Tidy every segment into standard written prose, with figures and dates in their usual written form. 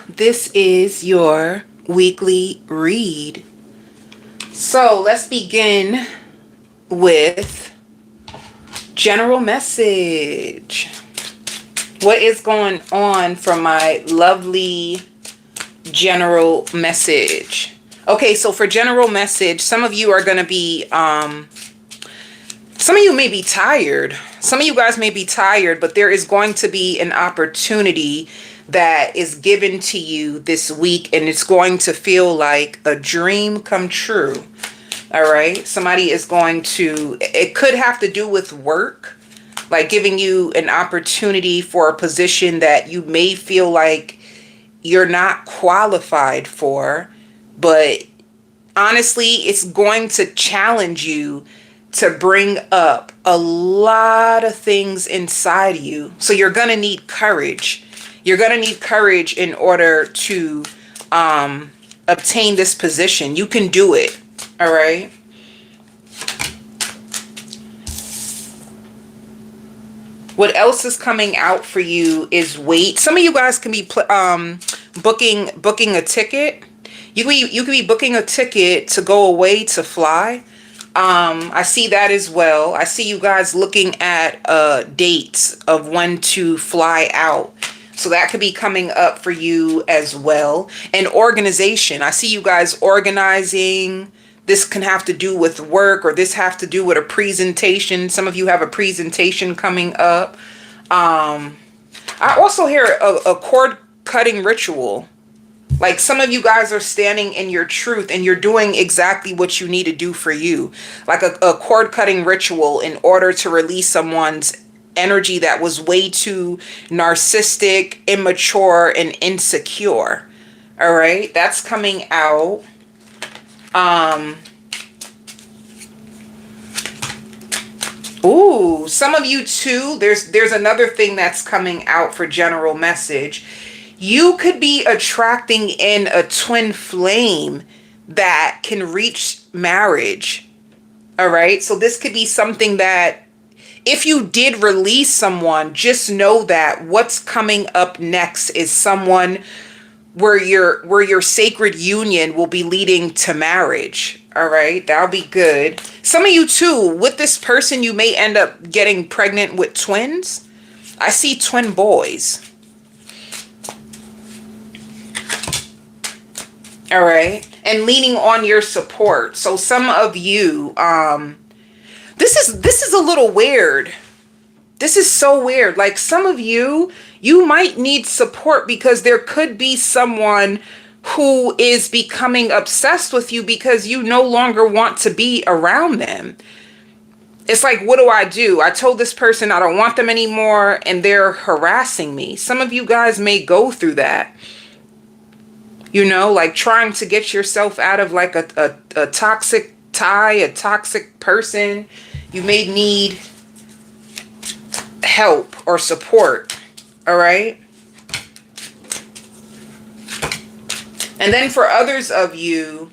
This is your weekly read. So let's begin with general message. What is going on for my lovely general message? Okay, so for general message, some of you are going to be, some of you may be tired. Some of you guys may be tired, but there is going to be an opportunity that is given to you this week, and it's going to feel like a dream come true. All right. Somebody is going to, it could have to do with work, like giving you an opportunity for a position that you may feel like you're not qualified for, but honestly, it's going to challenge you to bring up a lot of things inside you. So you're going to need courage. You're going to need courage in order to obtain this position. You can do it. All right. What else is coming out for you is wait. Some of you guys can be booking a ticket. You could be booking a ticket to go away, to fly. I see that as well. I see you guys looking at dates of when to fly out. So that could be coming up for you as well. And organization. I see you guys organizing. This can have to do with work, or this have to do with a presentation. Some of you have a presentation coming up. I also hear a cord cutting ritual. Like some of you guys are standing in your truth and you're doing exactly what you need to do for you. Like a cord cutting ritual in order to release someone's energy that was way too narcissistic, immature, and insecure. All right, that's coming out. Ooh, some of you too, there's another thing that's coming out for general message. You could be attracting in a twin flame that can reach marriage. All right, so this could be something that if you did release someone, just know that what's coming up next is someone where your sacred union will be leading to marriage. All right, that'll be good. Some of you too, with this person, you may end up getting pregnant with twins. I see twin boys. All right, and leaning on your support. So some of you, this is a little weird. This is so weird. Like some of you, you might need support because there could be someone who is becoming obsessed with you because you no longer want to be around them. It's like, what do? I told this person I don't want them anymore and they're harassing me. Some of you guys may go through that. You know, like trying to get yourself out of like a toxic tie, a toxic person. You may need help or support. All right. And then for others of you,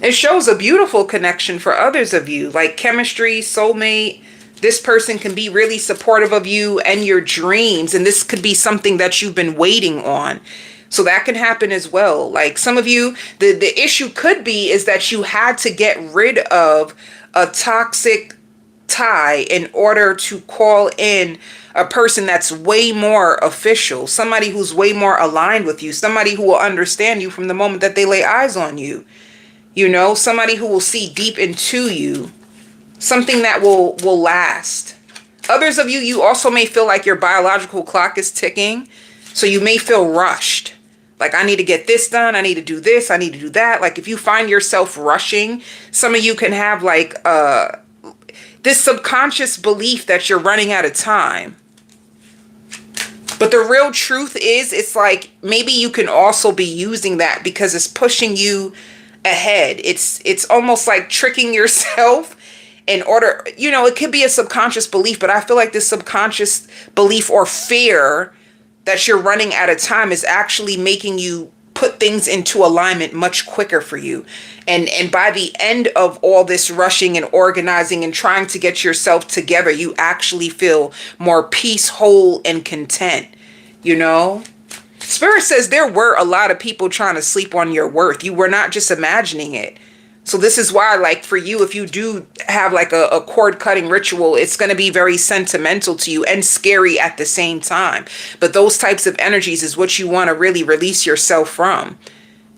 it shows a beautiful connection for others of you, like chemistry, soulmate. This person can be really supportive of you and your dreams. And this could be something that you've been waiting on. So that can happen as well. Like some of you, the issue could be is that you had to get rid of a toxic tie in order to call in a person that's way more official, somebody who's way more aligned with you, somebody who will understand you from the moment that they lay eyes on you. You know, somebody who will see deep into you. Something that will last. Others of you, you also may feel like your biological clock is ticking. So you may feel rushed. Like, I need to get this done. I need to do this. I need to do that. Like, if you find yourself rushing, some of you can have like this subconscious belief that you're running out of time. But the real truth is, it's like maybe you can also be using that because it's pushing you ahead. It's almost like tricking yourself in order, you know, it could be a subconscious belief, but I feel like this subconscious belief or fear that you're running out of time is actually making you put things into alignment much quicker for you. And by the end of all this rushing and organizing and trying to get yourself together, you actually feel more peace, whole, and content, you know? Spirit says there were a lot of people trying to sleep on your worth. You were not just imagining it. So this is why, like, for you, if you do have like a cord cutting ritual, it's going to be very sentimental to you and scary at the same time. But those types of energies is what you want to really release yourself from.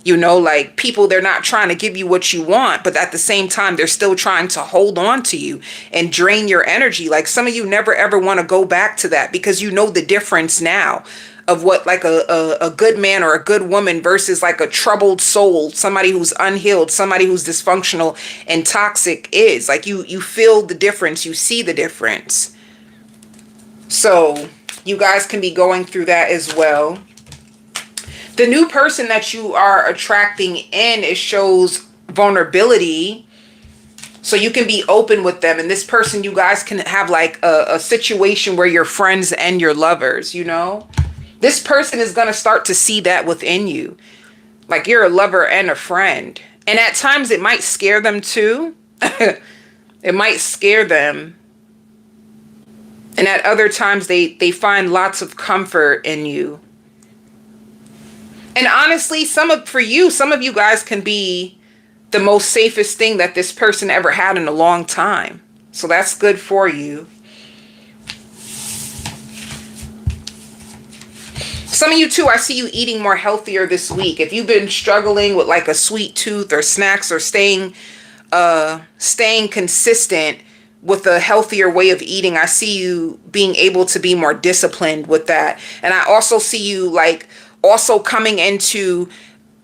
You know, like, people, they're not trying to give you what you want, but at the same time, they're still trying to hold on to you and drain your energy. Like, some of you never ever want to go back to that because you know the difference now of what like a good man or a good woman versus like a troubled soul, somebody who's unhealed, somebody who's dysfunctional and toxic is. Like, you feel the difference, you see the difference. So you guys can be going through that as well. The new person that you are attracting in, it shows vulnerability. So you can be open with them. And this person, you guys can have like a situation where you're friends and you're lovers, you know? This person is going to start to see that within you. Like, you're a lover and a friend. And at times it might scare them too. It might scare them. And at other times they find lots of comfort in you. And honestly, for you, some of you guys can be the most safest thing that this person ever had in a long time. So that's good for you. Some of you too, I see you eating more healthier this week. If you've been struggling with like a sweet tooth or snacks or staying consistent with a healthier way of eating, I see you being able to be more disciplined with that. And I also see you like also coming into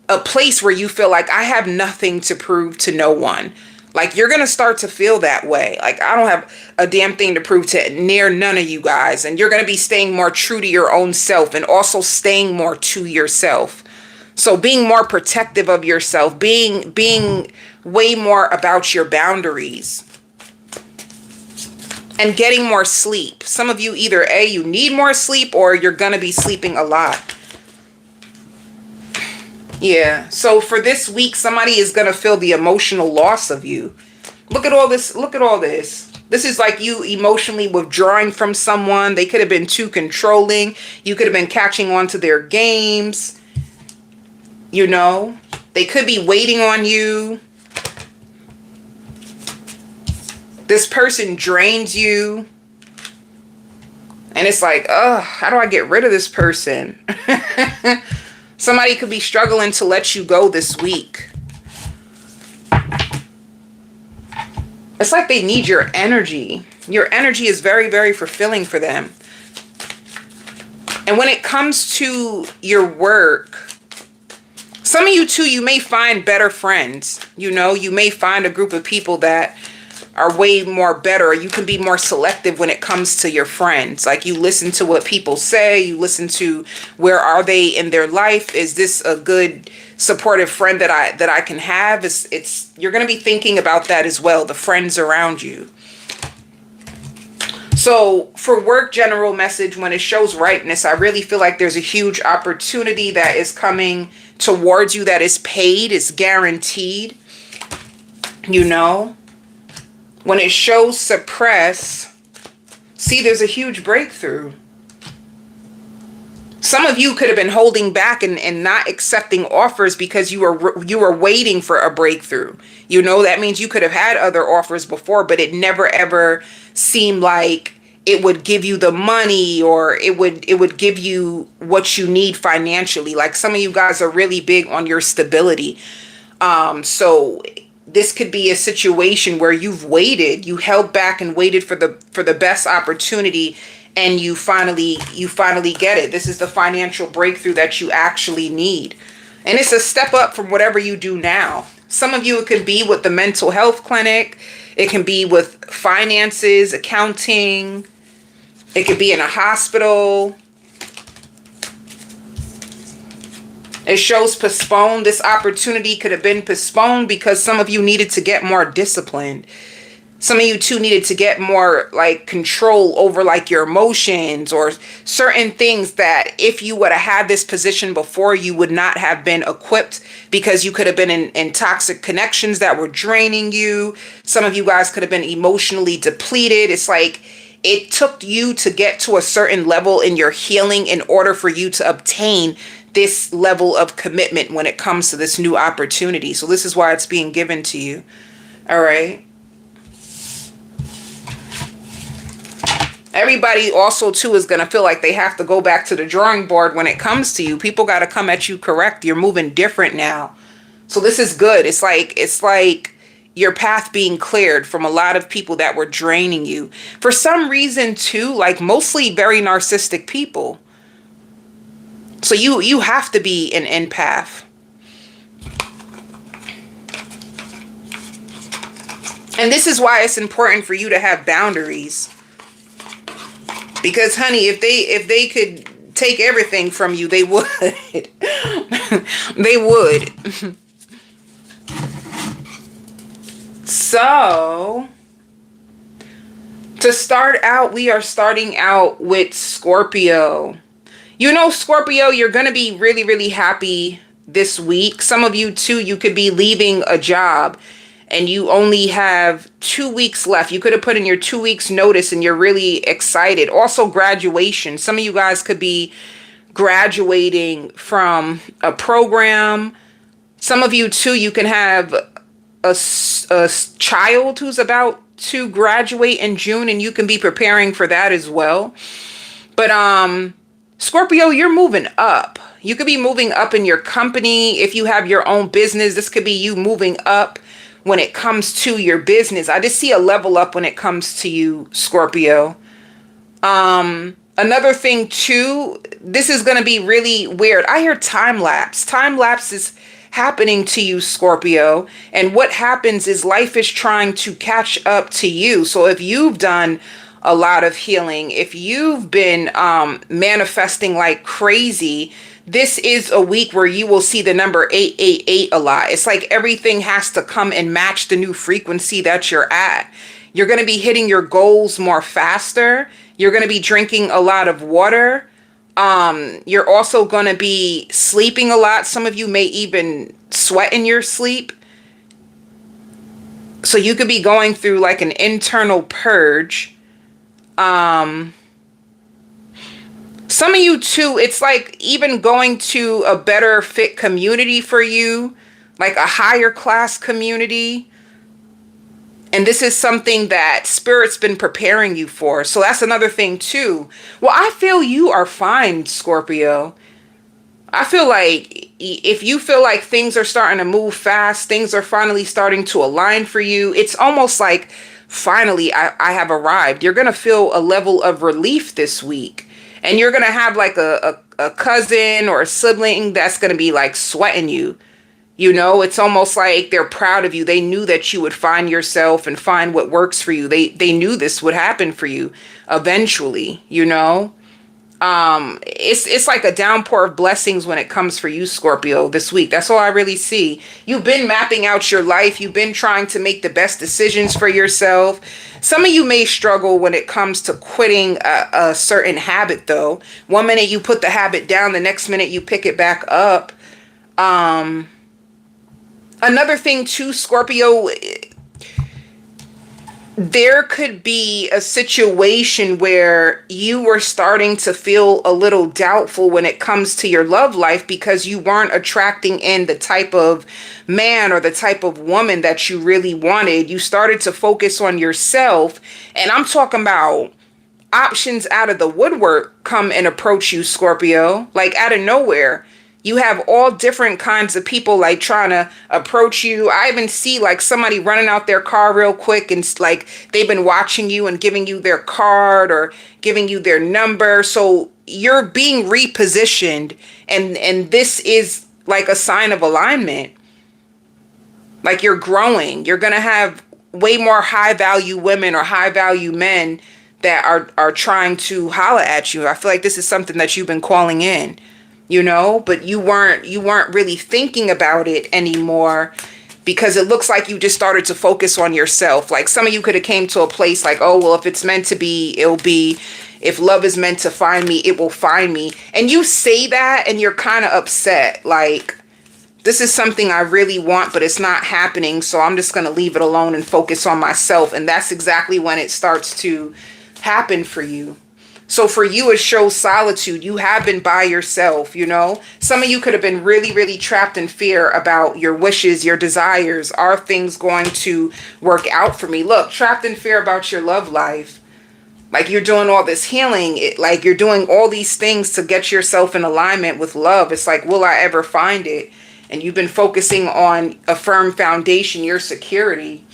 a place where you feel like I have nothing to prove to no one. Like, you're going to start to feel that way. Like, I don't have a damn thing to prove to near none of you guys. And you're going to be staying more true to your own self and also staying more to yourself. So being more protective of yourself, being way more about your boundaries and getting more sleep. Some of you either you need more sleep or you're going to be sleeping a lot. Yeah, so for this week, somebody is going to feel the emotional loss of you. Look at all this. Look at all this. This is like you emotionally withdrawing from someone. They could have been too controlling. You could have been catching on to their games. You know, they could be waiting on you. This person drains you. And it's like, how do I get rid of this person? Somebody could be struggling to let you go this week. It's like they need your energy. Your energy is very, very fulfilling for them. And when it comes to your work, some of you too, you may find better friends. You know, you may find a group of people that are way more better. You can be more selective when it comes to your friends. Like, you listen to what people say. You listen to where are they in their life. Is this a good supportive friend that I can have? You're going to be thinking about that as well. The friends around you. So for work general message, when it shows rightness, I really feel like there's a huge opportunity that is coming towards you that is paid, is guaranteed, you know. When it shows suppress, see, there's a huge breakthrough. Some of you could have been holding back and not accepting offers because you were waiting for a breakthrough. You know, that means you could have had other offers before, but it never ever seemed like it would give you the money or it would give you what you need financially. Like, some of you guys are really big on your stability. So this could be a situation where you've waited, you held back and waited for the best opportunity, and you finally get it. This is the financial breakthrough that you actually need. And it's a step up from whatever you do now. Some of you, it could be with the mental health clinic. It can be with finances, accounting. It could be in a hospital. It shows postponed. This opportunity could have been postponed because some of you needed to get more disciplined. Some of you too needed to get more like control over like your emotions or certain things that if you would have had this position before, you would not have been equipped because you could have been in toxic connections that were draining you. Some of you guys could have been emotionally depleted. It's like it took you to get to a certain level in your healing in order for you to obtain this level of commitment when it comes to this new opportunity. So this is why it's being given to you. All right. Everybody also too is going to feel like they have to go back to the drawing board when it comes to you. People got to come at you correct. You're moving different now. So this is good. It's like your path being cleared from a lot of people that were draining you. For some reason too, like mostly very narcissistic people. So you have to be an empath. And this is why it's important for you to have boundaries. Because honey, if they could take everything from you, they would. They would. So, to start out, we are starting out with Scorpio. You know, Scorpio, you're going to be really, really happy this week. Some of you too, you could be leaving a job and you only have 2 weeks left. You could have put in your 2 weeks notice and you're really excited. Also graduation. Some of you guys could be graduating from a program. Some of you too, you can have a child who's about to graduate in June and you can be preparing for that as well. But Scorpio, you're moving up. You could be moving up in your company. If you have your own business, this could be you moving up when it comes to your business. I just see a level up when it comes to you, Scorpio. Another thing too, this is going to be really weird. I hear time lapse. Time lapse is happening to you, Scorpio. And what happens is life is trying to catch up to you. So if you've done a lot of healing, if you've been manifesting like crazy, this is a week where you will see the number 888 a lot. It's like everything has to come and match the new frequency that you're at. You're going to be hitting your goals more faster. You're going to be drinking a lot of water. You're also going to be sleeping a lot. Some of you may even sweat in your sleep. So you could be going through like an internal purge. Some of you too, it's like even going to a better fit community for you, like a higher class community. And this is something that Spirit's been preparing you for. So that's another thing too. Well, I feel you are fine, Scorpio. I feel like if you feel like things are starting to move fast, things are finally starting to align for you. It's almost like finally I have arrived. You're going to feel a level of relief this week. And you're going to have like a cousin or a sibling that's going to be like sweating you. You know, it's almost like they're proud of you. They knew that you would find yourself and find what works for you. They knew this would happen for you eventually, you know. It's like a downpour of blessings when it comes for you, Scorpio, this week. That's all I really see. You've been mapping out your life. You've been trying to make the best decisions for yourself. Some of you may struggle when it comes to quitting a certain habit, though. One minute you put the habit down, the next minute you pick it back up. Another thing too, Scorpio, there could be a situation where you were starting to feel a little doubtful when it comes to your love life because you weren't attracting in the type of man or the type of woman that you really wanted. You started to focus on yourself. And I'm talking about options out of the woodwork come and approach you, Scorpio, like out of nowhere. You have all different kinds of people like trying to approach you. I even see like somebody running out their car real quick and like they've been watching you and giving you their card or giving you their number. So you're being repositioned and this is like a sign of alignment. Like you're growing. You're going to have way more high value women or high value men that are trying to holler at you. I feel like this is something that you've been calling in. You know, but you weren't really thinking about it anymore. because it looks like you just started to focus on yourself. Like some of you could have came to a place like, oh, well, if it's meant to be, it'll be. If love is meant to find me, it will find me. And you say that and you're kind of upset. Like, this is something I really want, but it's not happening. So I'm just going to leave it alone and focus on myself. And that's exactly when it starts to happen for you. So for you, it shows solitude. You have been by yourself, you know. Some of you could have been really, really trapped in fear about your wishes, your desires. Are things going to work out for me? Look, trapped in fear about your love life. Like you're doing all this healing, like you're doing all these things to get yourself in alignment with love. It's like, will I ever find it? And you've been focusing on a firm foundation, your security.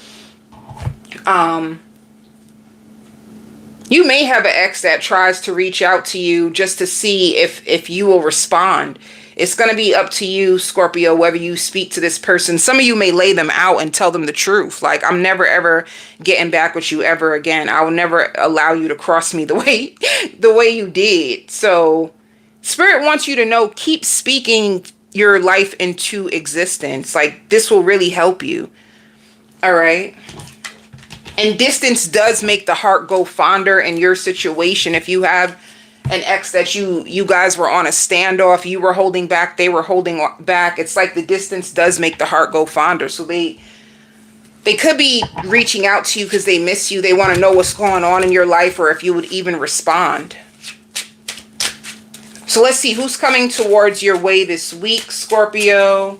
You may have an ex that tries to reach out to you just to see if you will respond. It's going to be up to you, Scorpio, whether you speak to this person. Some of you may lay them out and tell them the truth. Like, I'm never, ever getting back with you ever again. I will never allow you to cross me the way you did. So Spirit wants you to know, keep speaking your life into existence. Like, this will really help you. All right. And distance does make the heart go fonder in your situation. If you have an ex that you guys were on a standoff, you were holding back, they were holding back, it's like the distance does make the heart go fonder. So they could be reaching out to you because they miss you. They want to know what's going on in your life, or if you would even respond. So let's see who's coming towards your way this week, Scorpio.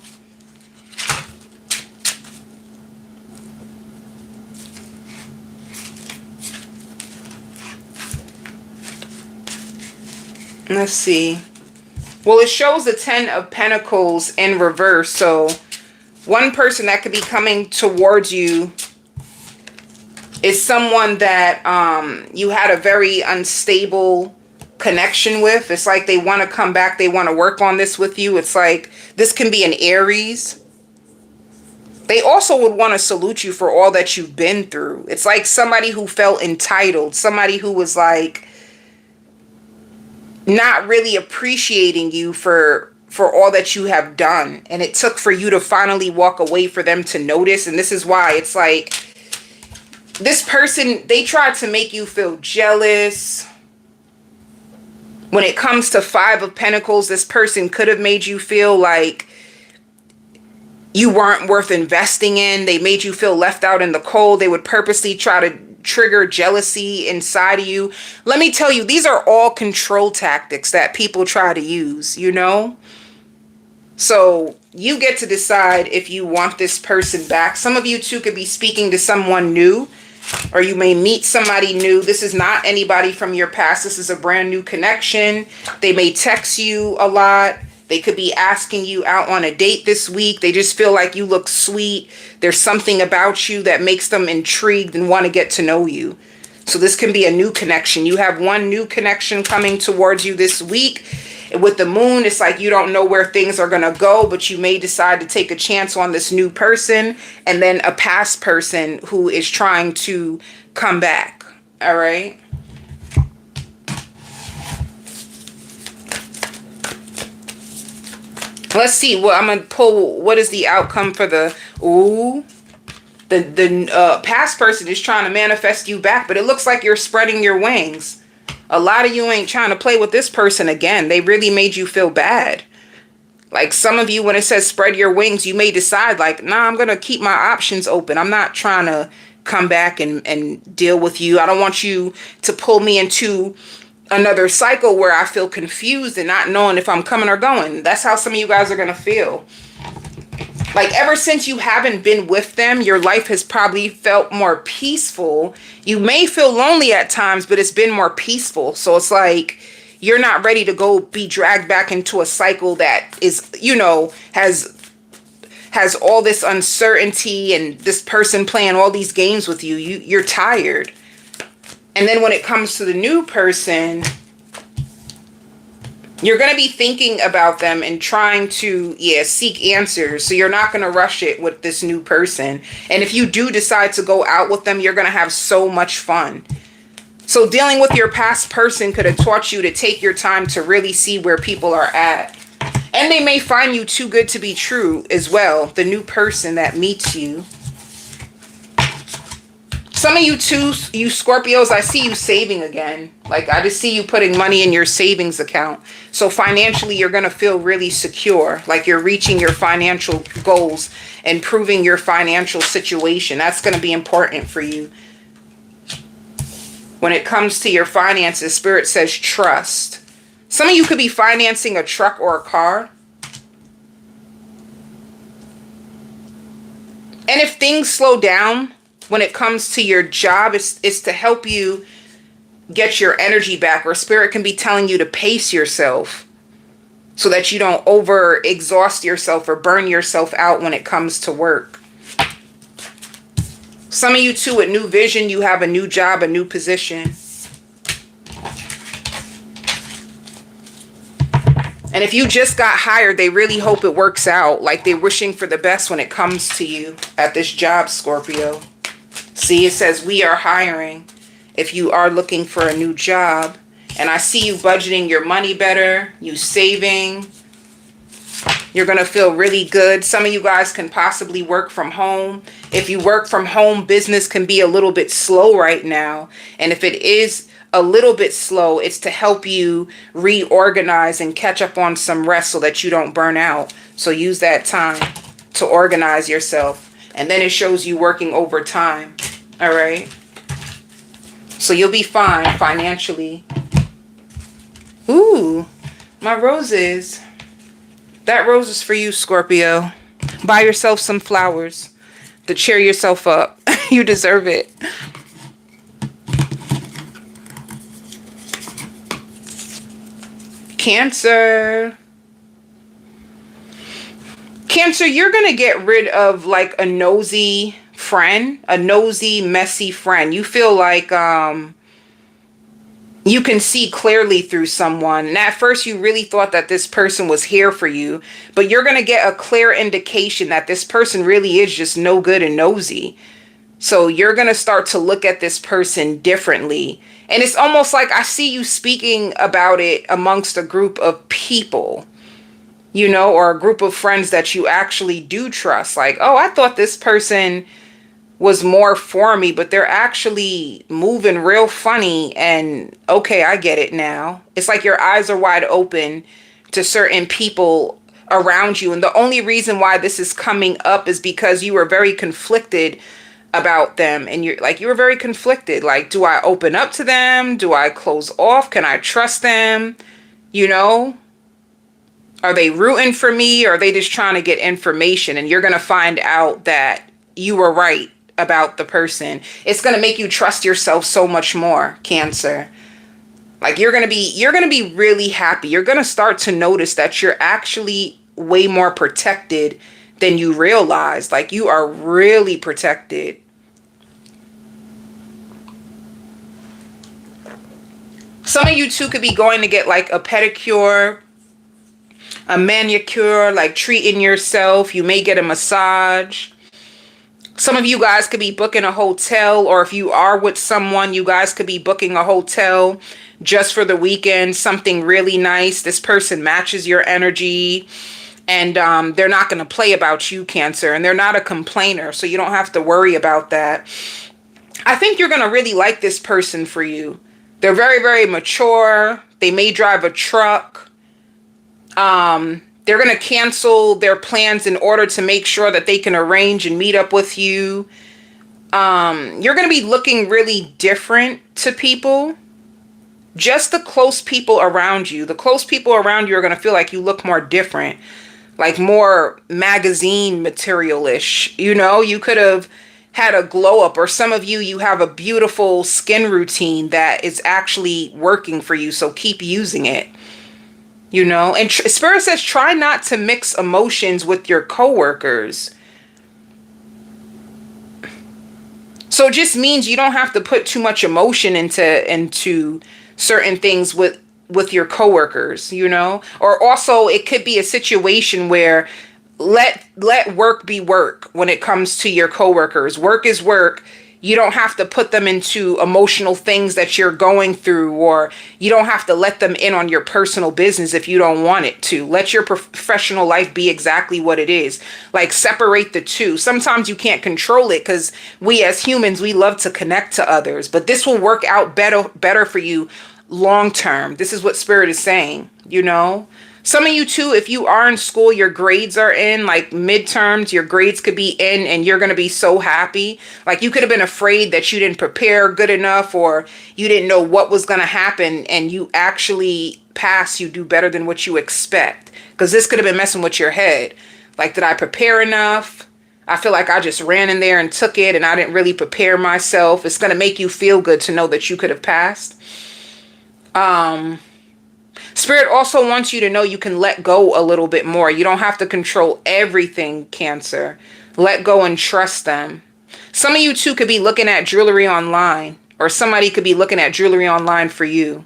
Let's see. Well, it shows the 10 of Pentacles in reverse. So one person that could be coming towards you is someone that you had a very unstable connection with. It's like they want to come back. They want to work on this with you. It's like this can be an Aries. They also would want to salute you for all that you've been through. It's like somebody who felt entitled. Somebody who was like not really appreciating you for all that you have done. And it took for you to finally walk away for them to notice. And this is why it's like this person, they tried to make you feel jealous. When it comes to 5 of Pentacles, this person could have made you feel like you weren't worth investing in. They made you feel left out in the cold. They would purposely try to trigger jealousy inside of you. Let me tell you, these are all control tactics that people try to use, you know? So you get to decide if you want this person back. Some of you too could be speaking to someone new, or you may meet somebody new. This is not anybody from your past. This is a brand new connection. They may text you a lot. They could be asking you out on a date this week. They just feel like you look sweet. There's something about you that makes them intrigued and want to get to know you. So this can be a new connection. You have one new connection coming towards you this week. With the moon, it's like you don't know where things are going to go, but you may decide to take a chance on this new person, and then a past person who is trying to come back. All right. Let's see. Well, I'm going to pull, what is the outcome for the, the past person is trying to manifest you back, but it looks like you're spreading your wings. A lot of you ain't trying to play with this person again. They really made you feel bad. Like some of you, when it says spread your wings, you may decide like, nah, I'm going to keep my options open. I'm not trying to come back and deal with you. I don't want you to pull me into another cycle where I feel confused and not knowing if I'm coming or going. That's how some of you guys are going to feel. Like ever since you haven't been with them, your life has probably felt more peaceful. You may feel lonely at times, but it's been more peaceful. So it's like you're not ready to go be dragged back into a cycle that is, you know, has all this uncertainty and this person playing all these games with you. You're tired. And then when it comes to the new person, you're going to be thinking about them and trying to, seek answers. So you're not going to rush it with this new person. And if you do decide to go out with them, you're going to have so much fun. So dealing with your past person could have taught you to take your time to really see where people are at. And they may find you too good to be true as well. The new person that meets you. Some of you too, you Scorpios, I see you saving again. Like, I just see you putting money in your savings account. So financially, you're going to feel really secure. Like you're reaching your financial goals, improving your financial situation. That's going to be important for you. When it comes to your finances, Spirit says trust. Some of you could be financing a truck or a car. And if things slow down, when it comes to your job, it's to help you get your energy back, or Spirit can be telling you to pace yourself so that you don't over exhaust yourself or burn yourself out when it comes to work. Some of you too, with new vision, you have a new job, a new position. And if you just got hired, they really hope it works out. Like they're wishing for the best when it comes to you at this job, Scorpio. See, it says we are hiring if you are looking for a new job. And I see you budgeting your money better, you saving. You're going to feel really good. Some of you guys can possibly work from home. If you work from home, business can be a little bit slow right now. And if it is a little bit slow, it's to help you reorganize and catch up on some rest so that you don't burn out. So use that time to organize yourself. And then it shows you working overtime. All right. So you'll be fine financially. Ooh, my roses. That rose is for you, Scorpio. Buy yourself some flowers to cheer yourself up. You deserve it. Cancer. Cancer, you're going to get rid of like a nosy friend, a nosy, messy friend. You feel like you can see clearly through someone. And at first you really thought that this person was here for you, but you're going to get a clear indication that this person really is just no good and nosy. So you're going to start to look at this person differently. And it's almost like I see you speaking about it amongst a group of people, you know, or a group of friends that you actually do trust. Like, oh, I thought this person was more for me, but they're actually moving real funny. And okay, I get it now. It's like your eyes are wide open to certain people around you. And the only reason why this is coming up is because you were very conflicted about them. And you were very conflicted. Like, do I open up to them? Do I close off? Can I trust them? You know, are they rooting for me, or are they just trying to get information? And you're going to find out that you were right about the person. It's going to make you trust yourself so much more, Cancer. Like you're going to be really happy. You're going to start to notice that you're actually way more protected than you realize. Like you are really protected. Some of you too could be going to get like a pedicure, a manicure, like treating yourself. You may get a massage. Some of you guys could be booking a hotel, or if you are with someone, you guys could be booking a hotel just for the weekend, something really nice. This person matches your energy, and they're not going to play about you, Cancer, and they're not a complainer, so you don't have to worry about that. I think you're going to really like this person for you. They're very, very mature. They may drive a truck. They're going to cancel their plans in order to make sure that they can arrange and meet up with you. You're going to be looking really different to people. Just the close people around you. The close people around you are going to feel like you look more different. Like more magazine material-ish. You know, you could have had a glow up, or some of you, you have a beautiful skin routine that is actually working for you. So keep using it. You know, and Spirit says, try not to mix emotions with your coworkers. So it just means you don't have to put too much emotion into certain things with your coworkers, you know, or also it could be a situation where let work be work when it comes to your coworkers. Work is work. You don't have to put them into emotional things that you're going through, or you don't have to let them in on your personal business if you don't want it to. Let your professional life be exactly what it is. Like, separate the two. Sometimes you can't control it because we as humans, we love to connect to others, but this will work out better for you long term. This is what Spirit is saying, you know? Some of you too, if you are in school, your grades are in, like midterms, your grades could be in and you're going to be so happy. Like, you could have been afraid that you didn't prepare good enough, or you didn't know what was going to happen, and you actually pass, you do better than what you expect. Because this could have been messing with your head. Like, did I prepare enough? I feel like I just ran in there and took it and I didn't really prepare myself. It's going to make you feel good to know that you could have passed. Spirit also wants you to know you can let go a little bit more. You don't have to control everything, Cancer. Let go and trust them. Some of you too could be looking at jewelry online, or somebody could be looking at jewelry online for you.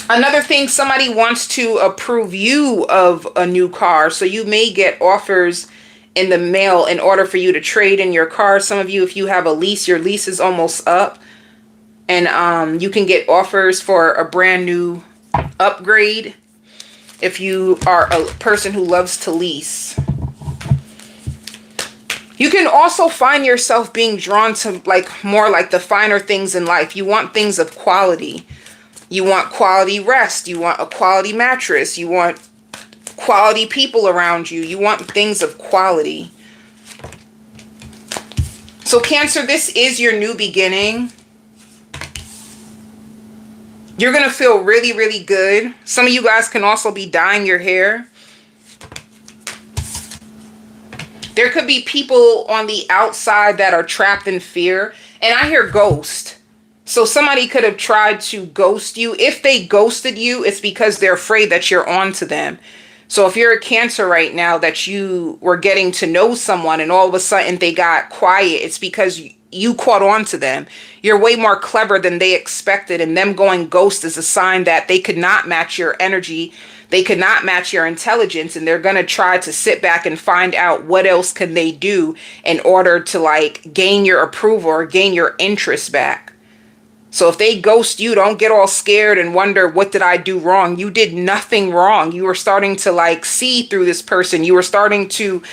Another thing, somebody wants to approve you of a new car. So you may get offers in the mail in order for you to trade in your car. Some of you, if you have a lease, your lease is almost up. And you can get offers for a brand new upgrade if you are a person who loves to lease. You can also find yourself being drawn to more like the finer things in life. You want things of quality. You want quality rest. You want a quality mattress. You want quality people around you. You want things of quality. So Cancer, this is your new beginning. You're going to feel really, really good. Some of you guys can also be dyeing your hair. There could be people on the outside that are trapped in fear. And I hear ghost. So somebody could have tried to ghost you. If they ghosted you, it's because they're afraid that you're on to them. So if you're a Cancer right now, that you were getting to know someone and all of a sudden they got quiet, it's because you caught on to them. You're way more clever than they expected, and them going ghost is a sign that they could not match your energy. They could not match your intelligence, and they're going to try to sit back and find out what else can they do in order to gain your approval or gain your interest back. So if they ghost you, don't get all scared and wonder, what did I do wrong? You did nothing wrong. You were starting to see through this person. You were starting to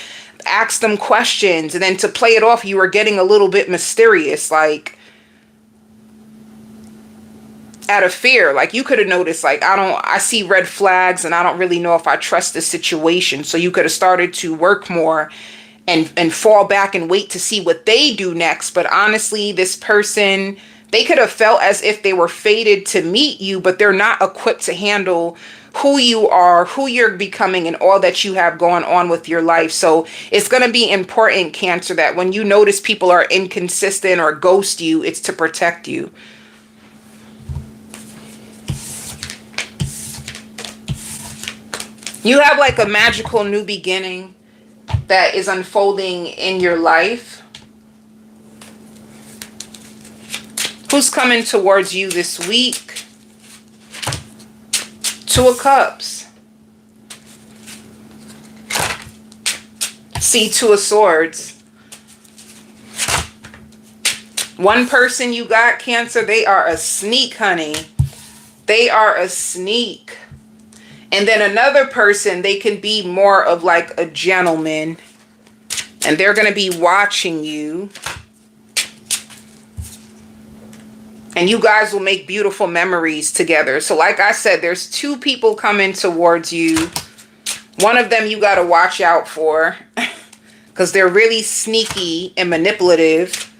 ask them questions, and then to play it off, you were getting a little bit mysterious, out of fear. You could have noticed, I see red flags and I don't really know if I trust this situation. So you could have started to work more and fall back and wait to see what they do next. But honestly, this person, they could have felt as if they were fated to meet you, but they're not equipped to handle who you are, who you're becoming, and all that you have going on with your life. So it's going to be important, Cancer, that when you notice people are inconsistent or ghost you, it's to protect you. You have a magical new beginning that is unfolding in your life. Who's coming towards you this week? Two of Cups. See, Two of Swords. One person you got, Cancer, they are a sneak, honey. They are a sneak. And then another person, they can be more of a gentleman. And they're going to be watching you. And you guys will make beautiful memories together. So like I said, there's two people coming towards you. One of them you got to watch out for, because they're really sneaky and manipulative.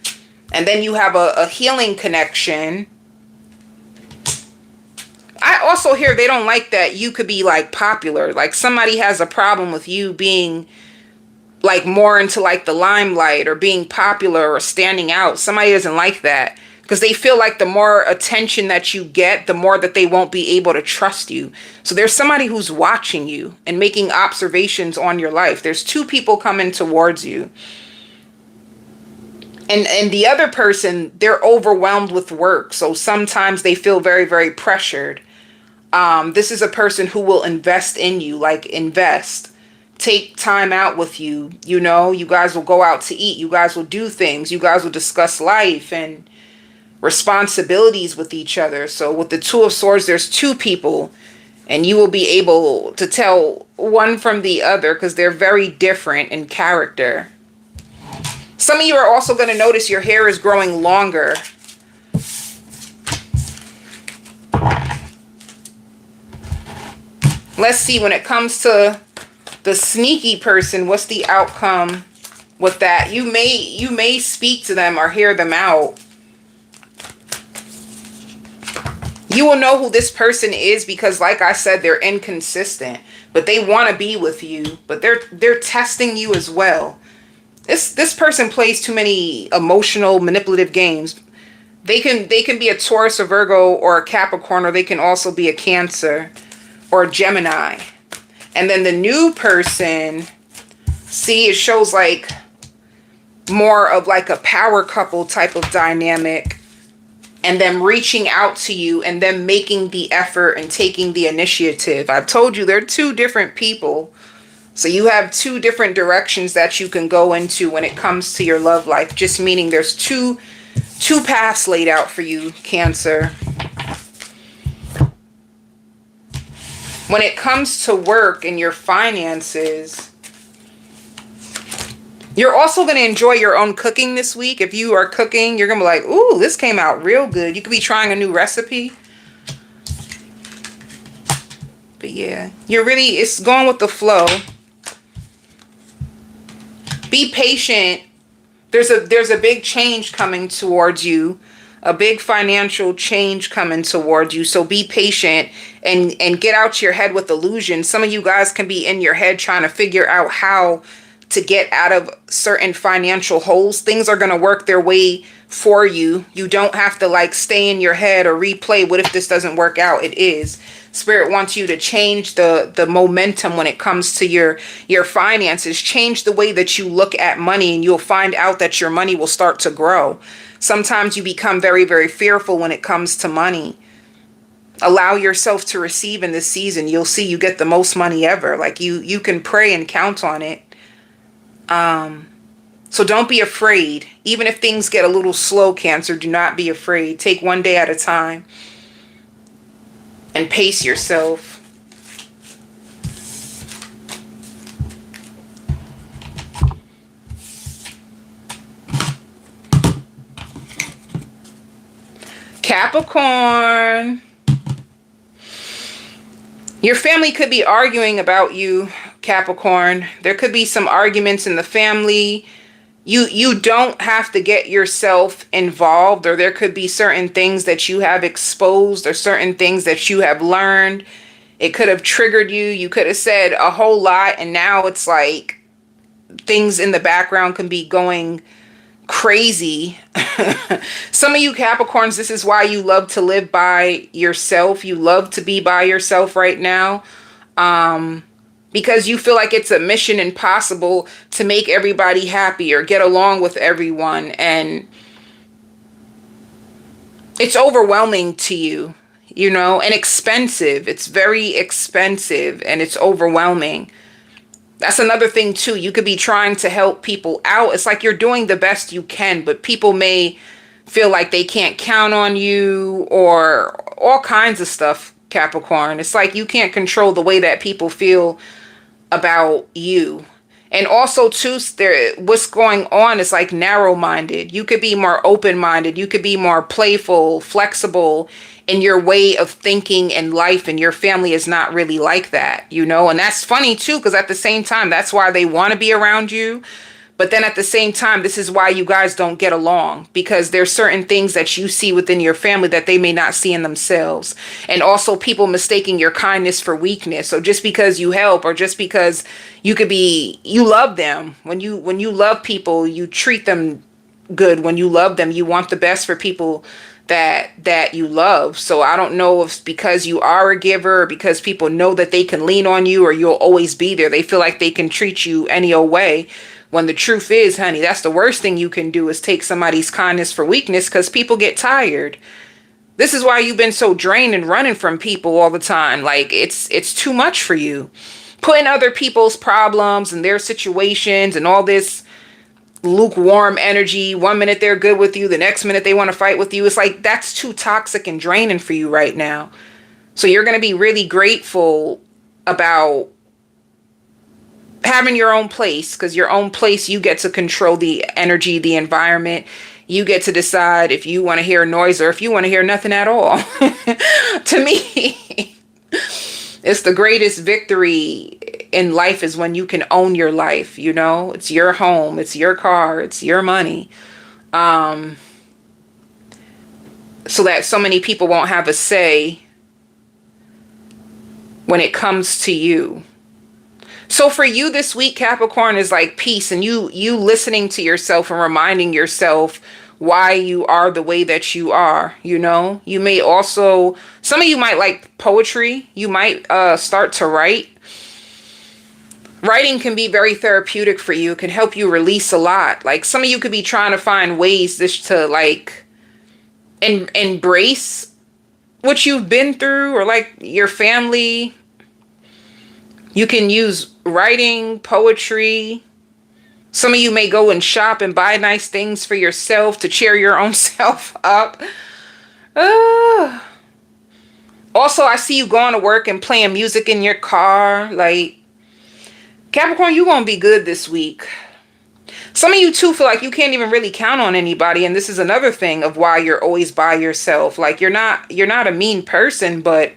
And then you have a healing connection. I also hear they don't like that you could be popular. Somebody has a problem with you being more into the limelight or being popular or standing out. Somebody doesn't like that. Because they feel the more attention that you get, the more that they won't be able to trust you. So there's somebody who's watching you and making observations on your life. There's two people coming towards you. And the other person, they're overwhelmed with work. So sometimes they feel very, very pressured. This is a person who will invest in you, invest. take time out with you. You know, you guys will go out to eat. You guys will do things. You guys will discuss life and responsibilities with each other. So with the Two of Swords, there's two people, and you will be able to tell one from the other because they're very different in character. Some of you are also going to notice your hair is growing longer. Let's see, when it comes to the sneaky person, what's the outcome with that? You may speak to them or hear them out. You will know who this person is because, like I said, they're inconsistent, but they want to be with you, but they're testing you as well. This person plays too many emotional, manipulative games. They can be a Taurus, a Virgo, or a Capricorn, or they can also be a Cancer or a Gemini. And then the new person, see, it shows like more of like a power couple type of dynamic, and them reaching out to you and them making the effort and taking the initiative. I've told you they're two different people. So you have two different directions that you can go into when it comes to your love life. Just meaning there's two paths laid out for you, Cancer. When it comes to work and your finances, you're also going to enjoy your own cooking this week. If you are cooking, you're going to be like, ooh, this came out real good. You could be trying a new recipe. But yeah, it's going with the flow. Be patient. There's a big change coming towards you. A big financial change coming towards you. So be patient and get out your head with illusions. Some of you guys can be in your head trying to figure out how to get out of certain financial holes. Things are going to work their way for you. You don't have to like stay in your head or replay, what if this doesn't work out? It is. Spirit wants you to change the momentum when it comes to your finances. Change the way that you look at money, and you'll find out that your money will start to grow. Sometimes you become very, very fearful when it comes to money. Allow yourself to receive in this season. You'll see you get the most money ever. Like you can pray and count on it. So don't be afraid. Even if things get a little slow, Cancer, do not be afraid. Take one day at a time and pace yourself. Capricorn. Your family could be arguing about you, Capricorn. There could be some arguments in the family. You don't have to get yourself involved, or there could be certain things that you have exposed or certain things that you have learned. It could have triggered you. You could have said a whole lot, and now it's like things in the background can be going crazy. Some of you Capricorns, this is why you love to live by yourself. You love to be by yourself right now. Because you feel like it's a mission impossible to make everybody happy or get along with everyone. And it's overwhelming to you, you know, and expensive. It's very expensive and it's overwhelming. That's another thing too. You could be trying to help people out. It's like you're doing the best you can, but people may feel like they can't count on you or all kinds of stuff, Capricorn. It's like you can't control the way that people feel about you. And also too, what's going on is like narrow-minded. You could be more open-minded. You could be more playful, flexible in your way of thinking in life, and your family is not really like that, you know? And that's funny too, because at the same time, that's why they want to be around you. But then at the same time, this is why you guys don't get along, because there's certain things that you see within your family that they may not see in themselves. And also people mistaking your kindness for weakness. So just because you help, or just because you love them. When you love people, you treat them good. When you love them, you want the best for people that you love. So I don't know if it's because you are a giver, or because people know that they can lean on you, or you'll always be there. They feel like they can treat you any old way. When the truth is, honey, that's the worst thing you can do, is take somebody's kindness for weakness, because people get tired. This is why you've been so drained and running from people all the time. Like it's too much for you. putting other people's problems and their situations and all this lukewarm energy. One minute they're good with you, the next minute they want to fight with you. It's like that's too toxic and draining for you right now. So you're going to be really grateful about having your own place, because your own place, you get to control the energy, the environment. You get to decide if you want to hear noise or if you want to hear nothing at all. To me, it's the greatest victory in life is when you can own your life. You know, it's your home, it's your car, it's your money. So that so many people won't have a say when it comes to you. So for you this week, Capricorn, is like peace, and you listening to yourself and reminding yourself why you are the way that you are. You know, you may also, some of you might like poetry. You might start to write. Writing can be very therapeutic for you. It can help you release a lot. Like some of you could be trying to find ways just to like embrace what you've been through, or like your family. You can use writing, poetry. Some of you may go and shop and buy nice things for yourself to cheer your own self up. Also, I see you going to work and playing music in your car. Like, Capricorn, you're going to be good this week. Some of you too feel like you can't even really count on anybody. And this is another thing of why you're always by yourself. Like, you're not a mean person, but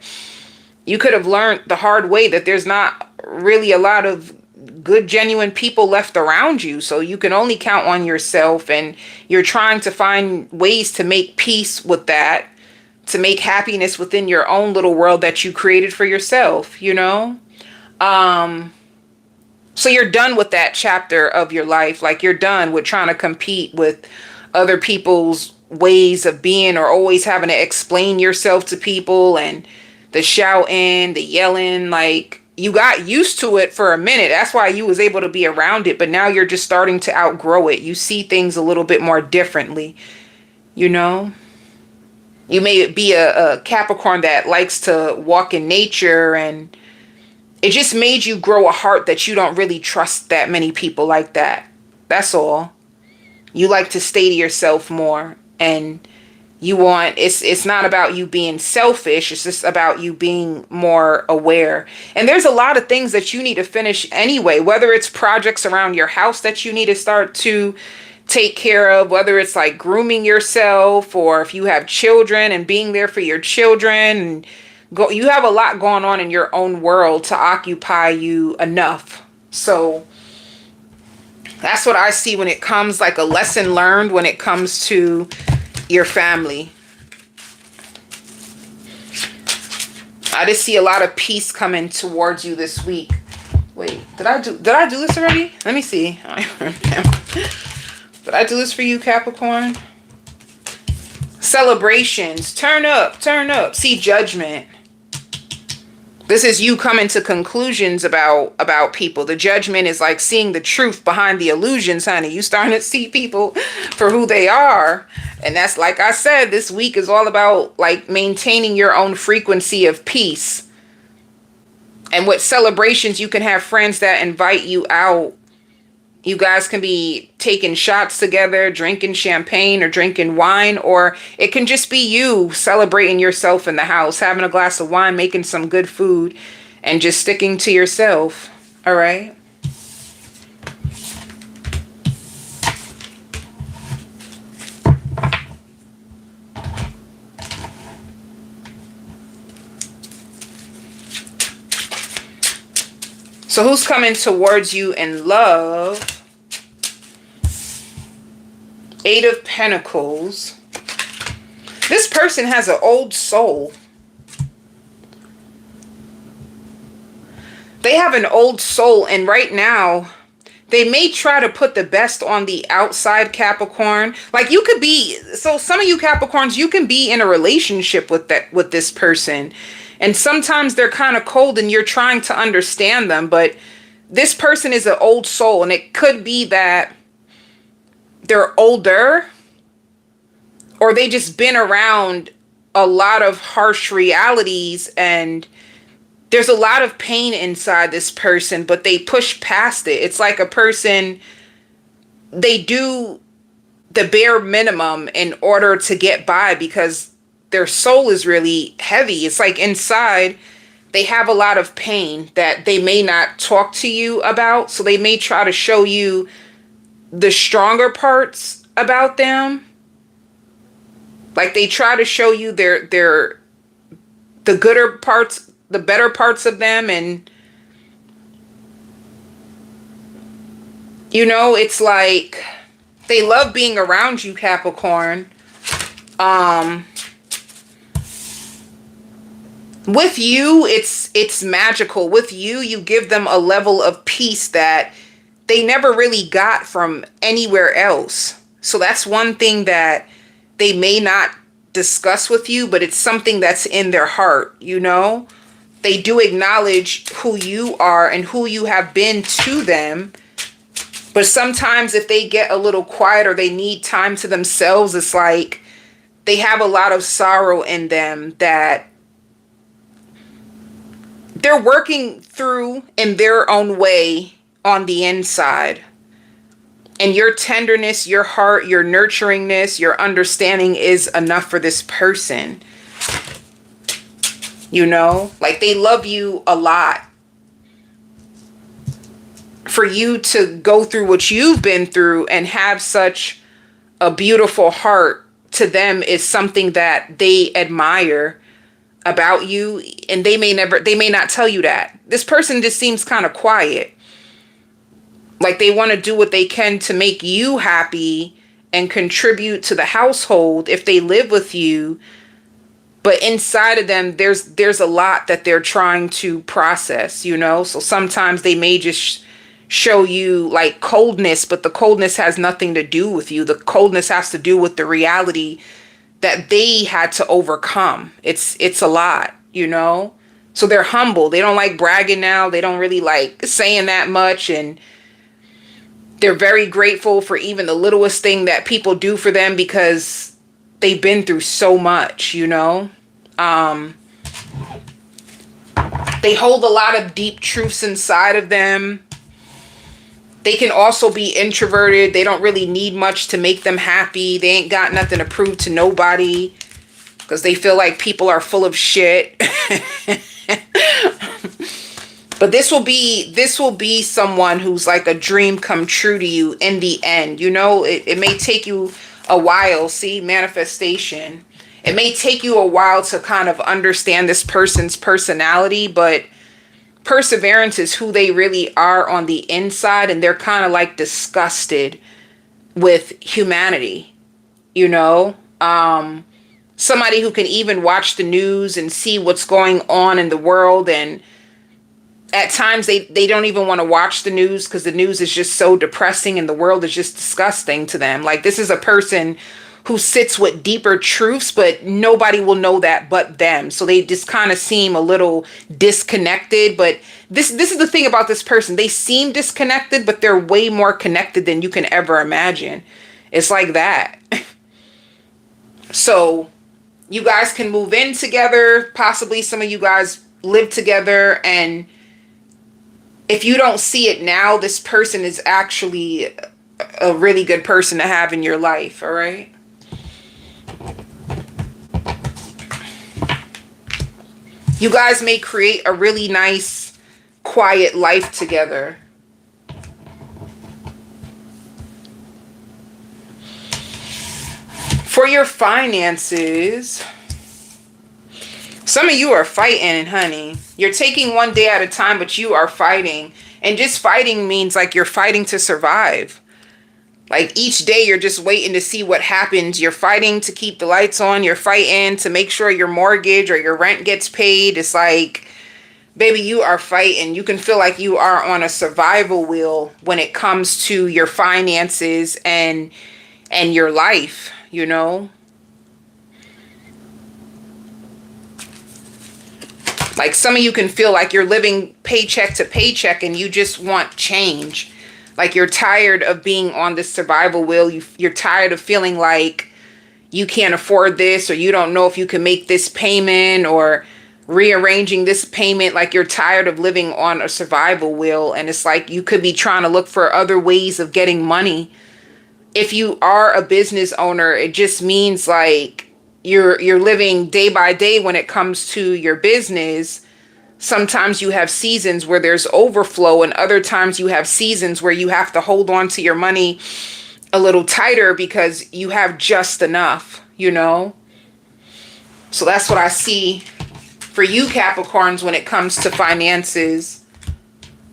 you could have learned the hard way that there's not really a lot of good, genuine people left around you. So you can only count on yourself, and you're trying to find ways to make peace with that, to make happiness within your own little world that you created for yourself, you know? So you're done with that chapter of your life. Like, you're done with trying to compete with other people's ways of being, or always having to explain yourself to people, and the shouting, the yelling. Like, you got used to it for a minute. That's why you was able to be around it. But now you're just starting to outgrow it. You see things a little bit more differently, you know? You may be a Capricorn that likes to walk in nature, and it just made you grow a heart that you don't really trust that many people like that. That's all. You like to stay to yourself more, and you want, it's not about you being selfish. It's just about you being more aware. And there's a lot of things that you need to finish anyway, whether it's projects around your house that you need to start to take care of, whether it's like grooming yourself, or if you have children and being there for your children, and you have a lot going on in your own world to occupy you enough. So that's what I see when it comes, like a lesson learned when it comes to your family. I just see a lot of peace coming towards you this week. Wait, did I do this already? Let me see. Did I do this for you, Capricorn? Celebrations. Turn up, turn up. See, judgment. This is you coming to conclusions about people. The judgment is like seeing the truth behind the illusions, honey. You starting to see people for who they are. And that's, like I said, this week is all about like maintaining your own frequency of peace. And with celebrations, you can have friends that invite you out. You guys can be taking shots together, drinking champagne or drinking wine, or it can just be you celebrating yourself in the house, having a glass of wine, making some good food, and just sticking to yourself. All right? So who's coming towards you in love? Eight of Pentacles. This person has an old soul. They have an old soul, and right now they may try to put the best on the outside, Capricorn. Like, you could be, so some of you Capricorns, you can be in a relationship with this person. And sometimes they're kind of cold and you're trying to understand them. But this person is an old soul. And it could be that they're older, or they just been around a lot of harsh realities. And there's a lot of pain inside this person, but they push past it. It's like a person, they do the bare minimum in order to get by because their soul is really heavy. It's like inside they have a lot of pain that they may not talk to you about. So they may try to show you the stronger parts about them. Like they try to show you the gooder parts, the better parts of them. And, you know, it's like they love being around you, Capricorn. With you, it's magical. With you, you give them a level of peace that they never really got from anywhere else. So that's one thing that they may not discuss with you, but it's something that's in their heart, you know? They do acknowledge who you are and who you have been to them. But sometimes if they get a little quiet or they need time to themselves, it's like they have a lot of sorrow in them that they're working through in their own way on the inside. And your tenderness, your heart, your nurturingness, your understanding is enough for this person. You know, like they love you a lot. For you to go through what you've been through and have such a beautiful heart to them is something that they admire about you. And they may not tell you that. This person just seems kind of quiet. Like they want to do what they can to make you happy and contribute to the household if they live with you. But inside of them, there's a lot that they're trying to process, you know? So sometimes they may just show you like coldness, but the coldness has nothing to do with you. The coldness has to do with the reality that they had to overcome. It's a lot, you know? So they're humble. They don't like bragging now. They don't really like saying that much. And they're very grateful for even the littlest thing that people do for them because they've been through so much, you know? They hold a lot of deep truths inside of them. They can also be introverted. They don't really need much to make them happy. They ain't got nothing to prove to nobody because they feel like people are full of shit. But this will be someone who's like a dream come true to you in the end. You know, it may take you a while. See, manifestation. It may take you a while to kind of understand this person's personality, but perseverance is who they really are on the inside. And they're kind of like disgusted with humanity, you know? Somebody who can even watch the news and see what's going on in the world, and at times they don't even want to watch the news because the news is just so depressing and the world is just disgusting to them. Like this is a person who sits with deeper truths, but nobody will know that but them. So they just kind of seem a little disconnected. But this is the thing about this person. They seem disconnected, but they're way more connected than you can ever imagine. It's like that. So you guys can move in together. Possibly some of you guys live together, and if you don't see it now, this person is actually a really good person to have in your life, all right? You guys may create a really nice, quiet life together. For your finances, some of you are fighting, honey. You're taking one day at a time, but you are fighting. And just fighting means like you're fighting to survive. Like each day you're just waiting to see what happens. You're fighting to keep the lights on. You're fighting to make sure your mortgage or your rent gets paid. It's like, baby, you are fighting. You can feel like you are on a survival wheel when it comes to your finances and your life, you know? Like some of you can feel like you're living paycheck to paycheck and you just want change. Like you're tired of being on this survival wheel. You're tired of feeling like you can't afford this, or you don't know if you can make this payment, or rearranging this payment, like you're tired of living on a survival wheel, and it's like you could be trying to look for other ways of getting money. If you are a business owner, it just means like you're living day by day when it comes to your business. Sometimes you have seasons where there's overflow, and other times you have seasons where you have to hold on to your money a little tighter because you have just enough, you know? So that's what I see for you Capricorns when it comes to finances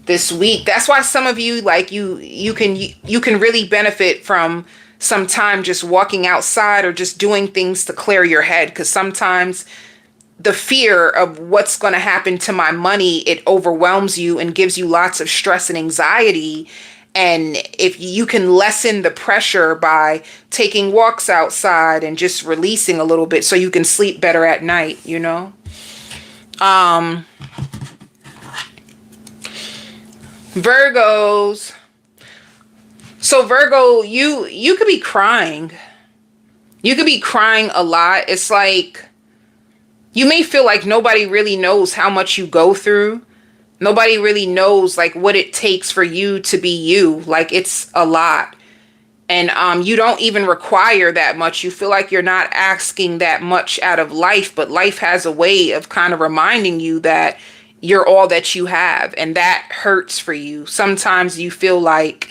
this week. That's why some of you, like, you can really benefit from some time just walking outside or just doing things to clear your head, because sometimes the fear of what's going to happen to my money, it overwhelms you and gives you lots of stress and anxiety. And if you can lessen the pressure by taking walks outside and just releasing a little bit so you can sleep better at night, you know? Virgos. So Virgo, you could be crying. You could be crying a lot. It's like you may feel like nobody really knows how much you go through. Nobody really knows like what it takes for you to be you. Like, it's a lot. And you don't even require that much. You feel like you're not asking that much out of life, but life has a way of kind of reminding you that you're all that you have, and that hurts for you. Sometimes you feel like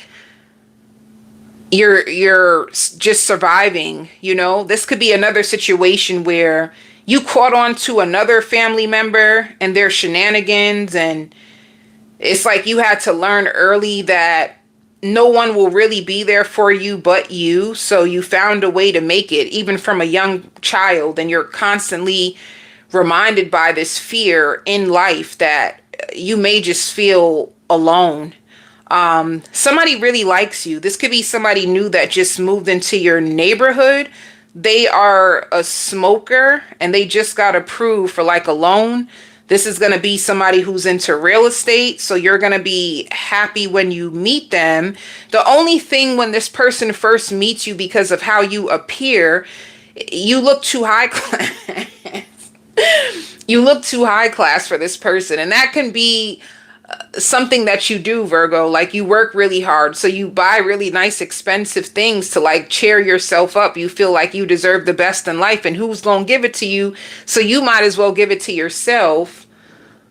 you're just surviving, you know? This could be another situation where you caught on to another family member and their shenanigans, and it's like you had to learn early that no one will really be there for you but you. So you found a way to make it, even from a young child, and you're constantly reminded by this fear in life that you may just feel alone. Somebody really likes you. This could be somebody new that just moved into your neighborhood. They are a smoker and they just got approved for like a loan. This is going to be somebody who's into real estate. So you're going to be happy when you meet them. The only thing when this person first meets you, because of how you appear, you look too high class. You look too high class for this person. And that can be something that you do, Virgo. Like, you work really hard, so you buy really nice expensive things to like cheer yourself up. You feel like you deserve the best in life, and who's gonna give it to you? So you might as well give it to yourself.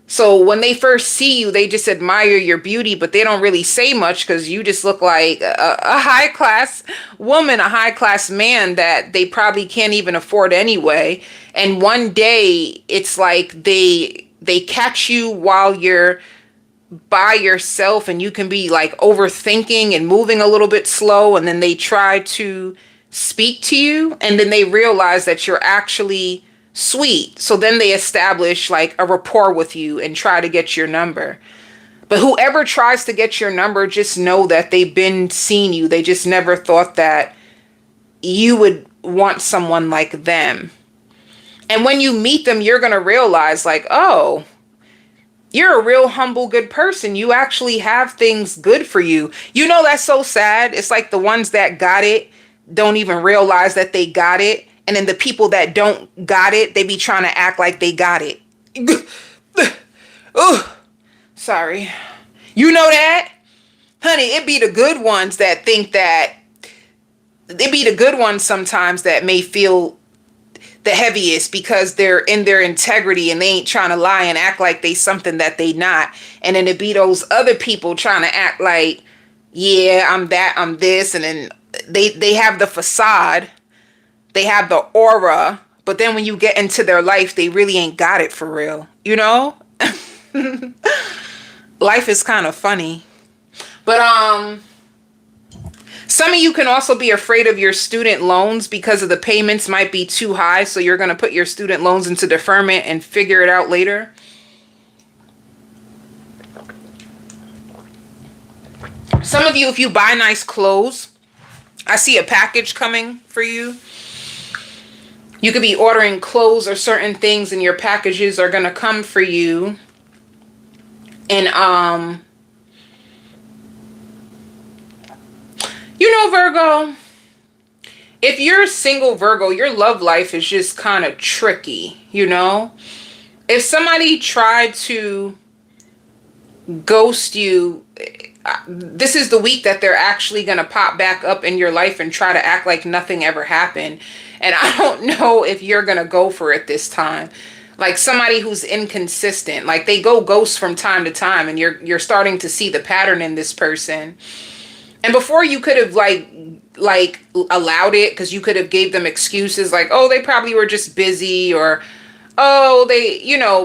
So when they first see you, they just admire your beauty, but they don't really say much because you just look like a high class woman, a high class man that they probably can't even afford anyway. And one day it's like they catch you while you're by yourself, and you can be like overthinking and moving a little bit slow, and then they try to speak to you, and then they realize that you're actually sweet. So then they establish like a rapport with you and try to get your number. But whoever tries to get your number, just know that they've been seeing you. They just never thought that you would want someone like them. And when you meet them, you're going to realize like, oh, you're a real humble, good person. You actually have things good for you. You know, that's so sad. It's like the ones that got it don't even realize that they got it. And then the people that don't got it, they be trying to act like they got it. Oh, sorry. You know that? Honey, it be the good ones that think that, it be the good ones sometimes that may feel the heaviest because they're in their integrity and they ain't trying to lie and act like they something that they not. And then it be those other people trying to act like, yeah, I'm that, I'm this. And then they have the facade, they have the aura, but then when you get into their life, they really ain't got it for real. You know? Life is kind of funny. But some of you can also be afraid of your student loans because of the payments might be too high. So you're going to put your student loans into deferment and figure it out later. Some of you, if you buy nice clothes, I see a package coming for you. You could be ordering clothes or certain things, and your packages are going to come for you. And, you know, Virgo, if you're a single Virgo, your love life is just kind of tricky, you know? If somebody tried to ghost you, this is the week that they're actually going to pop back up in your life and try to act like nothing ever happened. And I don't know if you're going to go for it this time. Like somebody who's inconsistent, like they go ghost from time to time, and you're starting to see the pattern in this person. And before, you could have like allowed it, because you could have gave them excuses like, oh, they probably were just busy, or oh, they,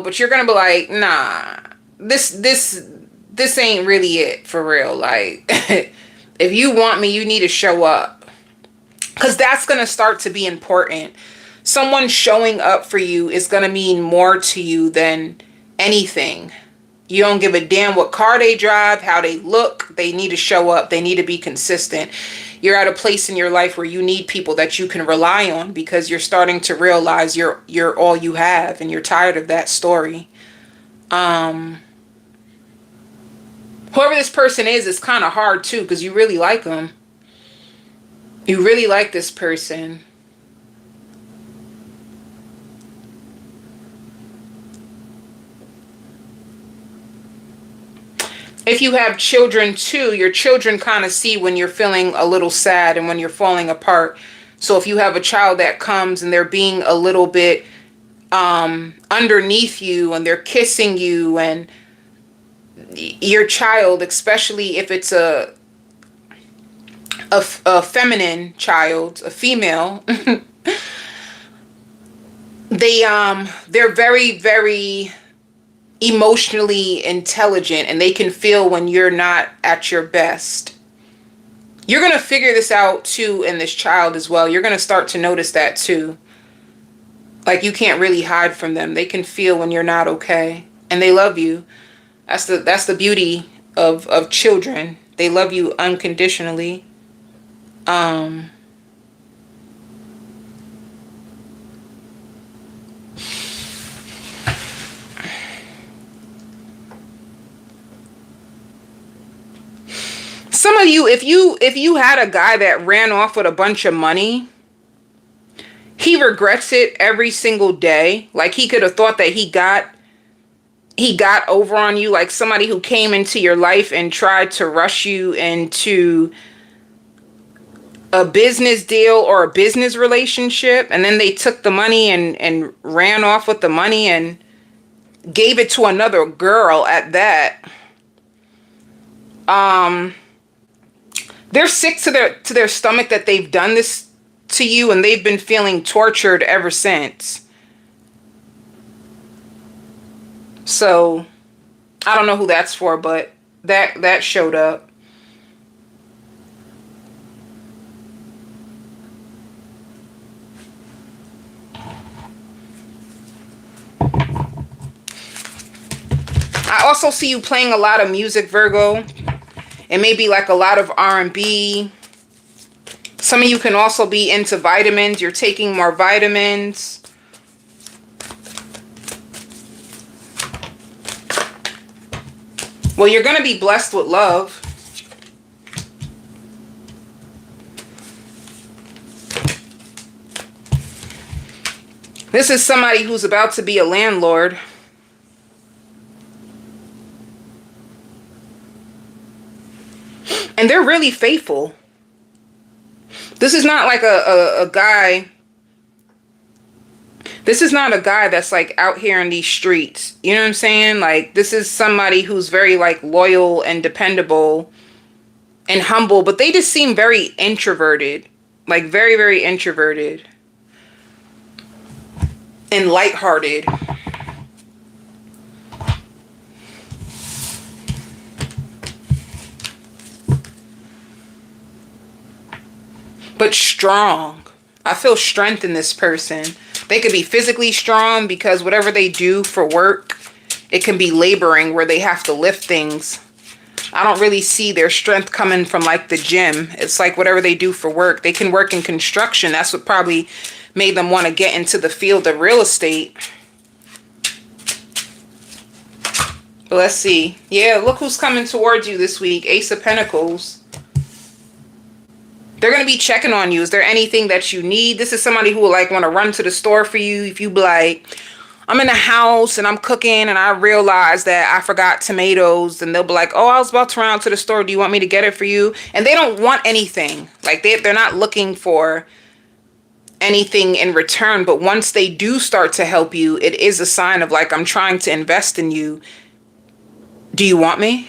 but you're going to be like, nah, this ain't really it for real. Like, if you want me, you need to show up, because that's going to start to be important. Someone showing up for you is going to mean more to you than anything. You don't give a damn what car they drive, how they look. They need to show up. They need to be consistent. You're at a place in your life where you need people that you can rely on, because you're starting to realize you're all you have, and you're tired of that story. Whoever this person is, it's kind of hard too, because you really like them. You really like this person. If you have children too, your children kind of see when you're feeling a little sad and when you're falling apart. So if you have a child that comes and they're being a little bit underneath you, and they're kissing you, and your child, especially if it's a feminine child, a female, they're very, very emotionally intelligent, and they can feel when you're not at your best. You're going to figure this out too in this child as well. You're going to start to notice that too. Like, you can't really hide from them. They can feel when you're not okay, and they love you. That's the beauty of children. They love you unconditionally. Some of you, if you had a guy that ran off with a bunch of money, he regrets it every single day. Like, he could have thought that he got over on you, like somebody who came into your life and tried to rush you into a business deal or a business relationship, and then they took the money and ran off with the money and gave it to another girl at that. They're sick to their stomach that they've done this to you, and they've been feeling tortured ever since. So I don't know who that's for, but that showed up. I also see you playing a lot of music, Virgo. It may be like a lot of R&B. Some of you can also be into vitamins. You're taking more vitamins. Well, you're going to be blessed with love. This is somebody who's about to be a landlord. And they're really faithful. This is not like a guy. This is not a guy that's like out here in these streets. You know what I'm saying? Like, this is somebody who's very like loyal and dependable and humble, but they just seem very introverted. Like, very, very introverted. And lighthearted. But strong. I feel strength in this person. They could be physically strong, because whatever they do for work, it can be laboring where they have to lift things. I don't really see their strength coming from like the gym. It's like whatever they do for work. They can work in construction. That's what probably made them want to get into the field of real estate. But let's see. Yeah, look who's coming towards you this week. Ace of Pentacles. They're going to be checking on you. Is there anything that you need? This is somebody who will like want to run to the store for you. If you be like, I'm in the house and I'm cooking and I realize that I forgot tomatoes, and they'll be like, oh, I was about to run out to the store. Do you want me to get it for you? And they don't want anything. Like they're not looking for anything in return. But once they do start to help you, it is a sign of like, I'm trying to invest in you. Do you want me?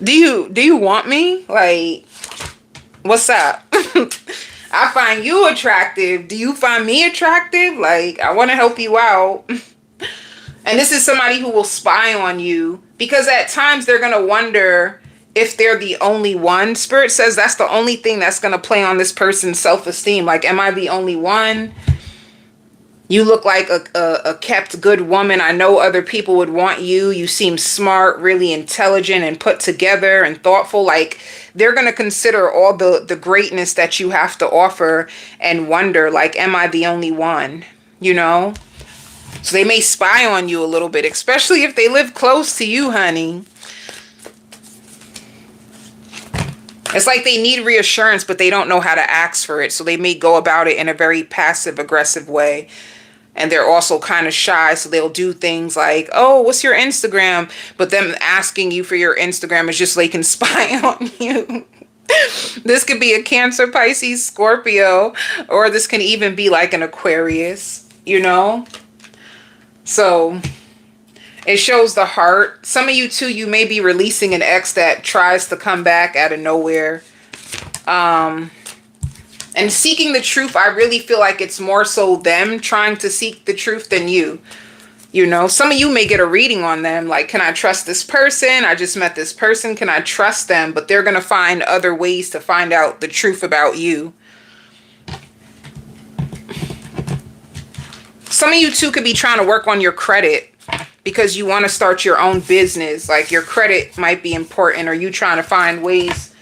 do you want me? Like, what's up? I find you attractive. Do you find me attractive? Like, I want to help you out. And this is somebody who will spy on you, because at times they're going to wonder if they're the only one. Spirit says that's the only thing that's going to play on this person's self-esteem. Like, am I the only one? You look like a kept good woman. I know other people would want you. You seem smart, really intelligent and put together and thoughtful. Like, they're going to consider all the greatness that you have to offer and wonder, like, am I the only one? You know? So they may spy on you a little bit, especially if they live close to you, honey. It's like they need reassurance, but they don't know how to ask for it. So they may go about it in a very passive aggressive way. And they're also kind of shy. So they'll do things like, oh, what's your Instagram? But them asking you for your Instagram is just so they can spy on you. This could be a Cancer, Pisces, Scorpio, or this can even be like an Aquarius, you know? So it shows the heart. Some of you too, you may be releasing an ex that tries to come back out of nowhere. And seeking the truth, I really feel like it's more so them trying to seek the truth than you. You know, some of you may get a reading on them. Like, can I trust this person? I just met this person. Can I trust them? But they're going to find other ways to find out the truth about you. Some of you too could be trying to work on your credit because you want to start your own business. Like, your credit might be important, or you trying to find ways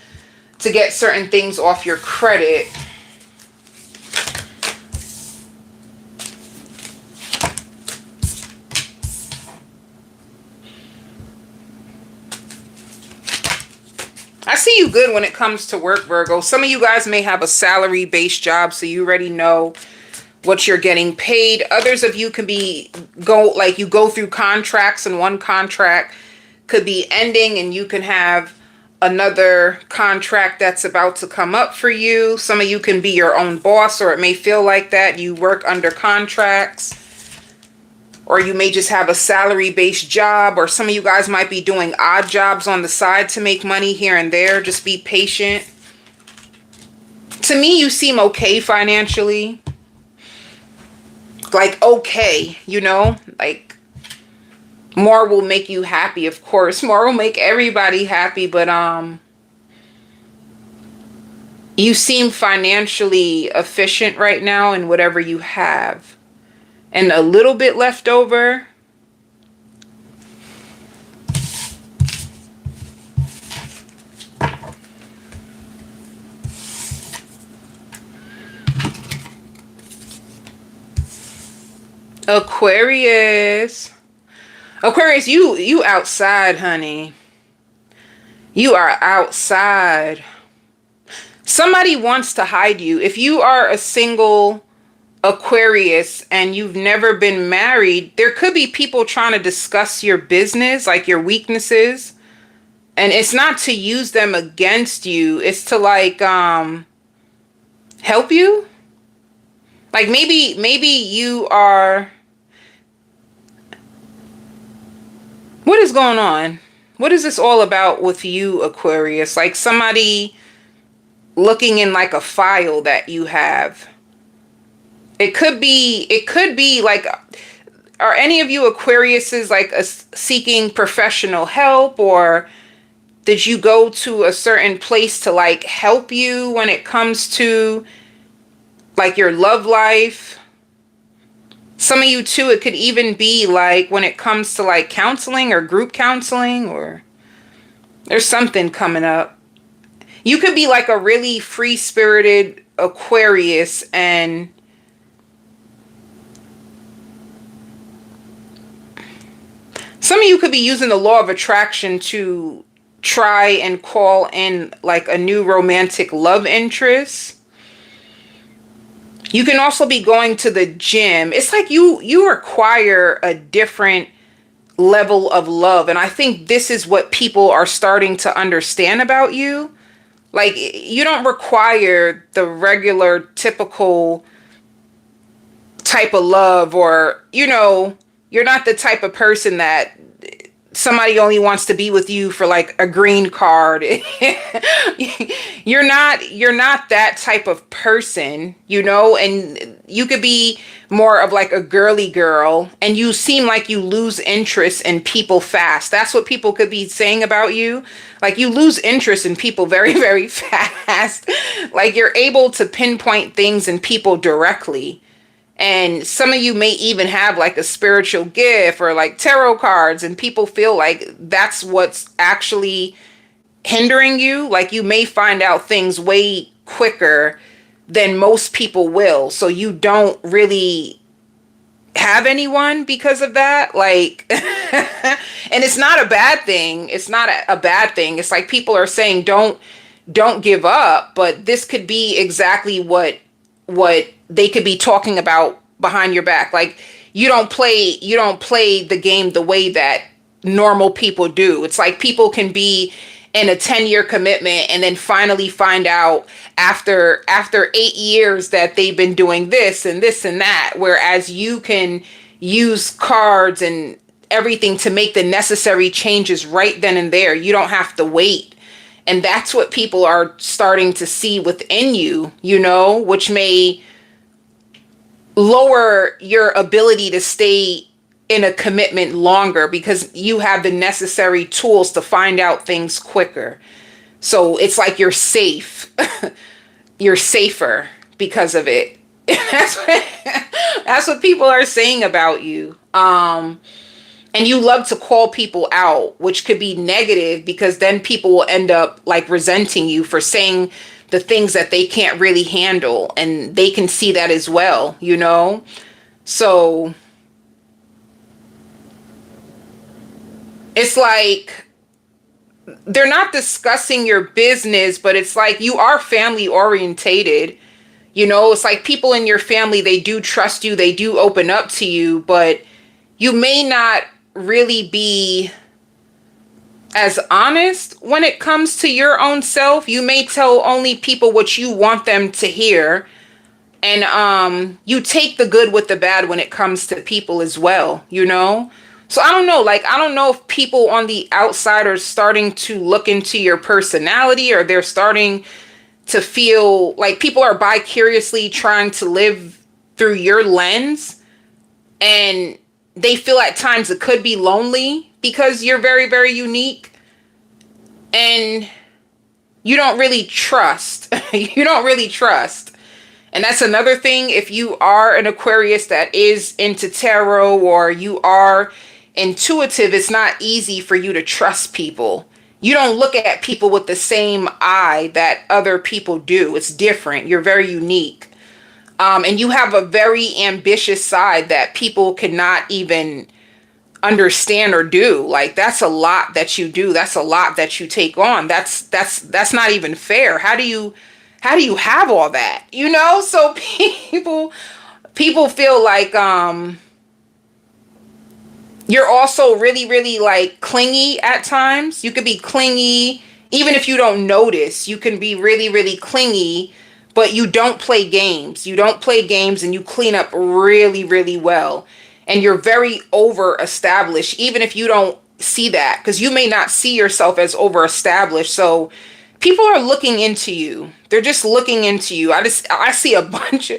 to get certain things off your credit. I see you good when it comes to work, Virgo. Some of you guys may have a salary-based job, so you already know what you're getting paid. Others of you can be you go through contracts, and one contract could be ending and you can have another contract that's about to come up for you. Some of you can be your own boss, or it may feel like that. You work under contracts, or you may just have a salary-based job, or some of you guys might be doing odd jobs on the side to make money here and there. Just be patient. To me, you seem okay financially. Like, okay, you know, like, more will make you happy, of course. More will make everybody happy, but you seem financially efficient right now in whatever you have. And a little bit left over. Aquarius. Aquarius, you outside, honey. You are outside. Somebody wants to hide you. If you are a single Aquarius and you've never been married, there could be people trying to discuss your business, like your weaknesses. And it's not to use them against you. It's to like help you. Like maybe you are... What is going on? What is this all about with you, Aquarius? Like somebody looking in like a file that you have. It could be like, are any of you Aquariuses like seeking professional help, or did you go to a certain place to like help you when it comes to like your love life? Some of you too, it could even be like when it comes to like counseling or group counseling, or there's something coming up. You could be like a really free-spirited Aquarius, and some of you could be using the law of attraction to try and call in like a new romantic love interest. You can also be going to the gym. It's like you require a different level of love, and I think this is what people are starting to understand about you. Like, you don't require the regular typical type of love, or you're not the type of person that somebody only wants to be with you for like a green card. You're not that type of person, and you could be more of like a girly girl, and you seem like you lose interest in people fast. That's what people could be saying about you. Like, you lose interest in people very, very fast. Like, you're able to pinpoint things in people directly. And some of you may even have like a spiritual gift or like tarot cards, and people feel like that's what's actually hindering you. Like, you may find out things way quicker than most people will. So you don't really have anyone because of that. Like, and it's not a bad thing. It's not a bad thing. It's like people are saying don't give up, but this could be exactly what they could be talking about behind your back. Like, you don't play the game the way that normal people do. It's like people can be in a 10-year commitment and then finally find out after 8 years that they've been doing this and this and that, whereas you can use cards and everything to make the necessary changes right then and there. You don't have to wait. And that's what people are starting to see within you, which may lower your ability to stay in a commitment longer because you have the necessary tools to find out things quicker. So it's like you're safe. You're safer because of it. That's what people are saying about you. And you love to call people out, which could be negative because then people will end up like resenting you for saying the things that they can't really handle, and they can see that as well, So it's like they're not discussing your business, but it's like you are family orientated. It's like people in your family, they do trust you, they do open up to you, but you may not really be as honest when it comes to your own self. You may tell only people what you want them to hear. And you take the good with the bad when it comes to people as well, So I don't know, like, I don't know if people on the outside are starting to look into your personality, or they're starting to feel like people are vicariously trying to live through your lens, and they feel at times it could be lonely because you're very, very unique, and you don't really trust. You don't really trust. And that's another thing. If you are an Aquarius that is into tarot, or you are intuitive, it's not easy for you to trust people. You don't look at people with the same eye that other people do. It's different. You're very unique. And you have a very ambitious side that people cannot even understand or do. Like, that's a lot that you do. That's a lot that you take on. That's not even fair. How do you have all that? So people feel like you're also really, really like clingy at times. You could be clingy even if you don't notice. You can be really, really clingy, but you don't play games. You don't play games, and you clean up really, really well. And you're very over established, even if you don't see that, because you may not see yourself as over established. So people are looking into you. They're just looking into you. I see a bunch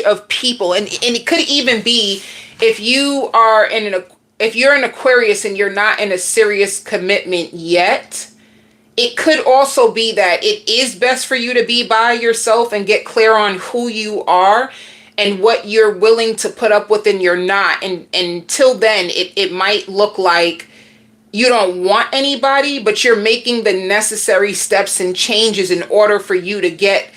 of people, and it could even be if you're an Aquarius and you're not in a serious commitment yet. It could also be that it is best for you to be by yourself and get clear on who you are and what you're willing to put up with and you're not. And until then, it might look like you don't want anybody, but you're making the necessary steps and changes in order for you to get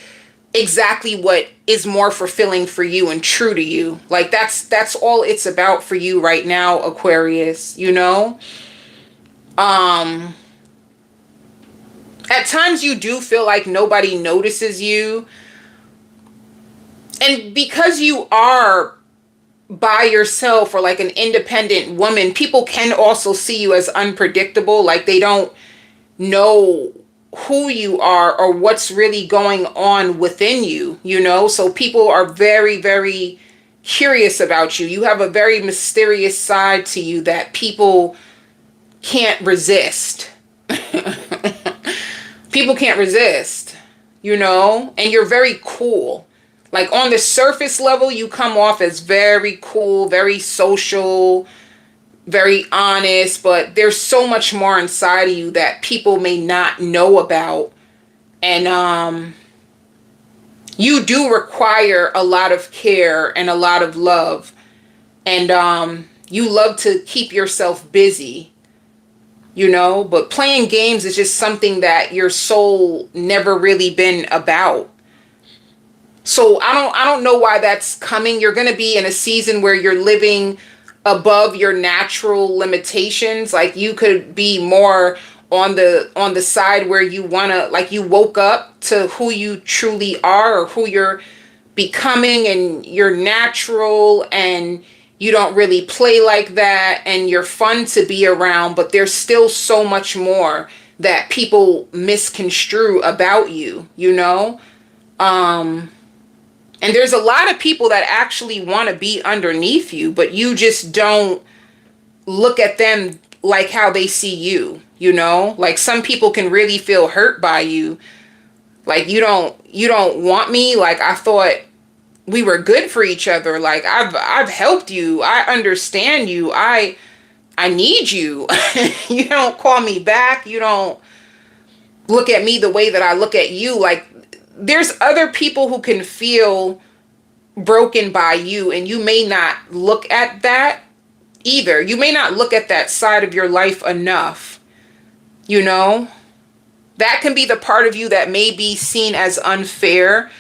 exactly what is more fulfilling for you and true to you. Like, that's all it's about for you right now, Aquarius, At times you do feel like nobody notices you. And because you are by yourself or like an independent woman, people can also see you as unpredictable. Like they don't know who you are or what's really going on within you, you know? So people are very, very curious about you. You have a very mysterious side to you that people can't resist. People can't resist, you know? And you're very cool. Like on the surface level, you come off as very cool, very social, very honest, but there's so much more inside of you that people may not know about. And you do require a lot of care and a lot of love. And you love to keep yourself busy, you know, but playing games is just something that your soul never really been about. So I don't know why that's coming. You're going to be in a season where you're living above your natural limitations. Like you could be more on the side where you want to, like you woke up to who you truly are or who you're becoming, and you're natural and you don't really play like that and you're fun to be around, but there's still so much more that people misconstrue about you, you know? And there's a lot of people that actually want to be underneath you, but you just don't look at them like how they see you, you know? Like some people can really feel hurt by you. Like you don't want me. Like I thought we were good for each other. Like I've helped you. I understand you. I need you. You don't call me back. You don't look at me the way that I look at you. Like there's other people who can feel broken by you, and you may not look at that either. You may not look at that side of your life enough, you know? That can be the part of you that may be seen as unfair.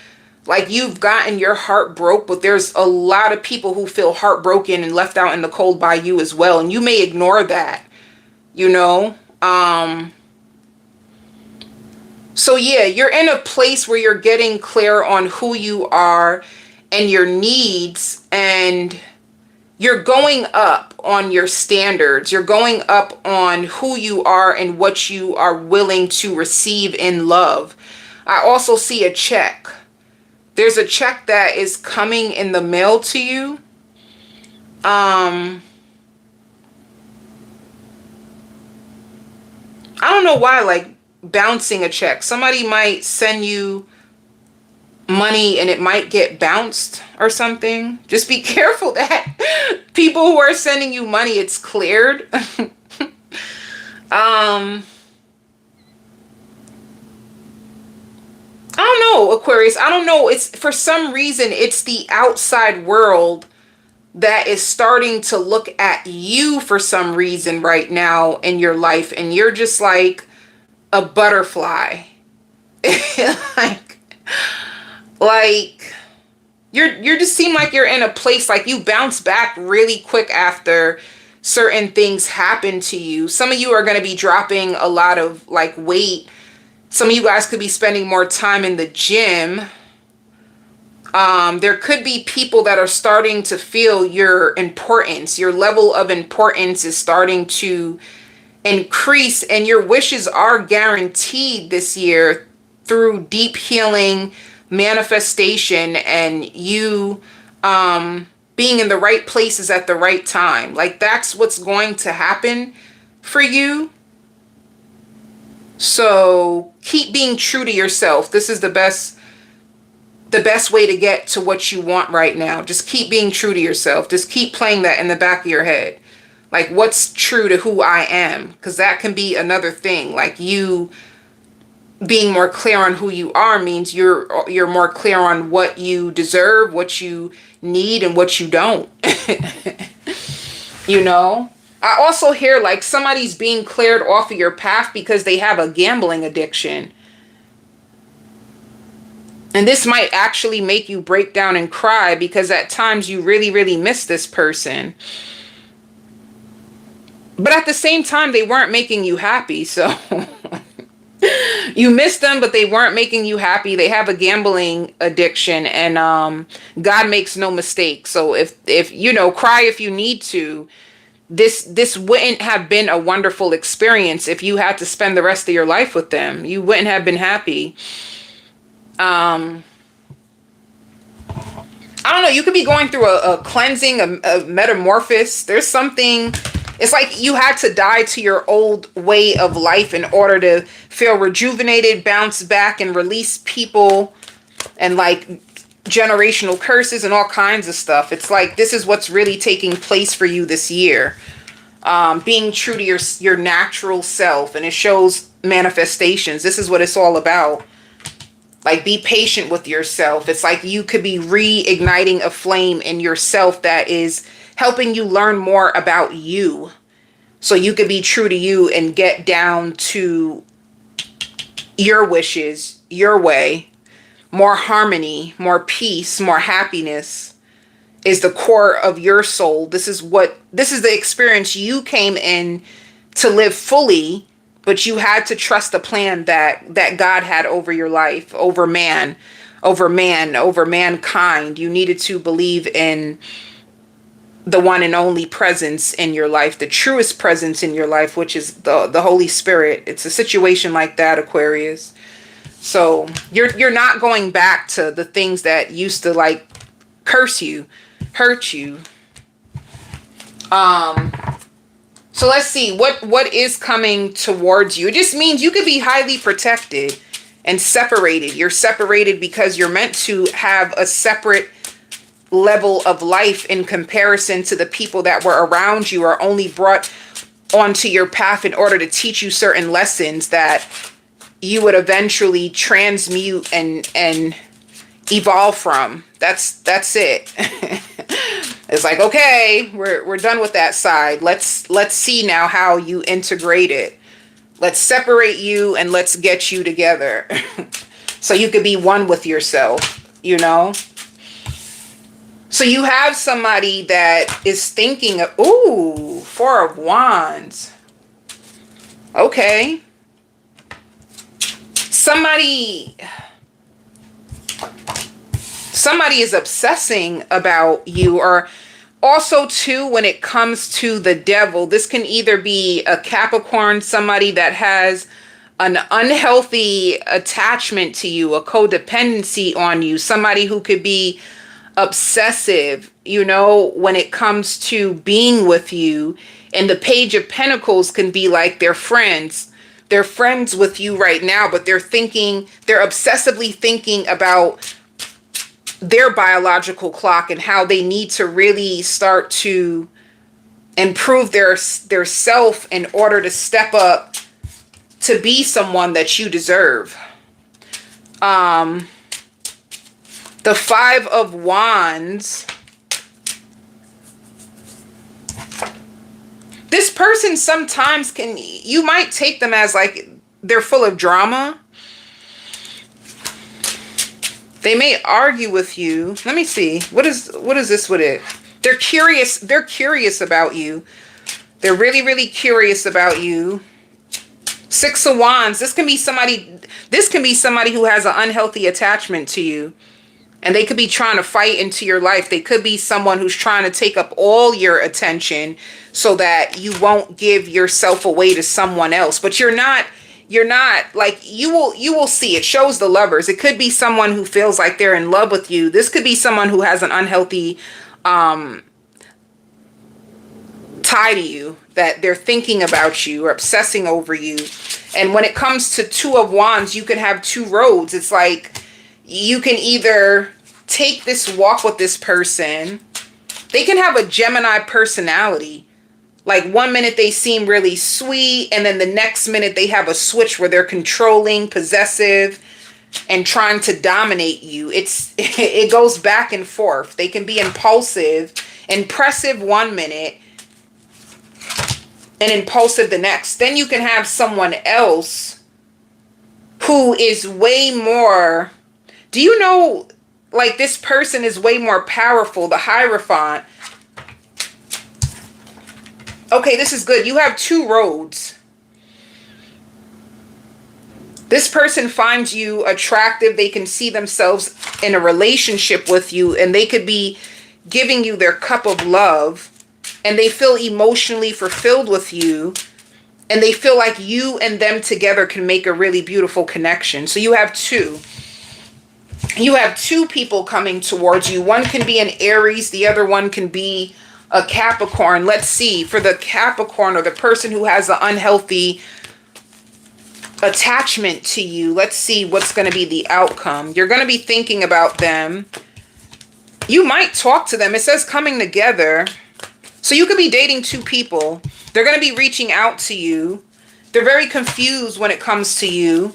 Like you've gotten your heart broke, but there's a lot of people who feel heartbroken and left out in the cold by you as well. And you may ignore that, you know? So yeah, you're in a place where you're getting clear on who you are and your needs, and you're going up on your standards. You're going up on who you are and what you are willing to receive in love. I also see a check. There's a check that is coming in the mail to you. I don't know why, like, bouncing a check. Somebody might send you money and it might get bounced or something. Just be careful that people who are sending you money, it's cleared. I don't know, Aquarius. I don't know. It's for some reason, it's the outside world that is starting to look at you for some reason right now in your life. And you're just like a butterfly. like you're just seem like you're in a place like you bounce back really quick after certain things happen to you. Some of you are going to be dropping a lot of like weight. Some of you guys could be spending more time in the gym. There could be people that are starting to feel your importance. Your level of importance is starting to increase, and your wishes are guaranteed this year through deep healing, manifestation, and you being in the right places at the right time. Like that's what's going to happen for you. So keep being true to yourself. This is the best way to get to what you want right now. Just keep being true to yourself. Just keep playing that in the back of your head. Like what's true to who I am? Because that can be another thing. Like you being more clear on who you are means you're more clear on what you deserve, what you need, and what you don't. You know? I also hear like somebody's being cleared off of your path because they have a gambling addiction. And this might actually make you break down and cry because at times you really, really miss this person. But at the same time, they weren't making you happy. So You miss them, but they weren't making you happy. They have a gambling addiction, and God makes no mistake. So if you know, cry if you need to. This wouldn't have been a wonderful experience if you had to spend the rest of your life with them. You wouldn't have been happy. I don't know. You could be going through a cleansing, a metamorphosis. There's something. It's like you had to die to your old way of life in order to feel rejuvenated, bounce back, and release people and like generational curses and all kinds of stuff. It's like this is what's really taking place for you this year. Being true to your natural self, and it shows manifestations. This is what it's all about. Like, be patient with yourself. It's like you could be reigniting a flame in yourself that is helping you learn more about you. So you could be true to you and get down to your wishes, your way. More harmony, more peace, more happiness is the core of your soul. This is the experience you came in to live fully. But you had to trust the plan that God had over your life, over mankind. You needed to believe in the one and only presence in your life, the truest presence in your life, which is the Holy Spirit. It's a situation like that, Aquarius. So you're not going back to the things that used to like curse you, hurt you. So let's see what is coming towards you. It just means you could be highly protected and separated. You're separated because you're meant to have a separate level of life in comparison to the people that were around you, or only brought onto your path in order to teach you certain lessons that you would eventually transmute and evolve from. That's it. It's like, okay, we're done with that side. Let's see now how you integrate it. Let's separate you and let's get you together. So you could be one with yourself, you know? So you have somebody that is thinking of, ooh, Four of Wands. Okay. Somebody is obsessing about you. Or also too, when it comes to the devil, this can either be a Capricorn, somebody that has an unhealthy attachment to you, a codependency on you, somebody who could be obsessive, you know, when it comes to being with you. And the Page of Pentacles can be like their friends. They're friends with you right now, but they're obsessively thinking about their biological clock and how they need to really start to improve their self in order to step up to be someone that you deserve. The Five of Wands. This person sometimes you might take them as like they're full of drama. They may argue with you. Let me see. What is this with it? They're curious. They're curious about you. They're really, really curious about you. Six of Wands. This can be somebody who has an unhealthy attachment to you. And they could be trying to fight into your life. They could be someone who's trying to take up all your attention so that you won't give yourself away to someone else. But you're not like, you will see. It shows the Lovers. It could be someone who feels like they're in love with you. This could be someone who has an unhealthy tie to you, that they're thinking about you or obsessing over you. And when it comes to Two of Wands, you can have two roads. It's like you can either take this walk with this person. They can have a Gemini personality. Like, one minute they seem really sweet, and then the next minute they have a switch where they're controlling, possessive, and trying to dominate you. It goes back and forth. They can be impulsive, impressive one minute, and impulsive the next. Then you can have someone else who is way more, do you know, like, this person is way more powerful, the Hierophant. Okay, this is good. You have two roads. This person finds you attractive. They can see themselves in a relationship with you, and they could be giving you their cup of love, and they feel emotionally fulfilled with you, and they feel like you and them together can make a really beautiful connection. So you have two. You have two people coming towards you. One can be an Aries, the other one can be a Capricorn. Let's see, for the Capricorn, or the person who has an unhealthy attachment to you, let's see what's going to be the outcome. You're going to be thinking about them. You might talk to them. It says coming together. So you could be dating two people. They're going to be reaching out to you. They're very confused when it comes to you.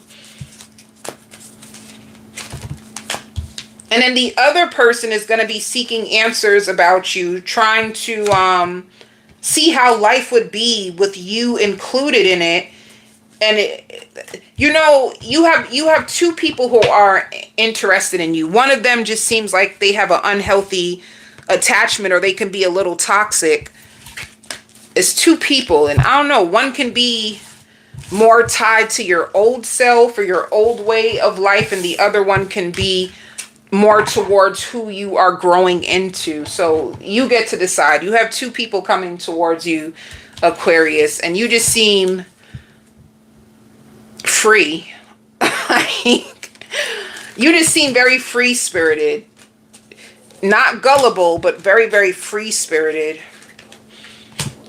And then the other person is going to be seeking answers about you, trying to see how life would be with you included in it. And you have two people who are interested in you. One of them just seems like they have an unhealthy attachment, or they can be a little toxic. It's two people, and I don't know, one can be more tied to your old self or your old way of life, and the other one can be more towards who you are growing into. So you get to decide. You have two people coming towards you, Aquarius, and you just seem free. You just seem very free spirited, not gullible, but very, very free spirited.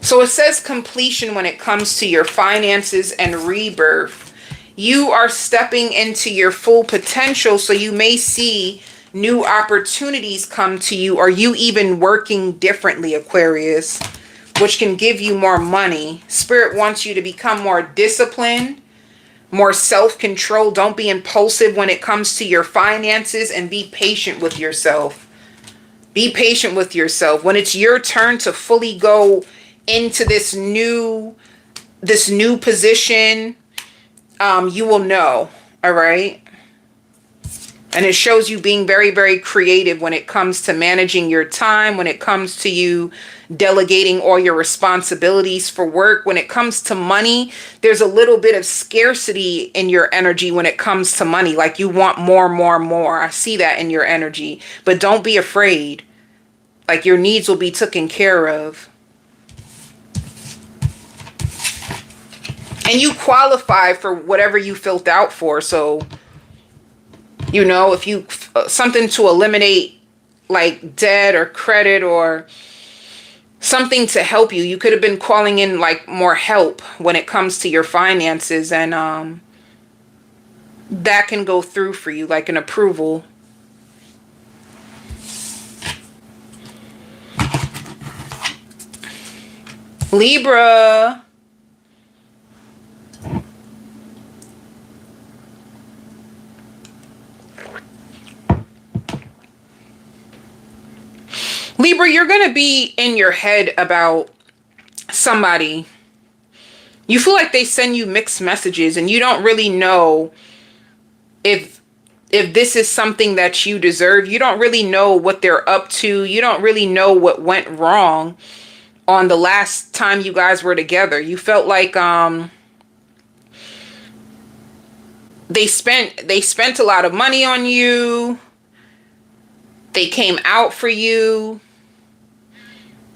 So it says completion when it comes to your finances and rebirth. You are stepping into your full potential, so you may see new opportunities come to you, or you even working differently, Aquarius, which can give you more money. Spirit wants you to become more disciplined, more self-control. Don't be impulsive when it comes to your finances, and be patient with yourself. Be patient with yourself. When it's your turn to fully go into this new position, you will know. All right. And it shows you being very, very creative when it comes to managing your time, when it comes to you delegating all your responsibilities for work. When it comes to money, there's a little bit of scarcity in your energy when it comes to money. Like you want more, more, more. I see that in your energy. But don't be afraid. Like your needs will be taken care of. And you qualify for whatever you filled out for. So, you know, if you something to eliminate like debt or credit or something to help you, you could have been calling in like more help when it comes to your finances, and that can go through for you, like an approval. Libra. Libra, you're going to be in your head about somebody. You feel like they send you mixed messages, and you don't really know if this is something that you deserve. You don't really know what they're up to. You don't really know what went wrong on the last time you guys were together. You felt like they spent a lot of money on you. They came out for you.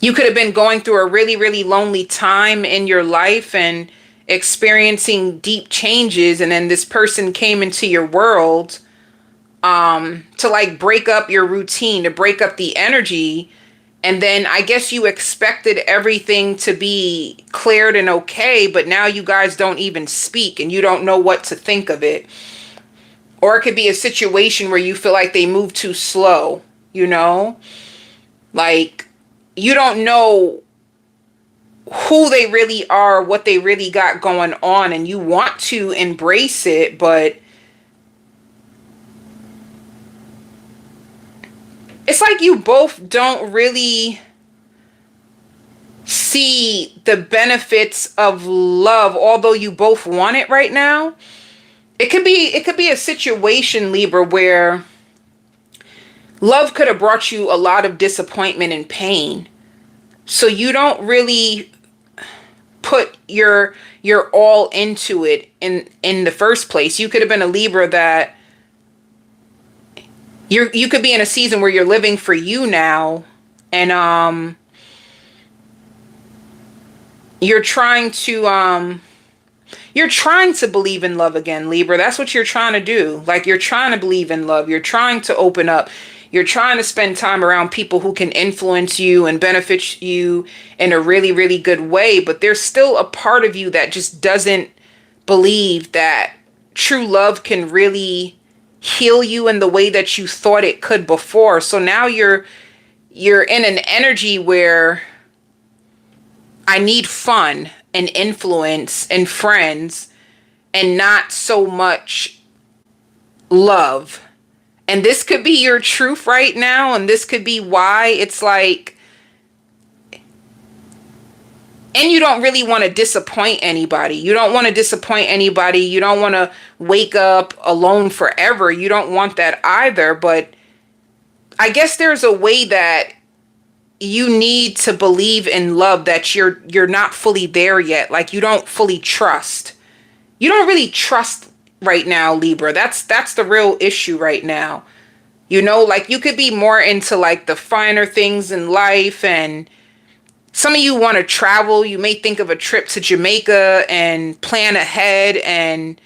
You could have been going through a really, really lonely time in your life and experiencing deep changes. And then this person came into your world to like break up your routine, to break up the energy. And then I guess you expected everything to be cleared and okay, but now you guys don't even speak and you don't know what to think of it. Or it could be a situation where you feel like they move too slow, you know? Like, you don't know who they really are, what they really got going on, and you want to embrace it, but it's like you both don't really see the benefits of love, although you both want it right now. It could be a situation, Libra, where love could have brought you a lot of disappointment and pain. So you don't really put your all into it in the first place. You could have been a Libra that you could be in a season where you're living for you now, and you're trying to believe in love again, Libra. That's what you're trying to do. Like, you're trying to believe in love. You're trying to open up. You're trying to spend time around people who can influence you and benefit you in a really, really good way. But there's still a part of you that just doesn't believe that true love can really heal you in the way that you thought it could before. So now you're in an energy where I need fun and influence and friends and not so much love. And this could be your truth right now, and this could be why it's like, and you don't really want to disappoint anybody. You don't want to disappoint anybody. You don't want to wake up alone forever. You don't want that either. But I guess there's a way that you need to believe in love that you're not fully there yet. Like, you don't fully trust. You don't really trust right now, Libra. That's the real issue right now. You know, like, you could be more into like the finer things in life, and some of you want to travel. You may think of a trip to Jamaica and plan ahead, and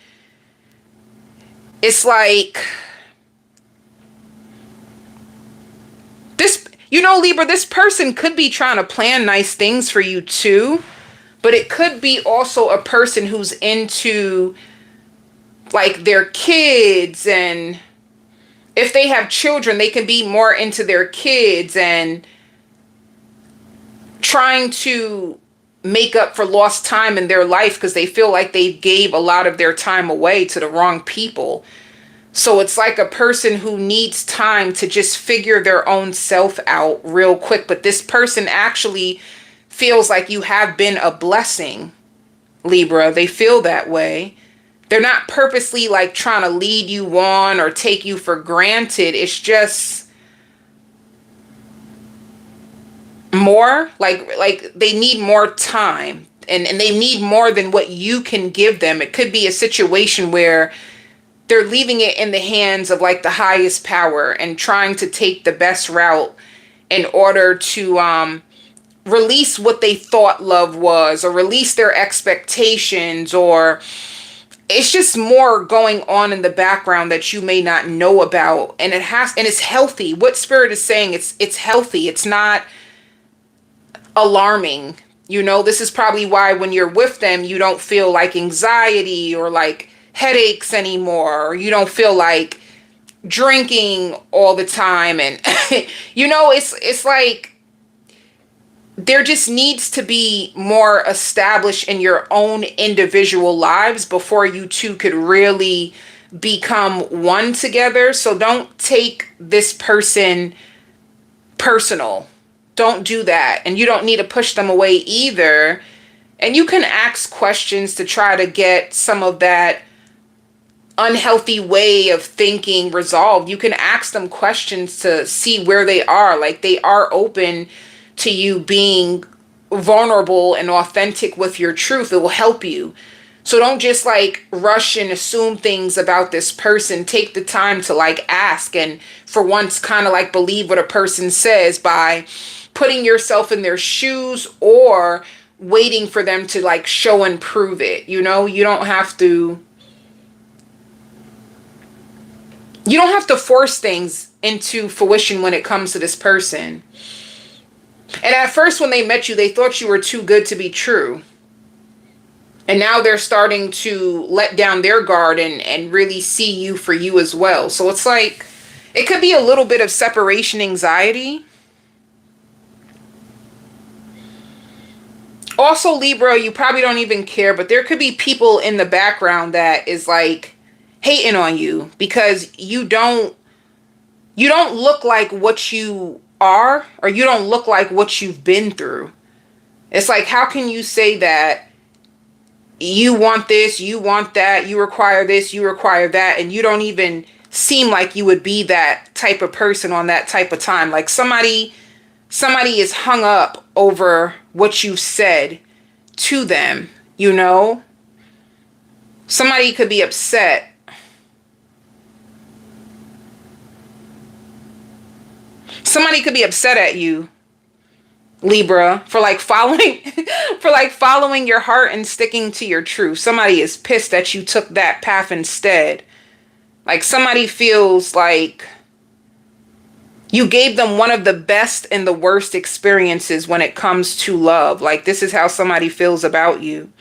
it's like this, you know, Libra, this person could be trying to plan nice things for you too, but it could be also a person who's into like their kids, and if they have children, they can be more into their kids and trying to make up for lost time in their life because they feel like they gave a lot of their time away to the wrong people. So it's like a person who needs time to just figure their own self out real quick. But this person actually feels like you have been a blessing, Libra. They feel that way. They're not purposely like trying to lead you on or take you for granted. It's just more like they need more time, and they need more than what you can give them. It could be a situation where they're leaving it in the hands of like the highest power and trying to take the best route in order to release what they thought love was, or release their expectations, or it's just more going on in the background that you may not know about. And it's healthy. What Spirit is saying, it's healthy. It's not alarming. You know, this is probably why when you're with them, you don't feel like anxiety or like headaches anymore, or you don't feel like drinking all the time. And you know, it's like there just needs to be more established in your own individual lives before you two could really become one together. So don't take this person personal. Don't do that. And you don't need to push them away either. And you can ask questions to try to get some of that unhealthy way of thinking resolved. You can ask them questions to see where they are. Like, they are open to you being vulnerable and authentic with your truth. It will help you. So don't just like rush and assume things about this person. Take the time to like ask, and for once kind of like believe what a person says by putting yourself in their shoes or waiting for them to like show and prove it. You know, you don't have to force things into fruition when it comes to this person. And at first when they met you, they thought you were too good to be true. And now they're starting to let down their guard and really see you for you as well. So it's like, it could be a little bit of separation anxiety. Also, Libra, you probably don't even care, but there could be people in the background that is like hating on you because you don't look like what you are, or you don't look like what you've been through. It's like, how can you say that you want this, you want that, you require this, you require that, and you don't even seem like you would be that type of person on that type of time? Like somebody is hung up over what you said to them, you know? Somebody could be upset. Somebody could be upset at you, Libra, for like following for like following your heart and sticking to your truth. Somebody is pissed that you took that path instead. Like somebody feels like you gave them one of the best and the worst experiences when it comes to love. Like this is how somebody feels about you.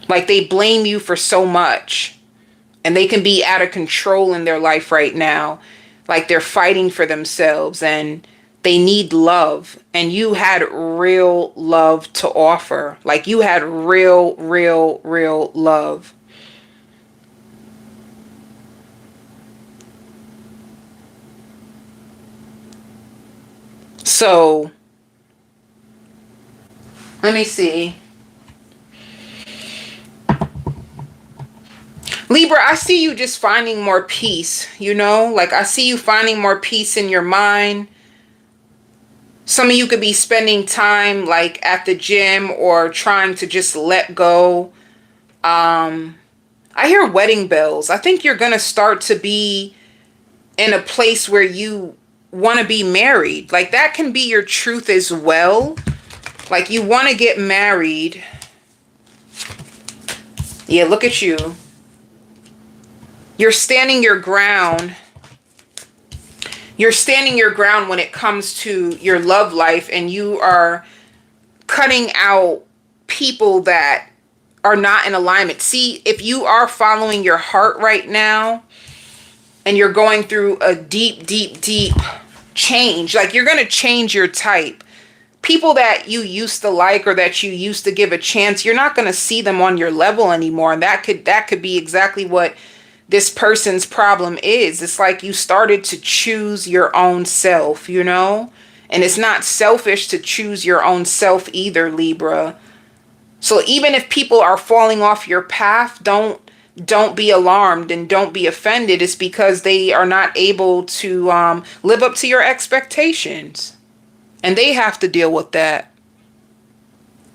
Like they blame you for so much, and they can be out of control in their life right now. Like they're fighting for themselves and they need love, and you had real love to offer. Like you had real love. So let me see. Libra, I see you just finding more peace, you know? Like I see you finding more peace in your mind. Some of you could be spending time like at the gym or trying to just let go. I hear wedding bells. I think you're going to start to be in a place where you want to be married. Like that can be your truth as well. Like you want to get married. Yeah, look at you. You're standing your ground. You're standing your ground when it comes to your love life, and you are cutting out people that are not in alignment. See, if you are following your heart right now and you're going through a deep change, like you're going to change your type. People that you used to like or that you used to give a chance, you're not going to see them on your level anymore. And that could be exactly what this person's problem is. It's like you started to choose your own self, you know? And it's not selfish to choose your own self either, Libra. So even if people are falling off your path, don't be alarmed and don't be offended. It's because they are not able to live up to your expectations. And they have to deal with that.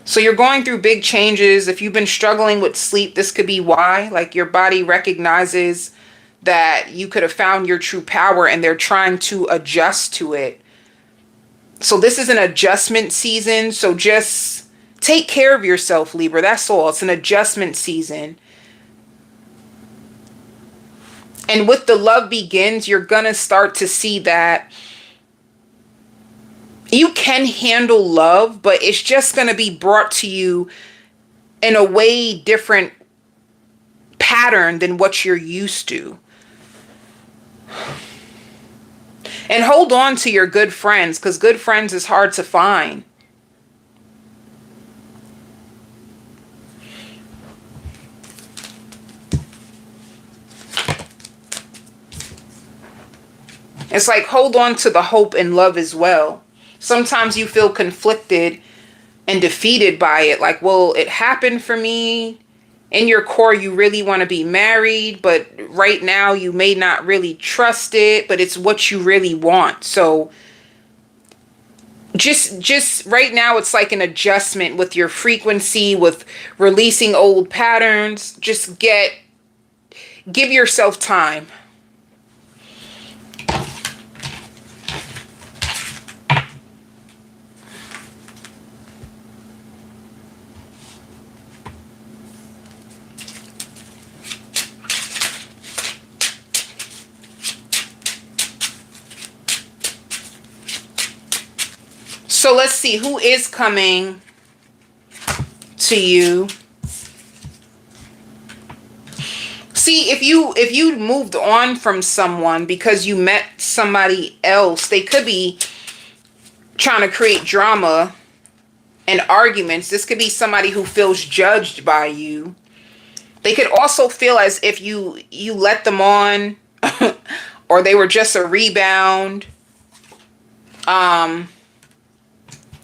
So you're going through big changes. If you've been struggling with sleep, this could be why. Like your body recognizes that you could have found your true power and they're trying to adjust to it. So this is an adjustment season. So just take care of yourself, Libra. That's all. It's an adjustment season. And with the love begins, you're going to start to see that you can handle love, but it's just going to be brought to you in a way different pattern than what you're used to. And hold on to your good friends, because good friends is hard to find. It's like hold on to the hope and love as well. Sometimes you feel conflicted and defeated by it. Like, well, it happened for me. In your core, you really want to be married, but right now you may not really trust it, but it's what you really want. So just right now, it's like an adjustment with your frequency, with releasing old patterns. Just give yourself time. So let's see who is coming to you. See, if you moved on from someone because you met somebody else, they could be trying to create drama and arguments. This could be somebody who feels judged by you. They could also feel as if you let them on or they were just a rebound.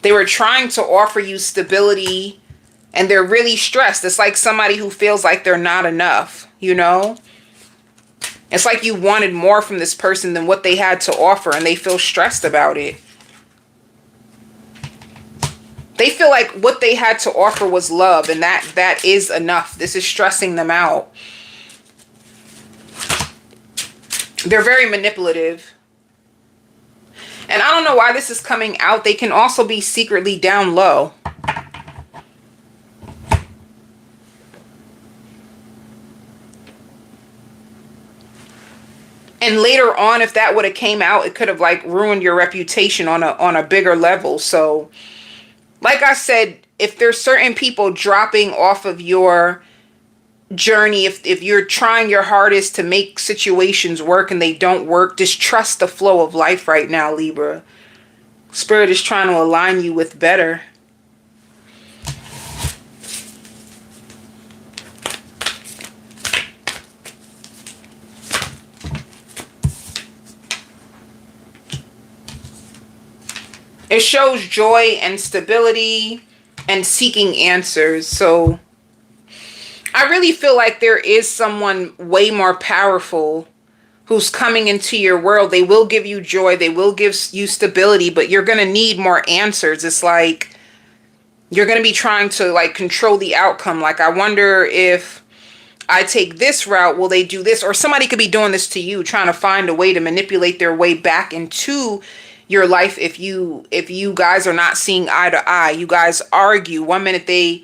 They were trying to offer you stability and they're really stressed. It's like somebody who feels like they're not enough, you know? It's like you wanted more from this person than what they had to offer and they feel stressed about it. They feel like what they had to offer was love, and that is enough. This is stressing them out. They're very manipulative. And I don't know why this is coming out. They can also be secretly down low. And later on, if that would have came out, it could have like ruined your reputation on a bigger level. So, like I said, if there's certain people dropping off of your journey, if you're trying your hardest to make situations work and they don't work, just trust the flow of life right now, Libra. Spirit is trying to align you with better. It shows joy and stability and seeking answers. So I really feel like there is someone way more powerful who's coming into your world. They will give you joy. They will give you stability, but you're going to need more answers. It's like you're going to be trying to like control the outcome. Like, I wonder if I take this route, will they do this? Or somebody could be doing this to you, trying to find a way to manipulate their way back into your life. If you guys are not seeing eye to eye, you guys argue. One minute they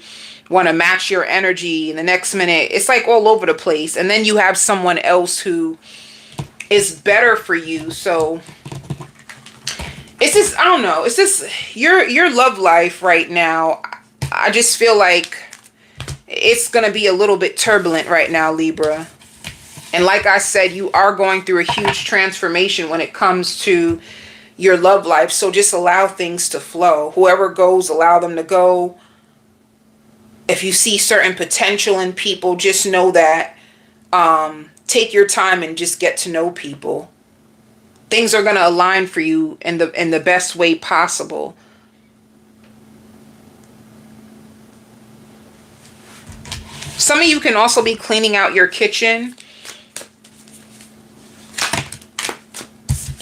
want to match your energy, and the next minute it's like all over the place. And then you have someone else who is better for you. So it's just, I don't know, it's just your love life right now. I just feel like it's gonna be a little bit turbulent right now, Libra. And like I said, you are going through a huge transformation when it comes to your love life. So just allow things to flow. Whoever goes, allow them to go. If you see certain potential in people, just know that take your time and just get to know people. Things are going to align for you in the best way possible. Some of you can also be cleaning out your kitchen.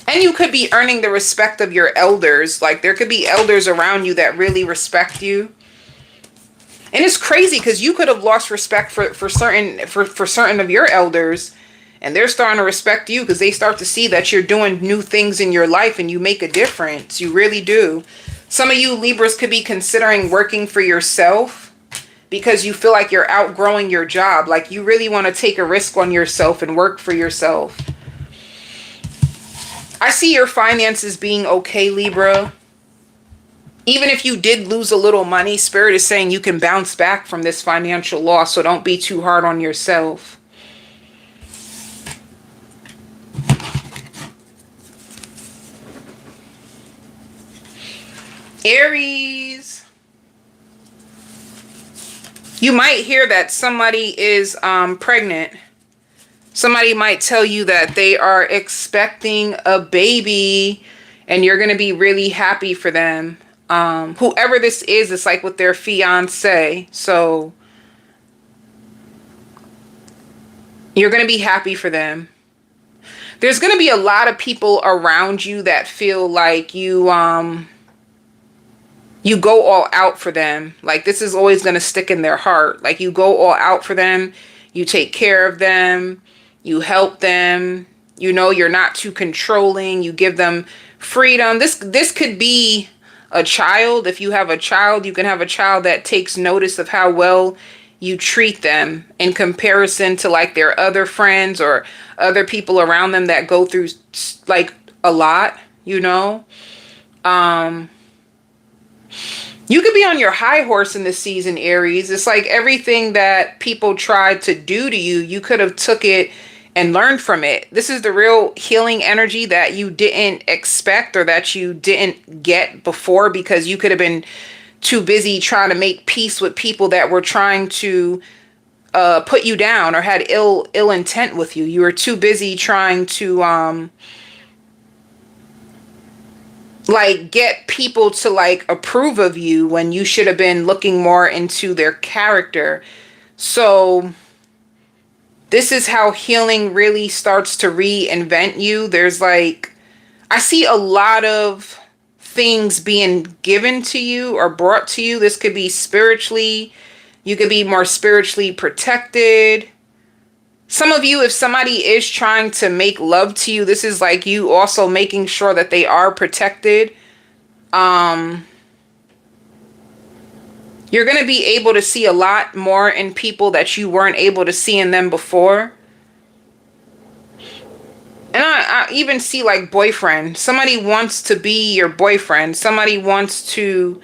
And you could be earning the respect of your elders. Like, there could be elders around you that really respect you. And it's crazy because you could have lost respect for certain of your elders, and they're starting to respect you because they start to see that you're doing new things in your life and you make a difference. You really do. Some of you Libras could be considering working for yourself because you feel like you're outgrowing your job. Like, you really want to take a risk on yourself and work for yourself. I see your finances being okay, Libra. Even if you did lose a little money, Spirit is saying you can bounce back from this financial loss, so don't be too hard on yourself. Aries. You might hear that somebody is pregnant. Somebody might tell you that they are expecting a baby and you're going to be really happy for them. Whoever this is, it's like with their fiance. So you're going to be happy for them. There's going to be a lot of people around you that feel like you go all out for them. Like, this is always going to stick in their heart. Like, you go all out for them. You take care of them. You help them. You know, you're not too controlling. You give them freedom. This could be a child. If you have a child, you can have a child that takes notice of how well you treat them in comparison to like their other friends or other people around them that go through like a lot, you know. You could be on your high horse in this season, Aries. It's like everything that people tried to do to you, you could have took it and learned from it. This is the real healing energy that you didn't expect or that you didn't get before because you could have been too busy trying to make peace with people that were trying to put you down or had ill intent with you. You were too busy trying to like get people to like approve of you when you should have been looking more into their character. So this is how healing really starts to reinvent you. There's like, I see a lot of things being given to you or brought to you. This could be spiritually. You could be more spiritually protected. Some of you, if somebody is trying to make love to you, this is like you also making sure that they are protected. You're going to be able to see a lot more in people that you weren't able to see in them before. And I even see like boyfriend. Somebody wants to be your boyfriend. Somebody wants to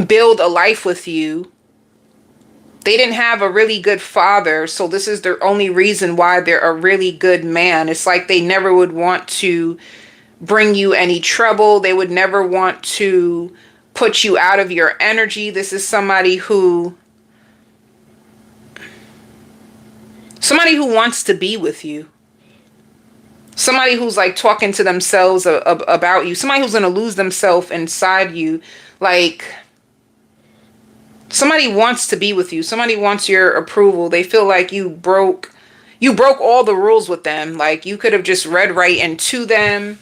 build a life with you. They didn't have a really good father, so this is their only reason why they're a really good man. It's like they never would want to bring you any trouble. They would never want to put you out of your energy. This is somebody who wants to be with you. Somebody who's like talking to themselves about you. Somebody who's going to lose themselves inside you. Like, somebody wants to be with you. Somebody wants your approval. They feel like you broke all the rules with them. Like, you could have just read right into them.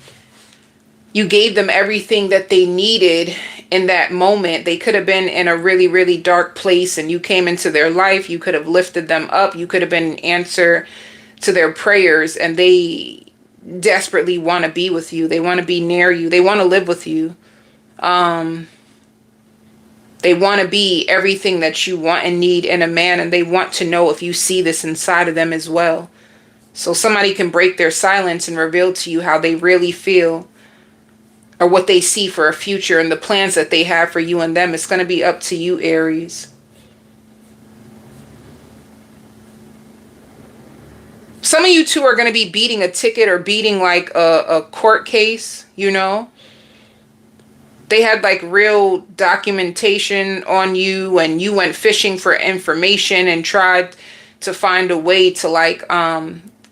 You gave them everything that they needed in that moment. They could have been in a really, really dark place and you came into their life. You could have lifted them up. You could have been an answer to their prayers, and they desperately want to be with you. They want to be near you. They want to live with you. They want to be everything that you want and need in a man, and they want to know if you see this inside of them as well. So somebody can break their silence and reveal to you how they really feel, or what they see for a future and the plans that they have for you and them. It's going to be up to you, Aries. Some of you two are going to be beating a ticket or beating like a court case, you know. They had like real documentation on you, and you went fishing for information and tried to find a way to like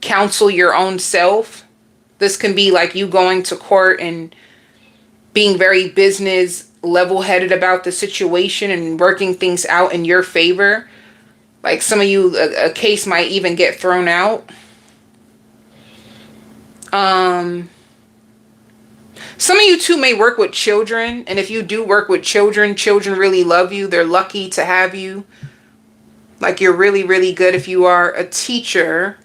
counsel your own self. This can be like you going to court and being very business level-headed about the situation and working things out in your favor. Like some of you, a case might even get thrown out. Some of you too may work with children, and if you do work with children, children really love you. They're lucky to have you. Like, you're really, really good if you are a teacher.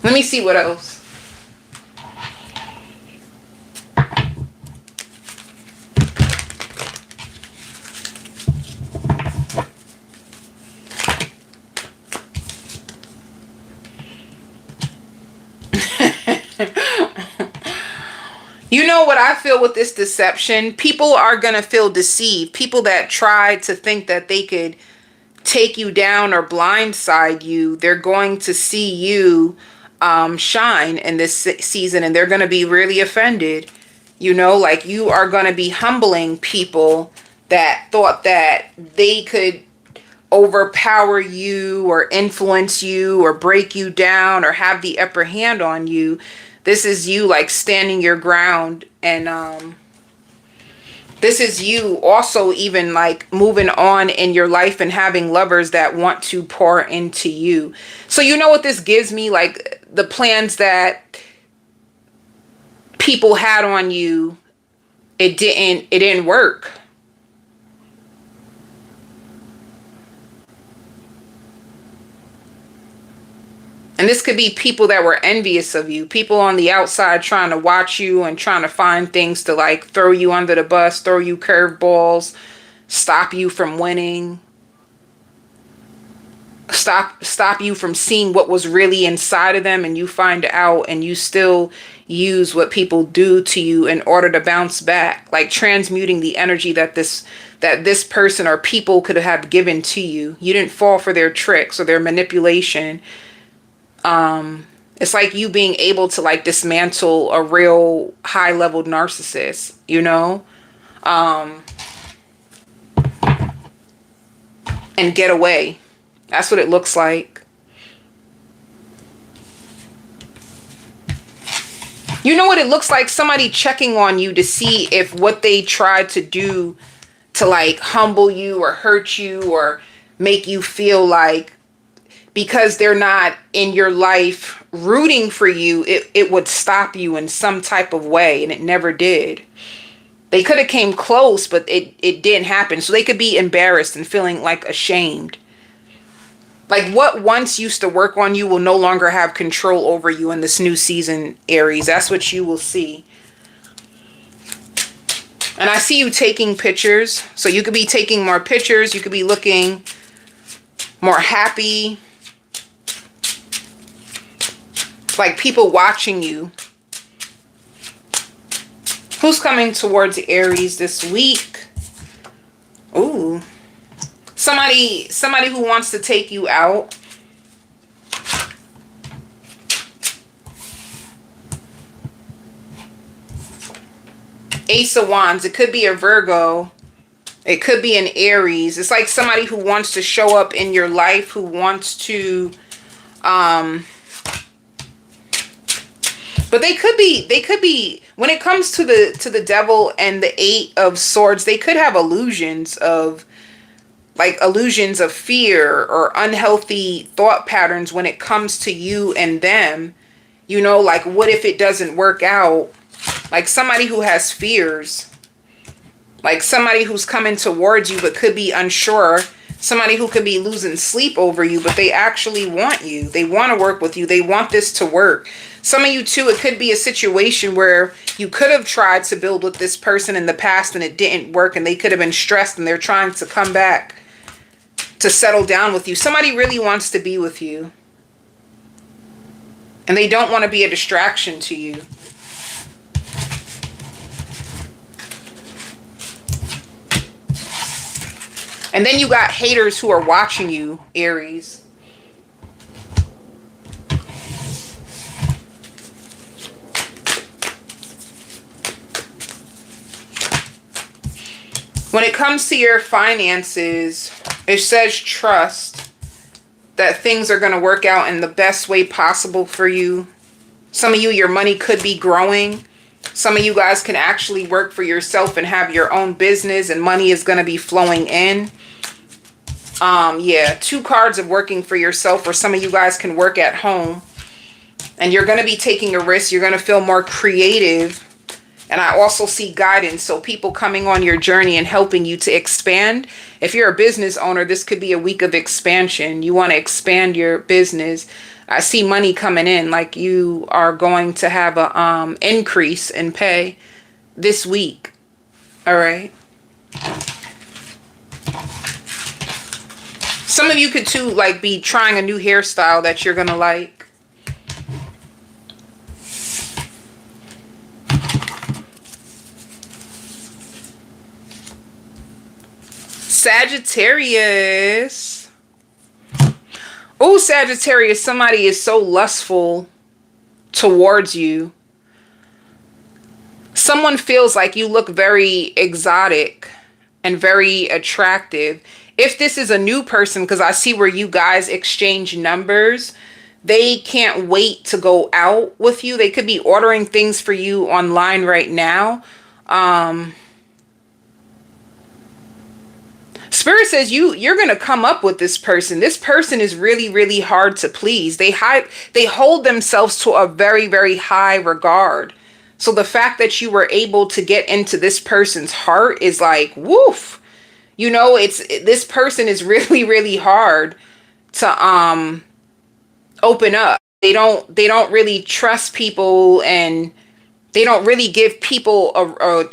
Let me see what else. You know what I feel with this deception? People are going to feel deceived. People that try to think that they could take you down or blindside you, they're going to see you shine in this season, and they're going to be really offended. You know, like, you are going to be humbling people that thought that they could overpower you or influence you or break you down or have the upper hand on you. This is you like standing your ground, and this is you also even like moving on in your life and having lovers that want to pour into you. So you know what this gives me? Like, the plans that people had on you, it didn't work. And this could be people that were envious of you. People on the outside trying to watch you and trying to find things to like throw you under the bus, throw you curveballs, stop you from winning. Stop you from seeing what was really inside of them, and you find out, and you still use what people do to you in order to bounce back. Like transmuting the energy that this person or people could have given to you. You didn't fall for their tricks or their manipulation. It's like you being able to like dismantle a real high level narcissist, you know, and get away. That's what it looks like. You know what it looks like? Somebody checking on you to see if what they tried to do to like humble you or hurt you or make you feel like because they're not in your life rooting for you, it would stop you in some type of way, and it never did. They could have came close, but it didn't happen. So they could be embarrassed and feeling like ashamed. Like what once used to work on you will no longer have control over you in this new season, Aries. That's what you will see. And I see you taking pictures. So you could be taking more pictures. You could be looking more happy. Like people watching you. Who's coming towards Aries this week? Ooh. Somebody who wants to take you out. Ace of Wands. It could be a Virgo. It could be an Aries. It's like somebody who wants to show up in your life, who wants to but they could be when it comes to the devil and the Eight of Swords, they could have illusions of fear or unhealthy thought patterns when it comes to you and them. You know, like what if it doesn't work out? Like somebody who has fears. Like somebody who's coming towards you but could be unsure. Somebody who could be losing sleep over you, but they actually want you. They want to work with you. They want this to work. Some of you too, it could be a situation where you could have tried to build with this person in the past and it didn't work, and they could have been stressed and they're trying to come back to settle down with you. Somebody really wants to be with you. And they don't want to be a distraction to you. And then you got haters who are watching you, Aries. When it comes to your finances, it says trust that things are going to work out in the best way possible for you. Some of you, your money could be growing. Some of you guys can actually work for yourself and have your own business, and money is going to be flowing in. Yeah, 2 cards of working for yourself, or some of you guys can work at home. And you're going to be taking a risk. You're going to feel more creative. And I also see guidance. So people coming on your journey and helping you to expand. If you're a business owner, this could be a week of expansion. You want to expand your business. I see money coming in, like you are going to have a increase in pay this week. All right. Some of you could too like be trying a new hairstyle that you're going to like. Sagittarius. Oh, Sagittarius, somebody is so lustful towards you. Someone feels like you look very exotic and very attractive. If this is a new person, because I see where you guys exchange numbers, they can't wait to go out with you. They could be ordering things for you online right now. Spirit says you're going to come up with this person. This person is really, really hard to please. They hold themselves to a very, very high regard. So the fact that you were able to get into this person's heart is like, woof. You know, this person is really, really hard to open up. They don't really trust people, and they don't really give people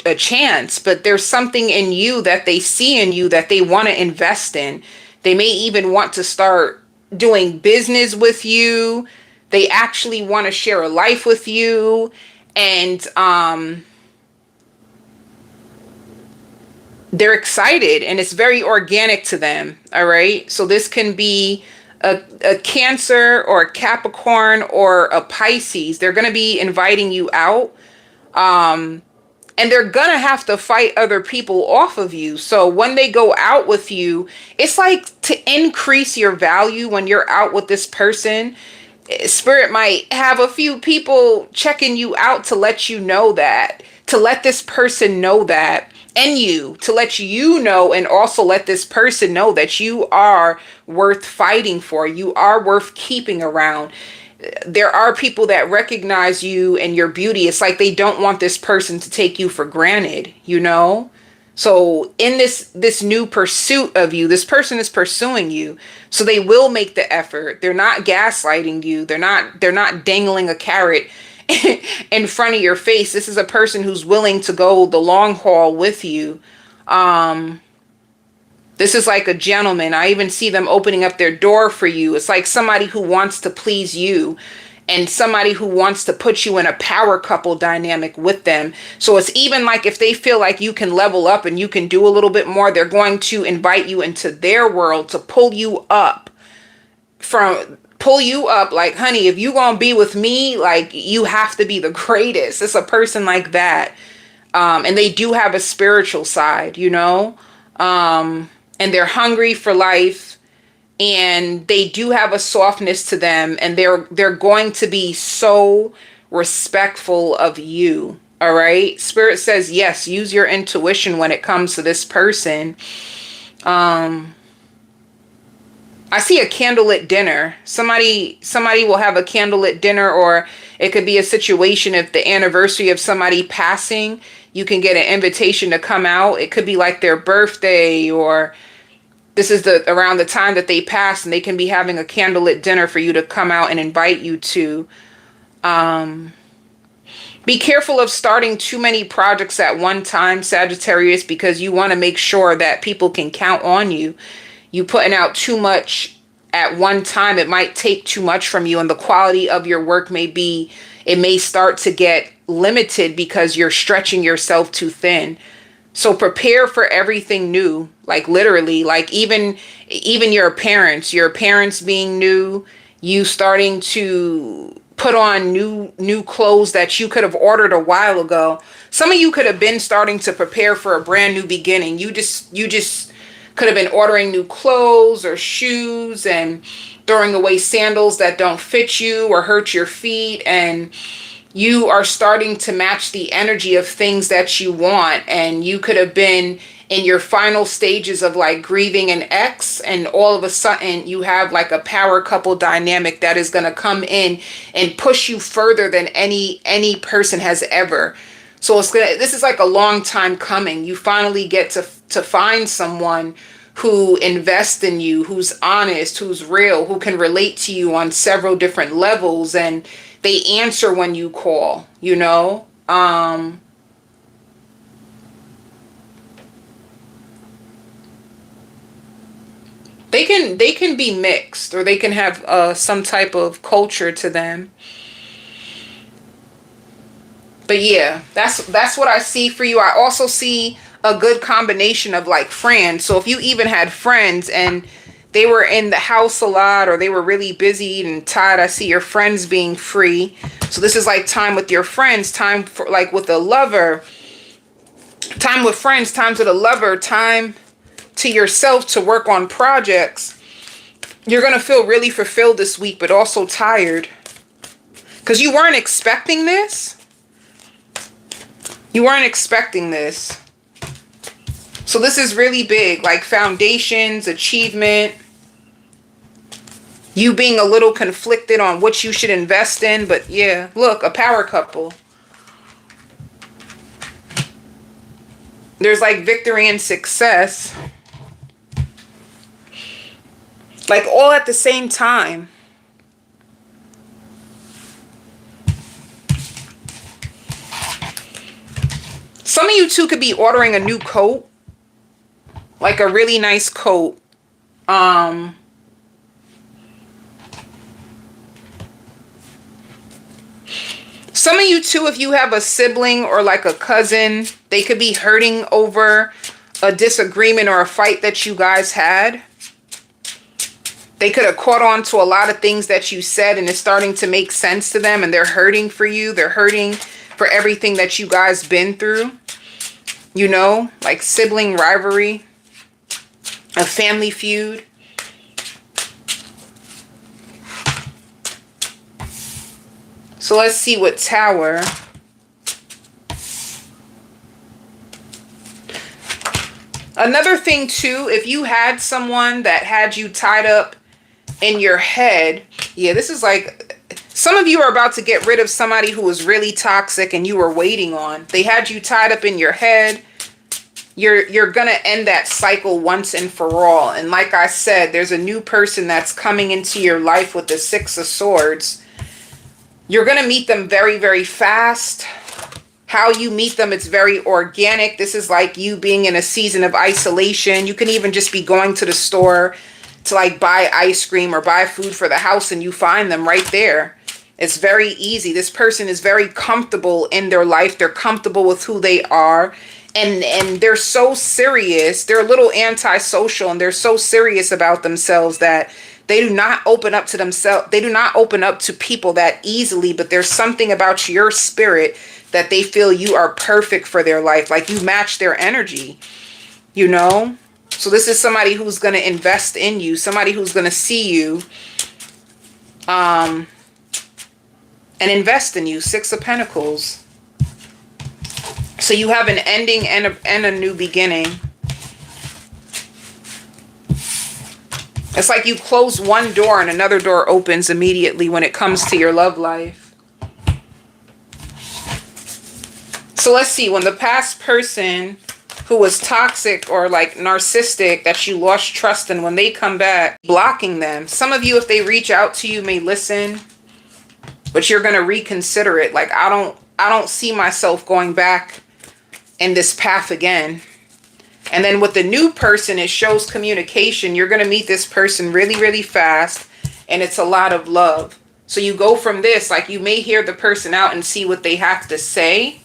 a chance, but there's something in you that they see in you that they want to invest in. They may even want to start doing business with you. They actually want to share a life with you. And they're excited, and it's very organic to them. All right. So this can be a Cancer or a Capricorn or a Pisces. They're going to be inviting you out. And they're gonna have to fight other people off of you. So when they go out with you, it's like to increase your value when you're out with this person. Spirit might have a few people checking you out to let you know that, to let this person know that, and you, to let you know, and also let this person know that you are worth fighting for. You are worth keeping around. There are people that recognize you and your beauty. It's like they don't want this person to take you for granted, you know? So in this new pursuit of you, this person is pursuing you. So they will make the effort. They're not gaslighting you. They're not dangling a carrot in front of your face. This is a person who's willing to go the long haul with you. This is like a gentleman. I even see them opening up their door for you. It's like somebody who wants to please you and somebody who wants to put you in a power couple dynamic with them. So it's even like if they feel like you can level up and you can do a little bit more, they're going to invite you into their world to pull you up like, honey, if you gonna be with me, like, you have to be the greatest. It's a person like that. And they do have a spiritual side, you know? And they're hungry for life, and they do have a softness to them, and they're going to be so respectful of you. All right. Spirit says, yes, use your intuition when it comes to this person. I see a candlelit dinner. Somebody will have a candlelit dinner, or it could be a situation if the anniversary of somebody passing, you can get an invitation to come out. It could be like their birthday, or this is around the time that they pass, and they can be having a candlelit dinner for you to come out and invite you to. Be careful of starting too many projects at one time, Sagittarius, because you want to make sure that people can count on you. You putting out too much at one time, it might take too much from you, and the quality of your work may start to get limited because you're stretching yourself too thin. So prepare for everything new, like literally, like even your parents being new, you starting to put on new clothes that you could have ordered a while ago. Some of you could have been starting to prepare for a brand new beginning. You just could have been ordering new clothes or shoes and throwing away sandals that don't fit you or hurt your feet, and you are starting to match the energy of things that you want. And you could have been in your final stages of like grieving an ex, and all of a sudden you have like a power couple dynamic that is going to come in and push you further than any person has ever. So this is like a long time coming. You finally get to find someone who invests in you, who's honest, who's real, who can relate to you on several different levels, and they answer when you call, you know? They can be mixed, or they can have some type of culture to them. But yeah, that's what I see for you. I also see a good combination of like friends. So if you even had friends and they were in the house a lot, or they were really busy and tired, I see your friends being free. So this is like time with your friends, time for like with a lover, time with friends, time with a lover, time to yourself to work on projects. You're going to feel really fulfilled this week, but also tired because you weren't expecting this. You weren't expecting this. So this is really big, like foundations, achievement, you being a little conflicted on what you should invest in. But yeah, look, a power couple. There's like victory and success, like all at the same time. Some of you too could be ordering a new coat, like a really nice coat. Some of you too, if you have a sibling or like a cousin, they could be hurting over a disagreement or a fight that you guys had. They could have caught on to a lot of things that you said, and it's starting to make sense to them, and they're hurting for you. They're hurting for everything that you guys been through. You know, like sibling rivalry, a family feud. So let's see what Tower. Another thing too, if you had someone that had you tied up in your head, yeah, this is like some of you are about to get rid of somebody who was really toxic and you were waiting on. They had you tied up in your head. You're gonna end that cycle once and for all. And like I said, there's a new person that's coming into your life with the Six of Swords. You're gonna meet them very, very fast. How you meet them, it's very organic. This is like you being in a season of isolation. You can even just be going to the store to like buy ice cream or buy food for the house and you find them right there. It's very easy. This person is very comfortable in their life. They're comfortable with who they are. And they're so serious. They're a little antisocial and they're so serious about themselves that they do not open up to themselves. They do not open up to people that easily, but there's something about your spirit that they feel you are perfect for their life. Like you match their energy, you know? So this is somebody who's going to invest in you, somebody who's going to see you and invest in you. Six of Pentacles. So you have an ending and a new beginning. It's like you close one door and another door opens immediately when it comes to your love life. So let's see, when the past person who was toxic or like narcissistic that you lost trust in, when they come back, blocking them. Some of you, if they reach out to you, may listen, but you're going to reconsider it. Like, I don't see myself going back in this path again. And then with the new person, it shows communication. You're going to meet this person really, really fast. And it's a lot of love. So you go from this, like you may hear the person out and see what they have to say.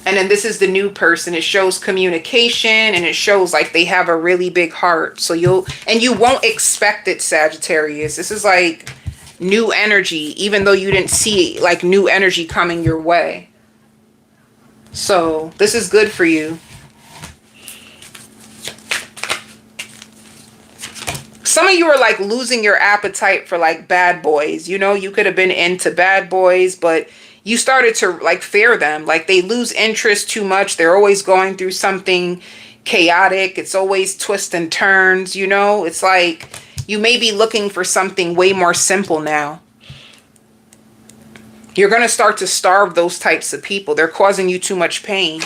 And then this is the new person. It shows communication and it shows like they have a really big heart. So you won't expect it, Sagittarius. This is like new energy, even though you didn't see like new energy coming your way. So this is good for you. Some of you are like losing your appetite for like bad boys. You know, you could have been into bad boys, but you started to like fear them. Like they lose interest too much. They're always going through something chaotic. It's always twists and turns, you know. It's like you may be looking for something way more simple now. You're going to start to starve those types of people. They're causing you too much pain.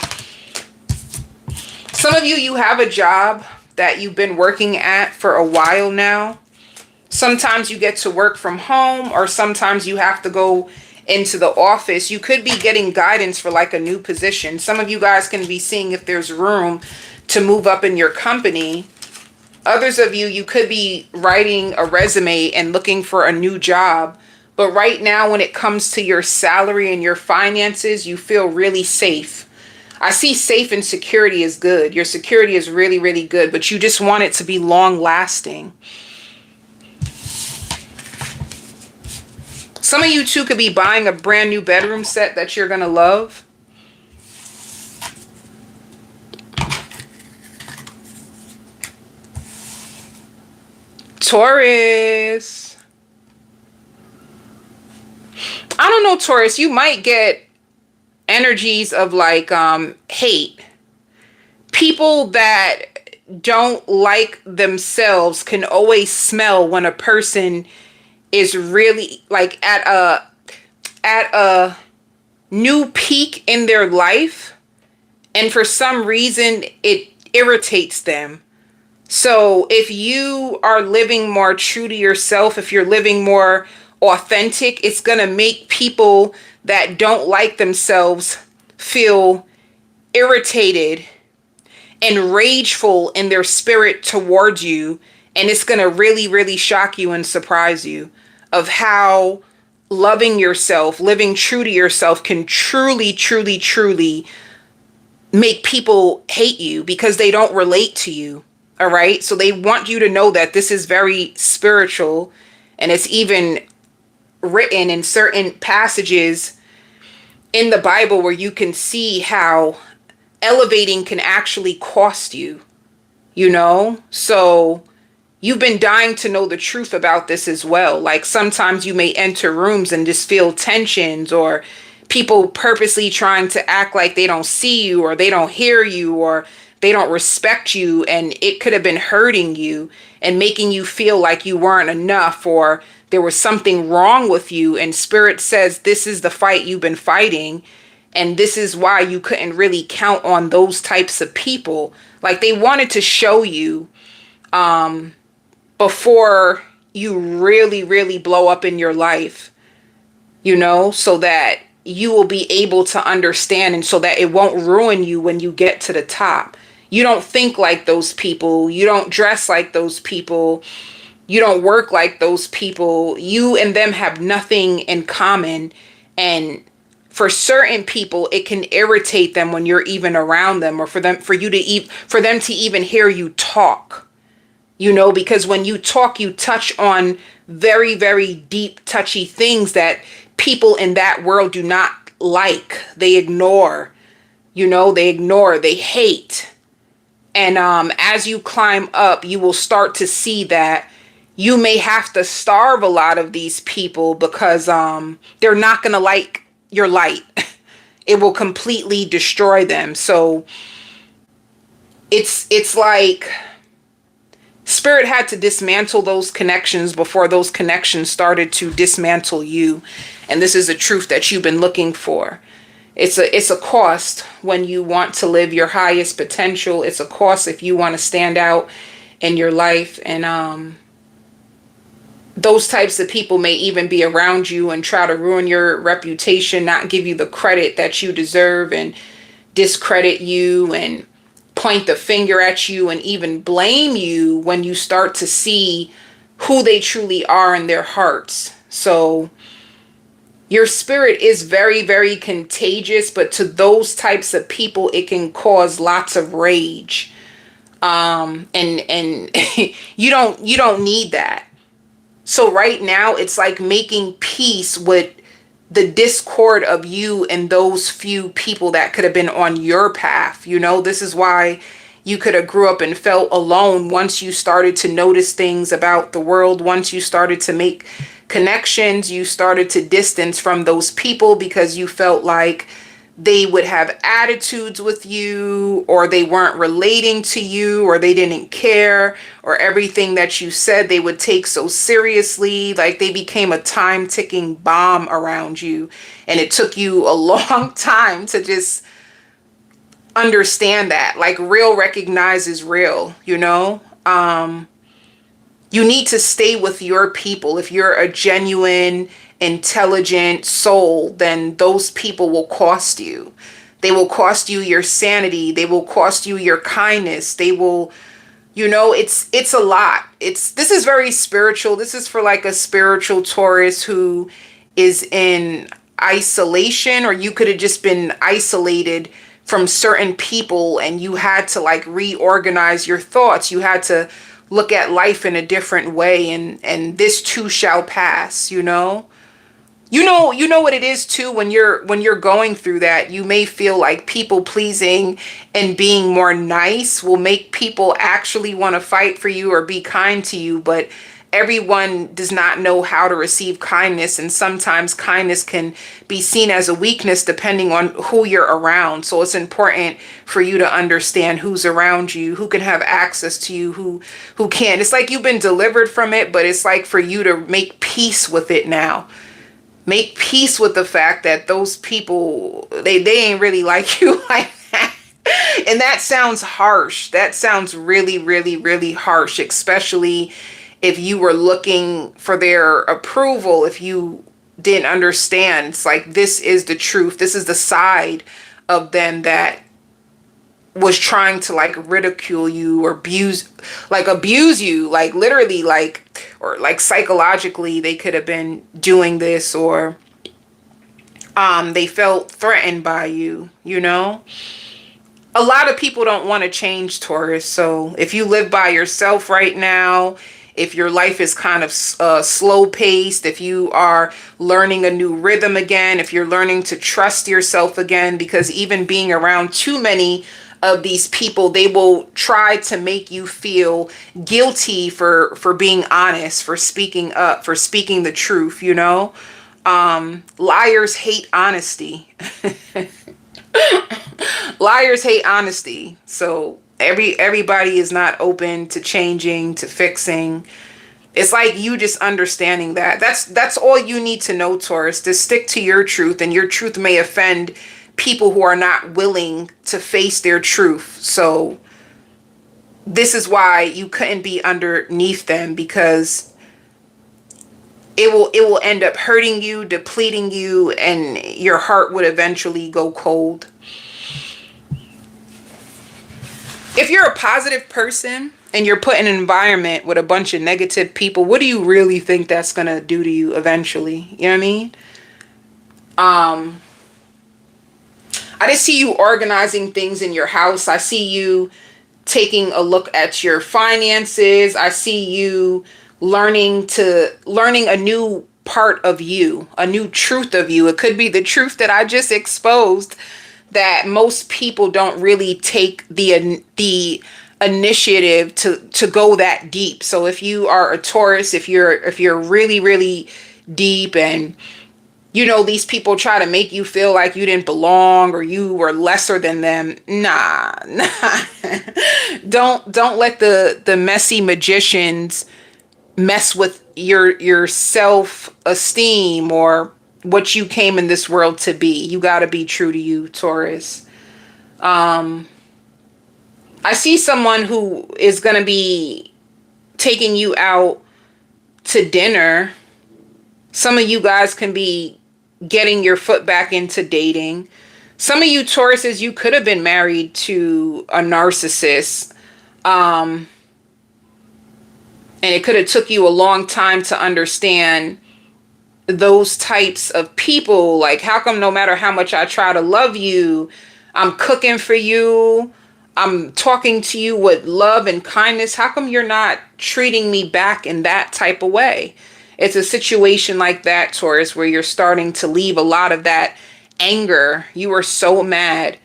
Some of you have a job that you've been working at for a while now. Sometimes you get to work from home or sometimes you have to go into the office. You could be getting guidance for like a new position. Some of you guys can be seeing if there's room to move up in your company. Others of you could be writing a resume and looking for a new job. But right now, when it comes to your salary and your finances, you feel really safe. I see safe and security is good. Your security is really, really good, but you just want it to be long lasting. Some of you too could be buying a brand new bedroom set that you're going to love. Taurus. I don't know, Taurus. You might get energies of like hate. People that don't like themselves can always smell when a person is really like at a new peak in their life, and for some reason it irritates them. So if you are living more true to yourself, if you're living more authentic, it's gonna make people that don't like themselves feel irritated and rageful in their spirit towards you. And it's going to really, really shock you and surprise you of how loving yourself, living true to yourself can truly, truly, truly make people hate you because they don't relate to you. All right. So they want you to know that this is very spiritual, and it's even written in certain passages in the Bible where you can see how elevating can actually cost you, you know? So you've been dying to know the truth about this as well. Like sometimes you may enter rooms and just feel tensions, or people purposely trying to act like they don't see you or they don't hear you, or they don't respect you, and it could have been hurting you and making you feel like you weren't enough, or there was something wrong with you. And spirit says, this is the fight you've been fighting. And this is why you couldn't really count on those types of people. Like, they wanted to show you before you really, really blow up in your life, so that you will be able to understand, and so that it won't ruin you when you get to the top. You don't think like those people. You don't dress like those people. You don't work like those people. You and them have nothing in common. And for certain people, it can irritate them when you're even around them, or for them to even hear you talk. Because when you talk, you touch on very, very deep, touchy things that people in that world do not like. They ignore, they hate. And as you climb up, you will start to see that you may have to starve a lot of these people, because they're not going to like your light. It will completely destroy them. So it's like spirit had to dismantle those connections before those connections started to dismantle you. And this is a truth that you've been looking for. It's a cost when you want to live your highest potential. It's a cost if you want to stand out in your life. And those types of people may even be around you and try to ruin your reputation, not give you the credit that you deserve, and discredit you and point the finger at you and even blame you when you start to see who they truly are in their hearts. So your spirit is very, very contagious, but to those types of people, it can cause lots of rage. And you don't need that. So right now, it's like making peace with the discord of you and those few people that could have been on your path. This is why you could have grew up and felt alone. Once you started to notice things about the world, once you started to make connections, you started to distance from those people because you felt like they would have attitudes with you, or they weren't relating to you, or they didn't care, or everything that you said they would take so seriously. Like, they became a time ticking bomb around you. And it took you a long time to just understand that. Like, real recognizes real, you need to stay with your people. If you're a genuine, intelligent soul, then those people will cost you. They will cost you your sanity. They will cost you your kindness. They will, it's a lot. This is very spiritual. This is for like a spiritual Taurus who is in isolation, or you could have just been isolated from certain people and you had to like reorganize your thoughts. You had to look at life in a different way, and this too shall pass. You know what it is too. When you're going through that, you may feel like people pleasing and being more nice will make people actually want to fight for you or be kind to you, but everyone does not know how to receive kindness, and sometimes kindness can be seen as a weakness depending on who you're around. So it's important for you to understand who's around you, who can have access to you, who can't. It's like you've been delivered from it, but it's like for you to make peace with it now. Make peace with the fact that those people, they ain't really like you like that. And that sounds harsh. That sounds really, really, really harsh, especially if you were looking for their approval, if you didn't understand. It's like, this is the truth. This is the side of them that was trying to like ridicule you or abuse you, like literally, like, or like psychologically they could have been doing this, or they felt threatened by you. A lot of people don't want to change, Taurus. So if you live by yourself right now, if your life is kind of slow paced, if you are learning a new rhythm again, if you're learning to trust yourself again, because even being around too many of these people, they will try to make you feel guilty for being honest, for speaking up, for speaking the truth. Liars hate honesty. Liars hate honesty. So Everybody is not open to changing, to fixing. It's like you just understanding that. That's all you need to know, Taurus. To stick to your truth, and your truth may offend people who are not willing to face their truth. So this is why you couldn't be underneath them, because it will end up hurting you, depleting you, and your heart would eventually go cold. If you're a positive person and you're put in an environment with a bunch of negative people, what do you really think that's going to do to you eventually? You know what I mean? I just see you organizing things in your house. I see you taking a look at your finances. I see you learning a new part of you, a new truth of you. It could be the truth that I just exposed, that most people don't really take the initiative to go that deep. So if you are a Taurus, if you're really, really deep, and these people try to make you feel like you didn't belong or you were lesser than them, nah. Don't let the messy magicians mess with your self-esteem or what you came in this world to be. You got to be true to you, Taurus. I see someone who is going to be taking you out to dinner. Some of you guys can be getting your foot back into dating. Some of you Tauruses, you could have been married to a narcissist. And it could have took you a long time to understand those types of people. Like, how come no matter how much I try to love you, I'm cooking for you, I'm talking to you with love and kindness, how come you're not treating me back in that type of way? It's a situation like that, Taurus, where you're starting to leave a lot of that anger. You were so mad.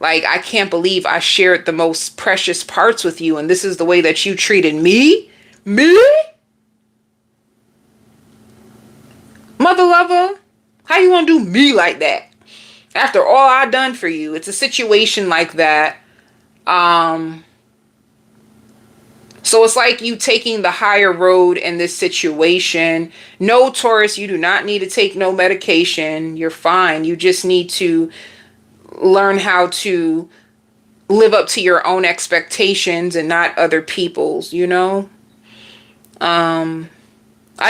Like, I can't believe I shared the most precious parts with you, and this is the way that you treated me? Me? Mother lover? How you gonna do me like that? After all I done for you. It's a situation like that. So it's like you taking the higher road in this situation. No, Taurus, you do not need to take no medication. You're fine. You just need to learn how to live up to your own expectations and not other people's, I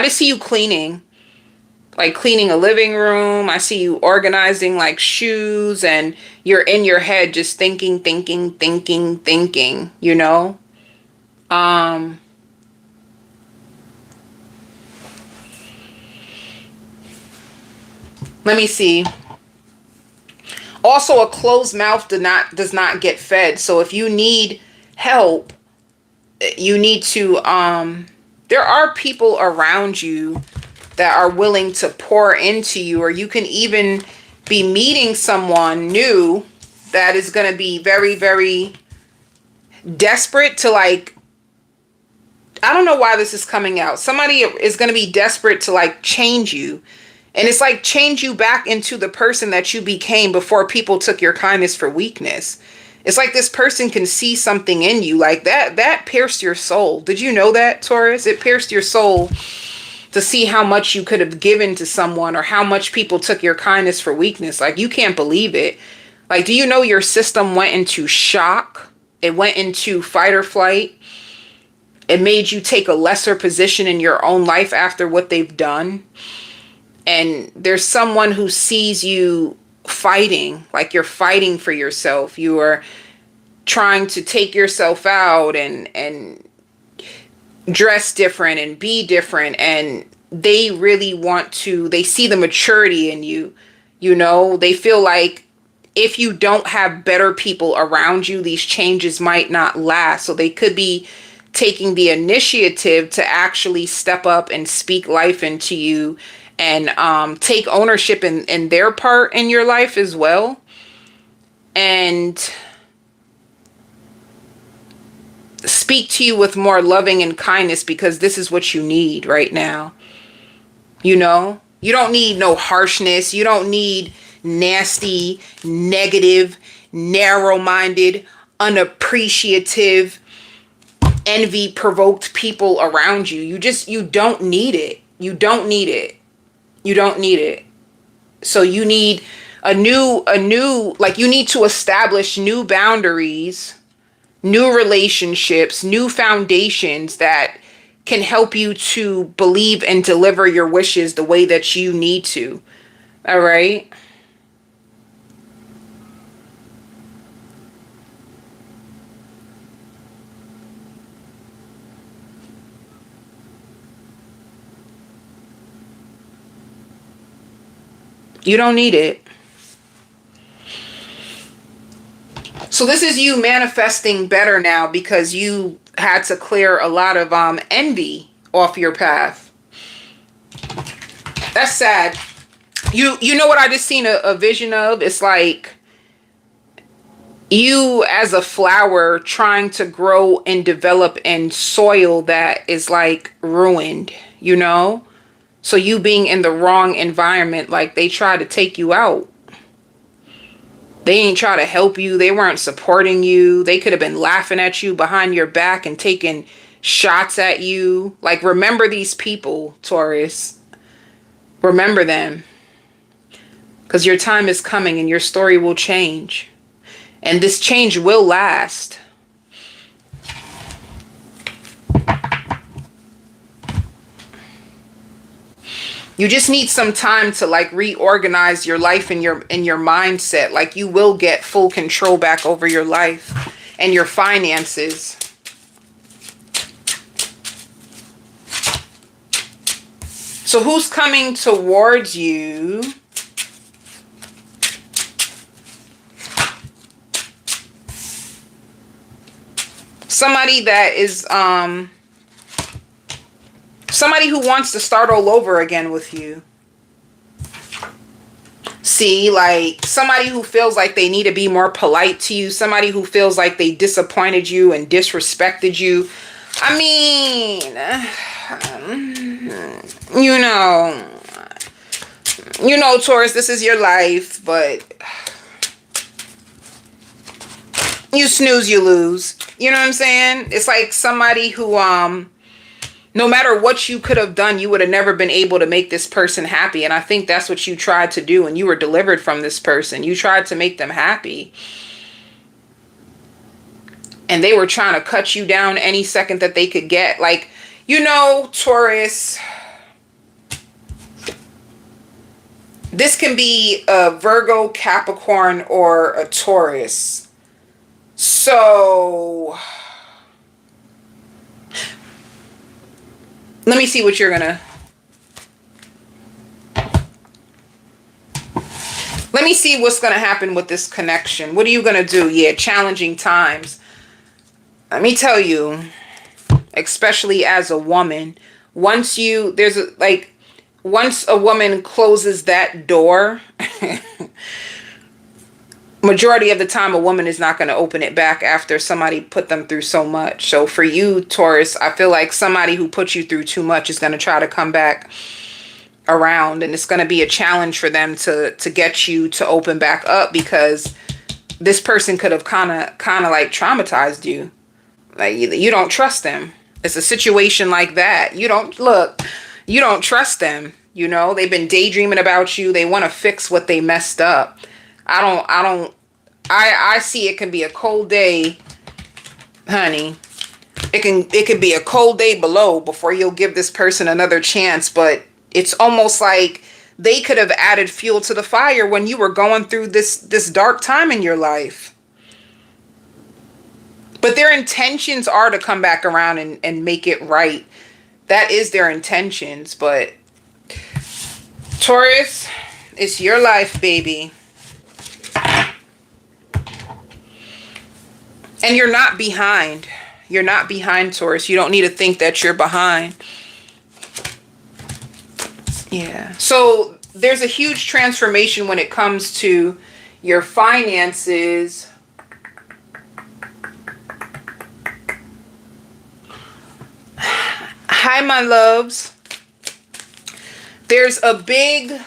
just see you cleaning. Like cleaning a living room. I see you organizing like shoes, and you're in your head just thinking. Let me see. Also, a closed mouth does not get fed. So if you need help, you need to there are people around you that are willing to pour into you, or you can even be meeting someone new that is going to be very, very desperate to, like, I don't know why this is coming out. Somebody is going to be desperate to, like, change you. And it's like change you back into the person that you became before people took your kindness for weakness. It's like this person can see something in you like that pierced your soul. Did you know that, Taurus? It pierced your soul to see how much you could have given to someone, or how much people took your kindness for weakness. Like, you can't believe it. Like, do you know your system went into shock? It went into fight or flight. It made you take a lesser position in your own life after what they've done. And there's someone who sees you fighting, like you're fighting for yourself. You are trying to take yourself out and dress different and be different, and they really they see the maturity in you. They feel like if you don't have better people around you, these changes might not last. So they could be taking the initiative to actually step up and speak life into you, and take ownership in their part in your life as well. And speak to you with more loving and kindness, because this is what you need right now. You don't need no harshness. You don't need nasty, negative, narrow-minded, unappreciative, envy provoked people around you. You don't need it. You don't need it. You don't need it. So you need like you need to establish new boundaries, new relationships, new foundations that can help you to believe and deliver your wishes the way that you need to. All right? You don't need it. So this is you manifesting better now because you had to clear a lot of envy off your path. That's sad. You know what I just seen a vision of? It's like you as a flower trying to grow and develop in soil that is like ruined, you know? So you being in the wrong environment, like they try to take you out. They ain't try to help you. They weren't supporting you. They could have been laughing at you behind your back and taking shots at you. Like, remember these people, Taurus. Remember them. Because your time is coming and your story will change. And this change will last. You just need some time to like reorganize your life and your mindset. Like you will get full control back over your life and your finances. So who's coming towards you? Somebody that is somebody who wants to start all over again with you. See, like somebody who feels like they need to be more polite to you. Somebody who feels like they disappointed you and disrespected you. I mean, you know, Taurus, this is your life, but you snooze, you lose. You know what I'm saying? It's like somebody who, no matter what you could have done, you would have never been able to make this person happy. And I think that's what you tried to do. And you were delivered from this person. You tried to make them happy. And they were trying to cut you down any second that they could get. Like, you know, Taurus, this can be a Virgo, Capricorn, or a Taurus. So let me see what you're gonna. Let me see what's gonna happen with this connection. What are you gonna do? Yeah, challenging times. Let me tell you, especially as a woman, once a woman closes that door, majority of the time a woman is not going to open it back after somebody put them through so much. So for you, Taurus, I feel like somebody who put you through too much is going to try to come back around, and it's going to be a challenge for them to get you to open back up, because this person could have kind of like traumatized you. Like you don't trust them. It's a situation like that. You don't trust them. You know, they've been daydreaming about you. They want to fix what they messed up. I see it can be a cold day, honey. It can be a cold day below before you'll give this person another chance, but it's almost like they could have added fuel to the fire when you were going through this dark time in your life. But their intentions are to come back around and make it right. That is their intentions, but Taurus, it's your life, baby. And you're not behind. You're not behind, Taurus. You don't need to think that you're behind. Yeah. So there's a huge transformation when it comes to your finances. Hi, my loves. There's a big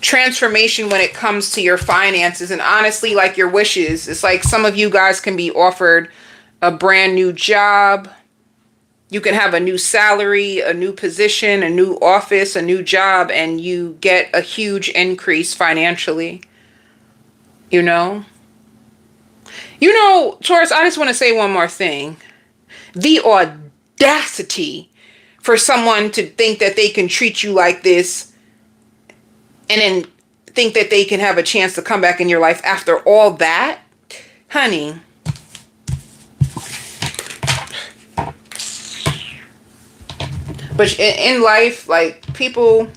transformation when it comes to your finances, and honestly, like your wishes. It's like some of you guys can be offered a brand new job. You can have a new salary, a new position, a new office, a new job, and you get a huge increase financially. You know? You know, Taurus, I just want to say one more thing. The audacity for someone to think that they can treat you like this and then think that they can have a chance to come back in your life after all that. Honey. But in life, like, people,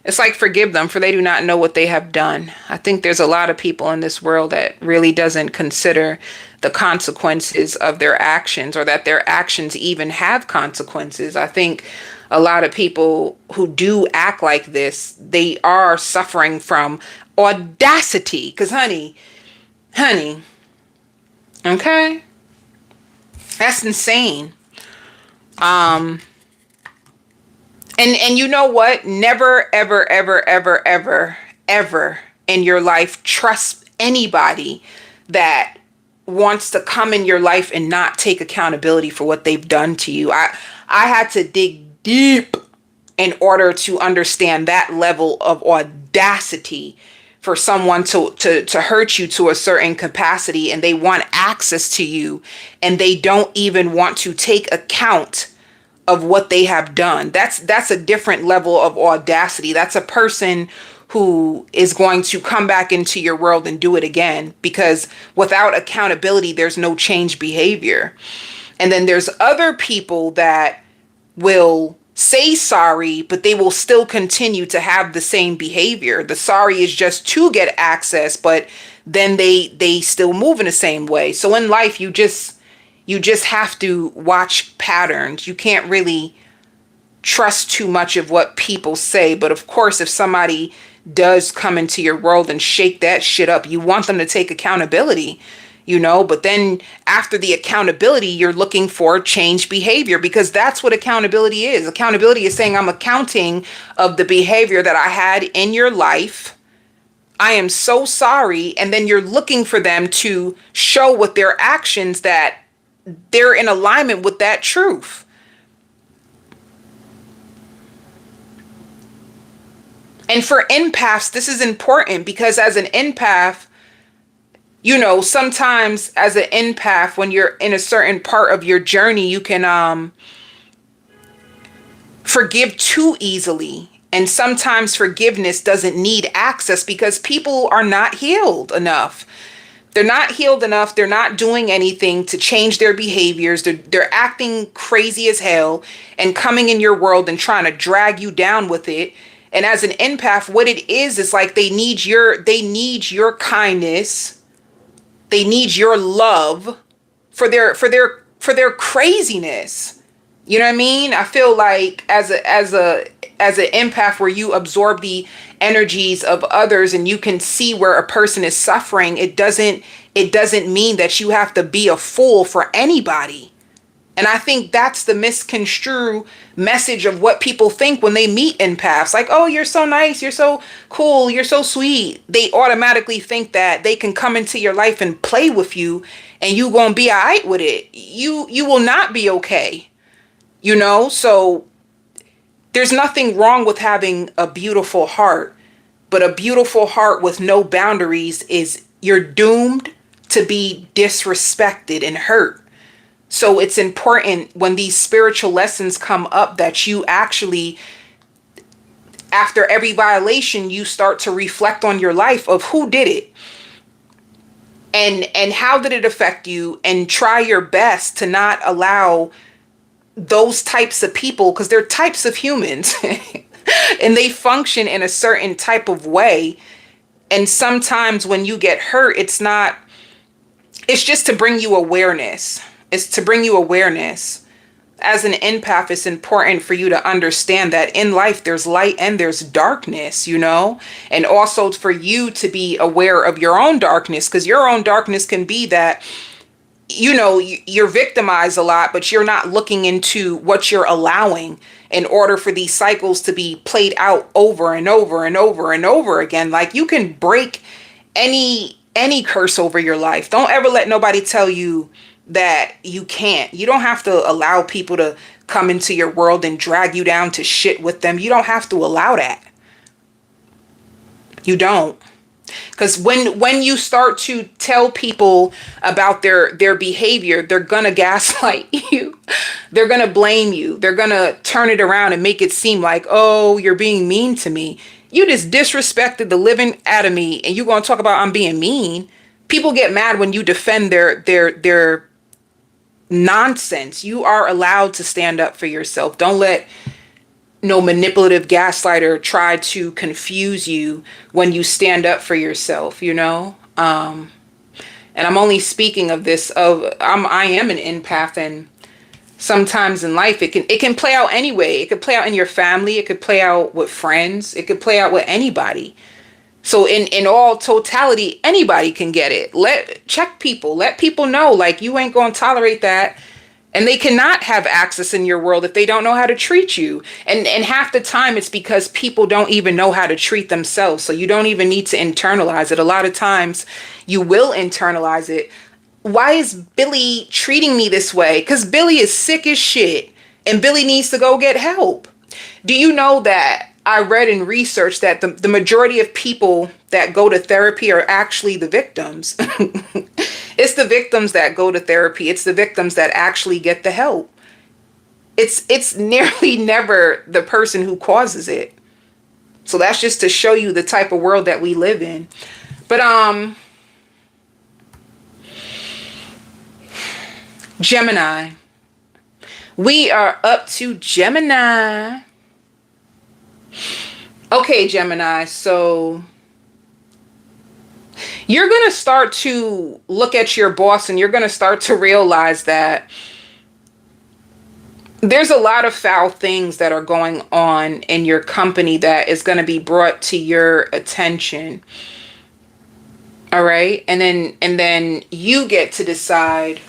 it's like, forgive them, for they do not know what they have done. I think there's a lot of people in this world that really doesn't consider the consequences of their actions, or that their actions even have consequences. I think a lot of people who do act like this, they are suffering from audacity. Because, honey, okay? That's insane. And you know what? Never, ever, ever, ever, ever, ever in your life trust anybody that wants to come in your life and not take accountability for what they've done to you. I had to dig deep in order to understand that level of audacity for someone to hurt you to a certain capacity, and they want access to you, and they don't even want to take account of what they have done. That's a different level of audacity. That's a person who is going to come back into your world and do it again, because without accountability, there's no change behavior. And then there's other people that will say sorry, but they will still continue to have the same behavior. The sorry is just to get access, but then they still move in the same way. So in life, you just have to watch patterns. You can't really trust too much of what people say. But of course, if somebody does come into your world and shake that shit up, you want them to take accountability, you know. But then after the accountability, you're looking for change behavior, because that's what accountability is. Accountability is saying, I'm accounting of the behavior that I had in your life. I am so sorry. And then you're looking for them to show with their actions that they're in alignment with that truth. And for empaths, this is important, because as an empath, you know, sometimes as an empath, when you're in a certain part of your journey, you can forgive too easily. And sometimes forgiveness doesn't need access, because people are not healed enough. They're not healed enough. They're not doing anything to change their behaviors. They're acting crazy as hell and coming in your world and trying to drag you down with it. And as an empath, what it is like they need your kindness. They need your love for their craziness. You know what I mean? I feel like as an empath, where you absorb the energies of others and you can see where a person is suffering, it doesn't mean that you have to be a fool for anybody. And I think that's the misconstrued message of what people think when they meet empaths. Like, oh, you're so nice, you're so cool, you're so sweet. They automatically think that they can come into your life and play with you and you gonna be all right with it. You will not be okay. You know, so there's nothing wrong with having a beautiful heart, but a beautiful heart with no boundaries you're doomed to be disrespected and hurt. So it's important when these spiritual lessons come up that you actually, after every violation, you start to reflect on your life of who did it and how did it affect you, and try your best to not allow those types of people, because they're types of humans and they function in a certain type of way. And sometimes when you get hurt, it's just to bring you awareness. It's to bring you awareness. As an empath, it's important for you to understand that in life, there's light and there's darkness, you know, and also for you to be aware of your own darkness, because your own darkness can be that you're victimized a lot, but you're not looking into what you're allowing in order for these cycles to be played out over and over and over and over again. Like, you can break any curse over your life. Don't ever let nobody tell you that you can't. You don't have to allow people to come into your world and drag you down to shit with them. You don't have to allow that. You don't. Because when you start to tell people about their behavior, they're gonna gaslight you. They're gonna blame you. They're gonna turn it around and make it seem like, oh, you're being mean to me. You just disrespected the living out of me, and you're gonna talk about I'm being mean. People get mad when you defend their nonsense. You are allowed to stand up for yourself. Don't let no manipulative gaslighter try to confuse you when you stand up for yourself, and I'm only speaking of this I am an empath, and sometimes in life it can play out anyway. It could play out in your family, it could play out with friends, it could play out with anybody. So in all totality, anybody can get it. Let people know, like, you ain't gonna tolerate that. And they cannot have access in your world if they don't know how to treat you. And half the time it's because people don't even know how to treat themselves. So you don't even need to internalize it. A lot of times you will internalize it. Why is Billy treating me this way? Because Billy is sick as shit and Billy needs to go get help. Do you know that I read in research that the majority of people that go to therapy are actually the victims? It's the victims that go to therapy. It's the victims that actually get the help. It's nearly never the person who causes it. So that's just to show you the type of world that we live in. But Gemini. We are up to Gemini. Okay, Gemini, so you're going to start to look at your boss and you're going to start to realize that there's a lot of foul things that are going on in your company that is going to be brought to your attention. All right? And then you get to decide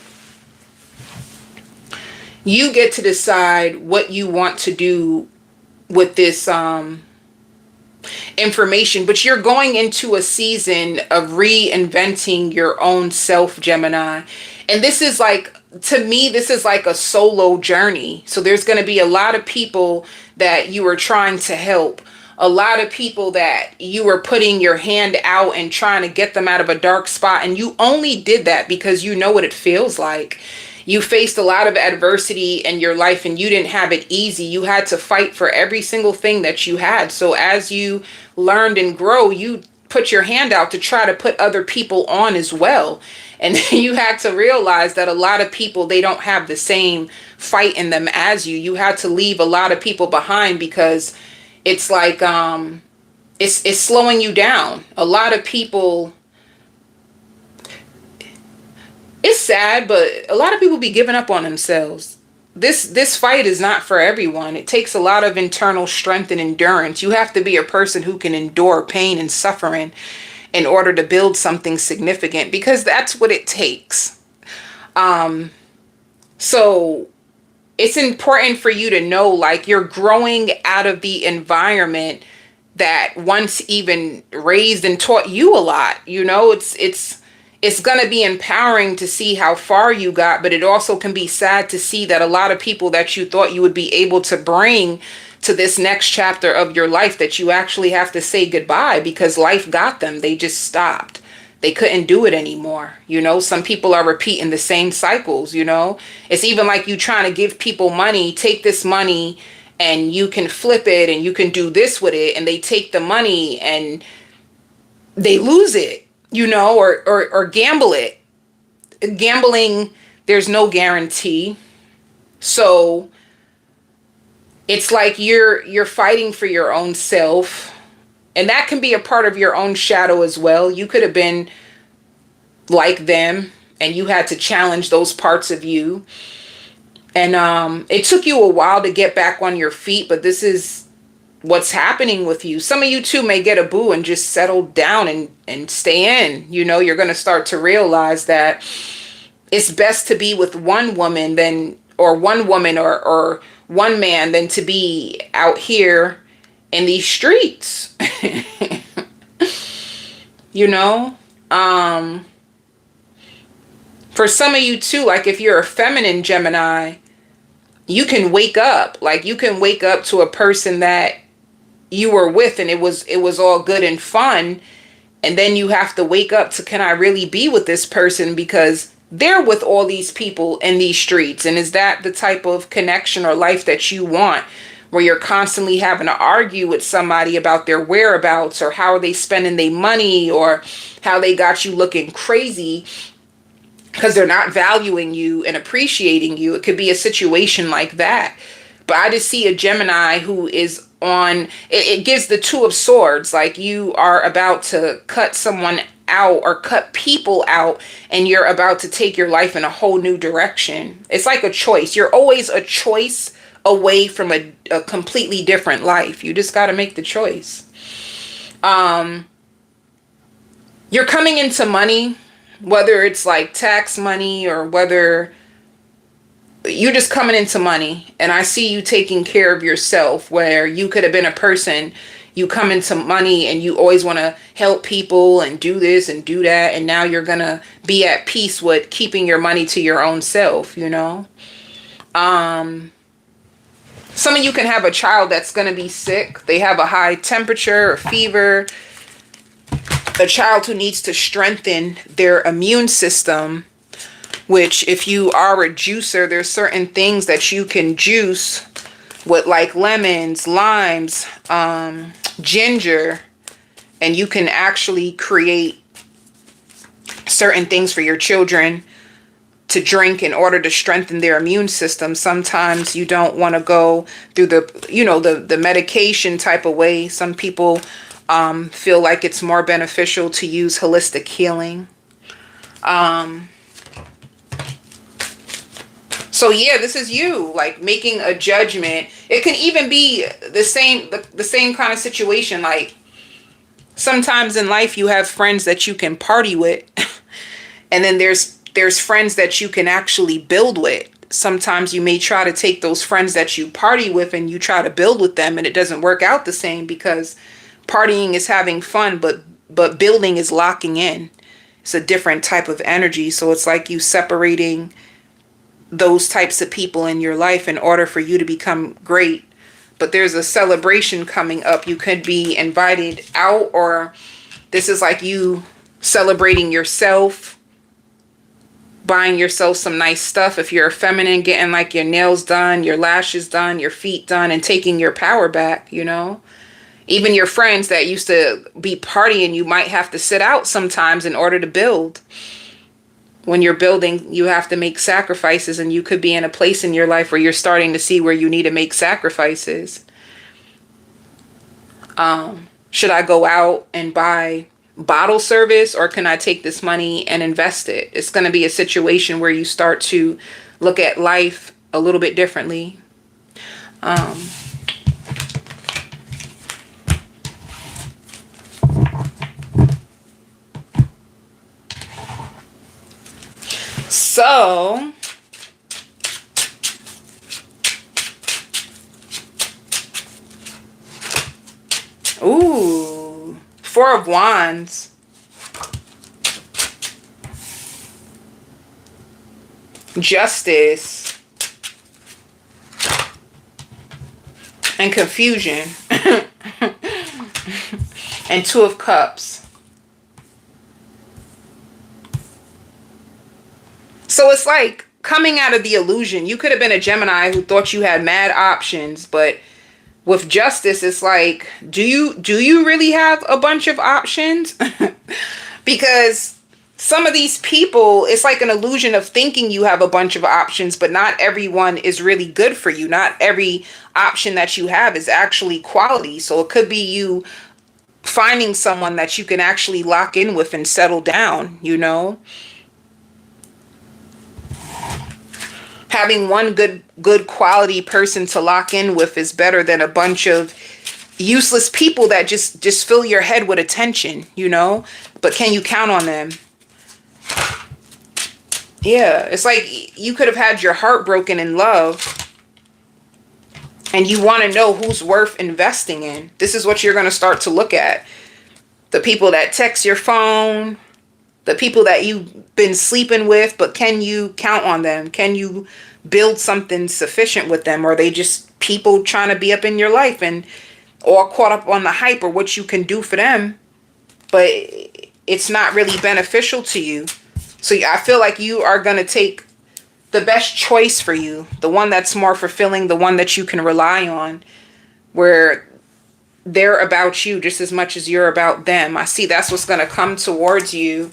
what you want to do with this information, but you're going into a season of reinventing your own self, Gemini. And this is like, to me, this is like a solo journey. So there's going to be a lot of people that you are trying to help, a lot of people that you were putting your hand out and trying to get them out of a dark spot. And you only did that because you know what it feels like. You faced a lot of adversity in your life and you didn't have it easy. You had to fight for every single thing that you had. So as you learned and grow, you put your hand out to try to put other people on as well. And you had to realize that a lot of people, they don't have the same fight in them as you. You had to leave a lot of people behind because it's like, it's slowing you down. A lot of people, it's sad, but a lot of people be giving up on themselves. This fight is not for everyone. It takes a lot of internal strength and endurance. You have to be a person who can endure pain and suffering in order to build something significant, because that's what it takes. So it's important for you to know, like, you're growing out of the environment that once even raised and taught you a lot. It's going to be empowering to see how far you got, but it also can be sad to see that a lot of people that you thought you would be able to bring to this next chapter of your life, that you actually have to say goodbye because life got them. They just stopped. They couldn't do it anymore. Some people are repeating the same cycles. It's even like you trying to give people money, take this money and you can flip it and you can do this with it. And they take the money and they lose it. Or gamble it. Gambling, there's no guarantee. So it's like you're fighting for your own self. And that can be a part of your own shadow as well. You could have been like them and you had to challenge those parts of you. And it took you a while to get back on your feet, but this is what's happening with you. Some of you too may get a boo and just settle down and stay in. You're going to start to realize that it's best to be with one woman than, or one woman, or one man, than to be out here in these streets. You know? For some of you too, like if you're a feminine Gemini, you can wake up. Like you can wake up to a person that you were with and it was all good and fun. And then you have to wake up to, can I really be with this person because they're with all these people in these streets? And is that the type of connection or life that you want, where you're constantly having to argue with somebody about their whereabouts, or how are they spending their money, or how they got you looking crazy because they're not valuing you and appreciating you? It could be a situation like that. But I just see a Gemini who is on, it gives the Two of Swords, like you are about to cut someone out or cut people out, and you're about to take your life in a whole new direction. It's like a choice. You're always a choice away from a completely different life. You just got to make the choice. You're coming into money, whether it's like tax money or whether you're just coming into money. And I see you taking care of yourself, where you could have been a person, you come into money and you always want to help people and do this and do that. And now you're going to be at peace with keeping your money to your own self, you know? Some of you can have a child that's going to be sick. They have a high temperature or fever. A child who needs to strengthen their immune system, which if you are a juicer, there's certain things that you can juice with, like lemons, limes, ginger, and you can actually create certain things for your children to drink in order to strengthen their immune system. Sometimes you don't want to go through the medication type of way. Some people feel like it's more beneficial to use holistic healing. So yeah, this is you, like making a judgment. It can even be the same kind of situation. Like sometimes in life you have friends that you can party with, and then there's friends that you can actually build with. Sometimes you may try to take those friends that you party with and you try to build with them, and it doesn't work out the same, because partying is having fun, but building is locking in. It's a different type of energy. So it's like you separating those types of people in your life in order for you to become great. But there's a celebration coming up. You could be invited out, or this is like you celebrating yourself, buying yourself some nice stuff. If you're a feminine, getting like your nails done, your lashes done, your feet done, and taking your power back, you know? Even your friends that used to be partying, you might have to sit out sometimes in order to build. When you're building, you have to make sacrifices, and you could be in a place in your life where you're starting to see where you need to make sacrifices. Should I go out and buy bottle service, or can I take this money and invest it? It's going to be a situation where you start to look at life a little bit differently. So, ooh, Four of Wands. Justice. And confusion. And Two of Cups. So it's like coming out of the illusion. You could have been a Gemini who thought you had mad options, but with Justice, it's like, do you really have a bunch of options? Because some of these people, it's like an illusion of thinking you have a bunch of options, but not everyone is really good for you. Not every option that you have is actually quality. So it could be you finding someone that you can actually lock in with and settle down, you know? Having one good quality person to lock in with is better than a bunch of useless people that just fill your head with attention, you know? But can you count on them? Yeah, it's like you could have had your heart broken in love and you want to know who's worth investing in. This is what you're going to start to look at. The people that text your phone, the people that you've been sleeping with, but can you count on them? Can you build something sufficient with them? Or are they just people trying to be up in your life and all caught up on the hype or what you can do for them, but it's not really beneficial to you? So I feel like you are going to take the best choice for you, the one that's more fulfilling, the one that you can rely on, where they're about you just as much as you're about them. I see that's what's going to come towards you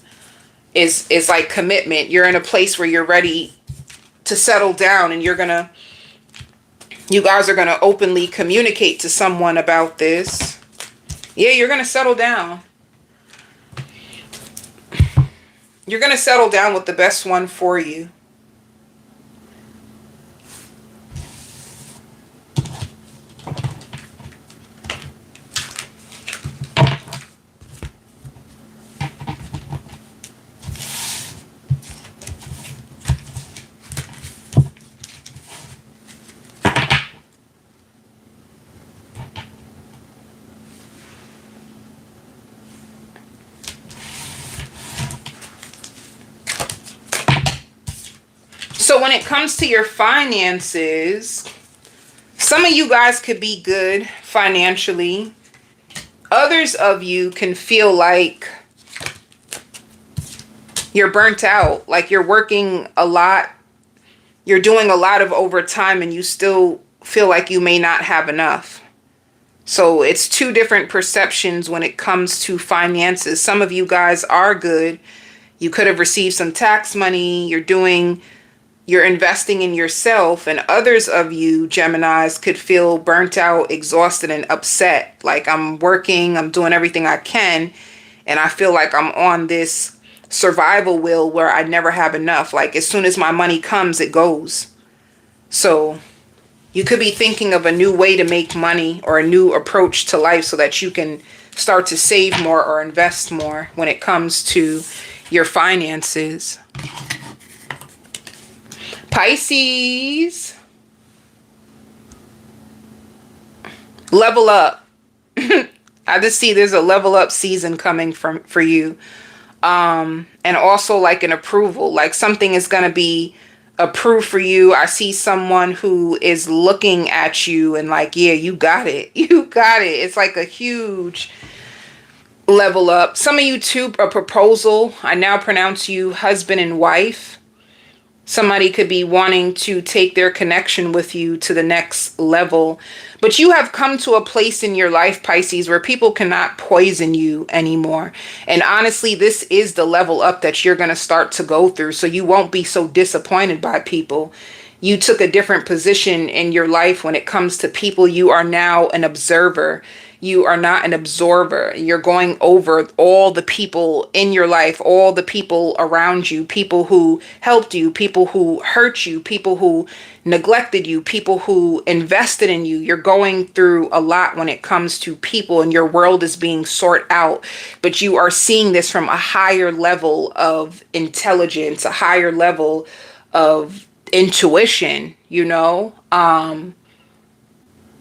is like commitment. You're in a place where you're ready to settle down, and you guys are going to openly communicate to someone about this. Yeah, you're going to settle down. You're going to settle down with the best one for you. So when it comes to your finances, some of you guys could be good financially. Others of you can feel like you're burnt out, like you're working a lot, you're doing a lot of overtime, and you still feel like you may not have enough. So it's two different perceptions when it comes to finances. Some of you guys are good. You could have received some tax money. You're investing in yourself, and others of you, Geminis, could feel burnt out, exhausted, and upset. Like, I'm working, I'm doing everything I can, and I feel like I'm on this survival wheel where I never have enough. Like, as soon as my money comes, it goes. So you could be thinking of a new way to make money or a new approach to life so that you can start to save more or invest more when it comes to your finances. Pisces, level up. I just see there's a level up season coming for you. And also like an approval, like something is going to be approved for you. I see someone who is looking at you and like, yeah, you got it. You got it. It's like a huge level up. Some of you too, a proposal. I now pronounce you husband and wife. Somebody could be wanting to take their connection with you to the next level. But you have come to a place in your life, Pisces, where people cannot poison you anymore. And honestly, this is the level up that you're going to start to go through. So you won't be so disappointed by people. You took a different position in your life when it comes to people. You are now an observer. You are not an absorber. You're going over all the people in your life, all the people around you, people who helped you, people who hurt you, people who neglected you, people who invested in you. You're going through a lot when it comes to people, and your world is being sorted out. But you are seeing this from a higher level of intelligence, a higher level of intuition, you know?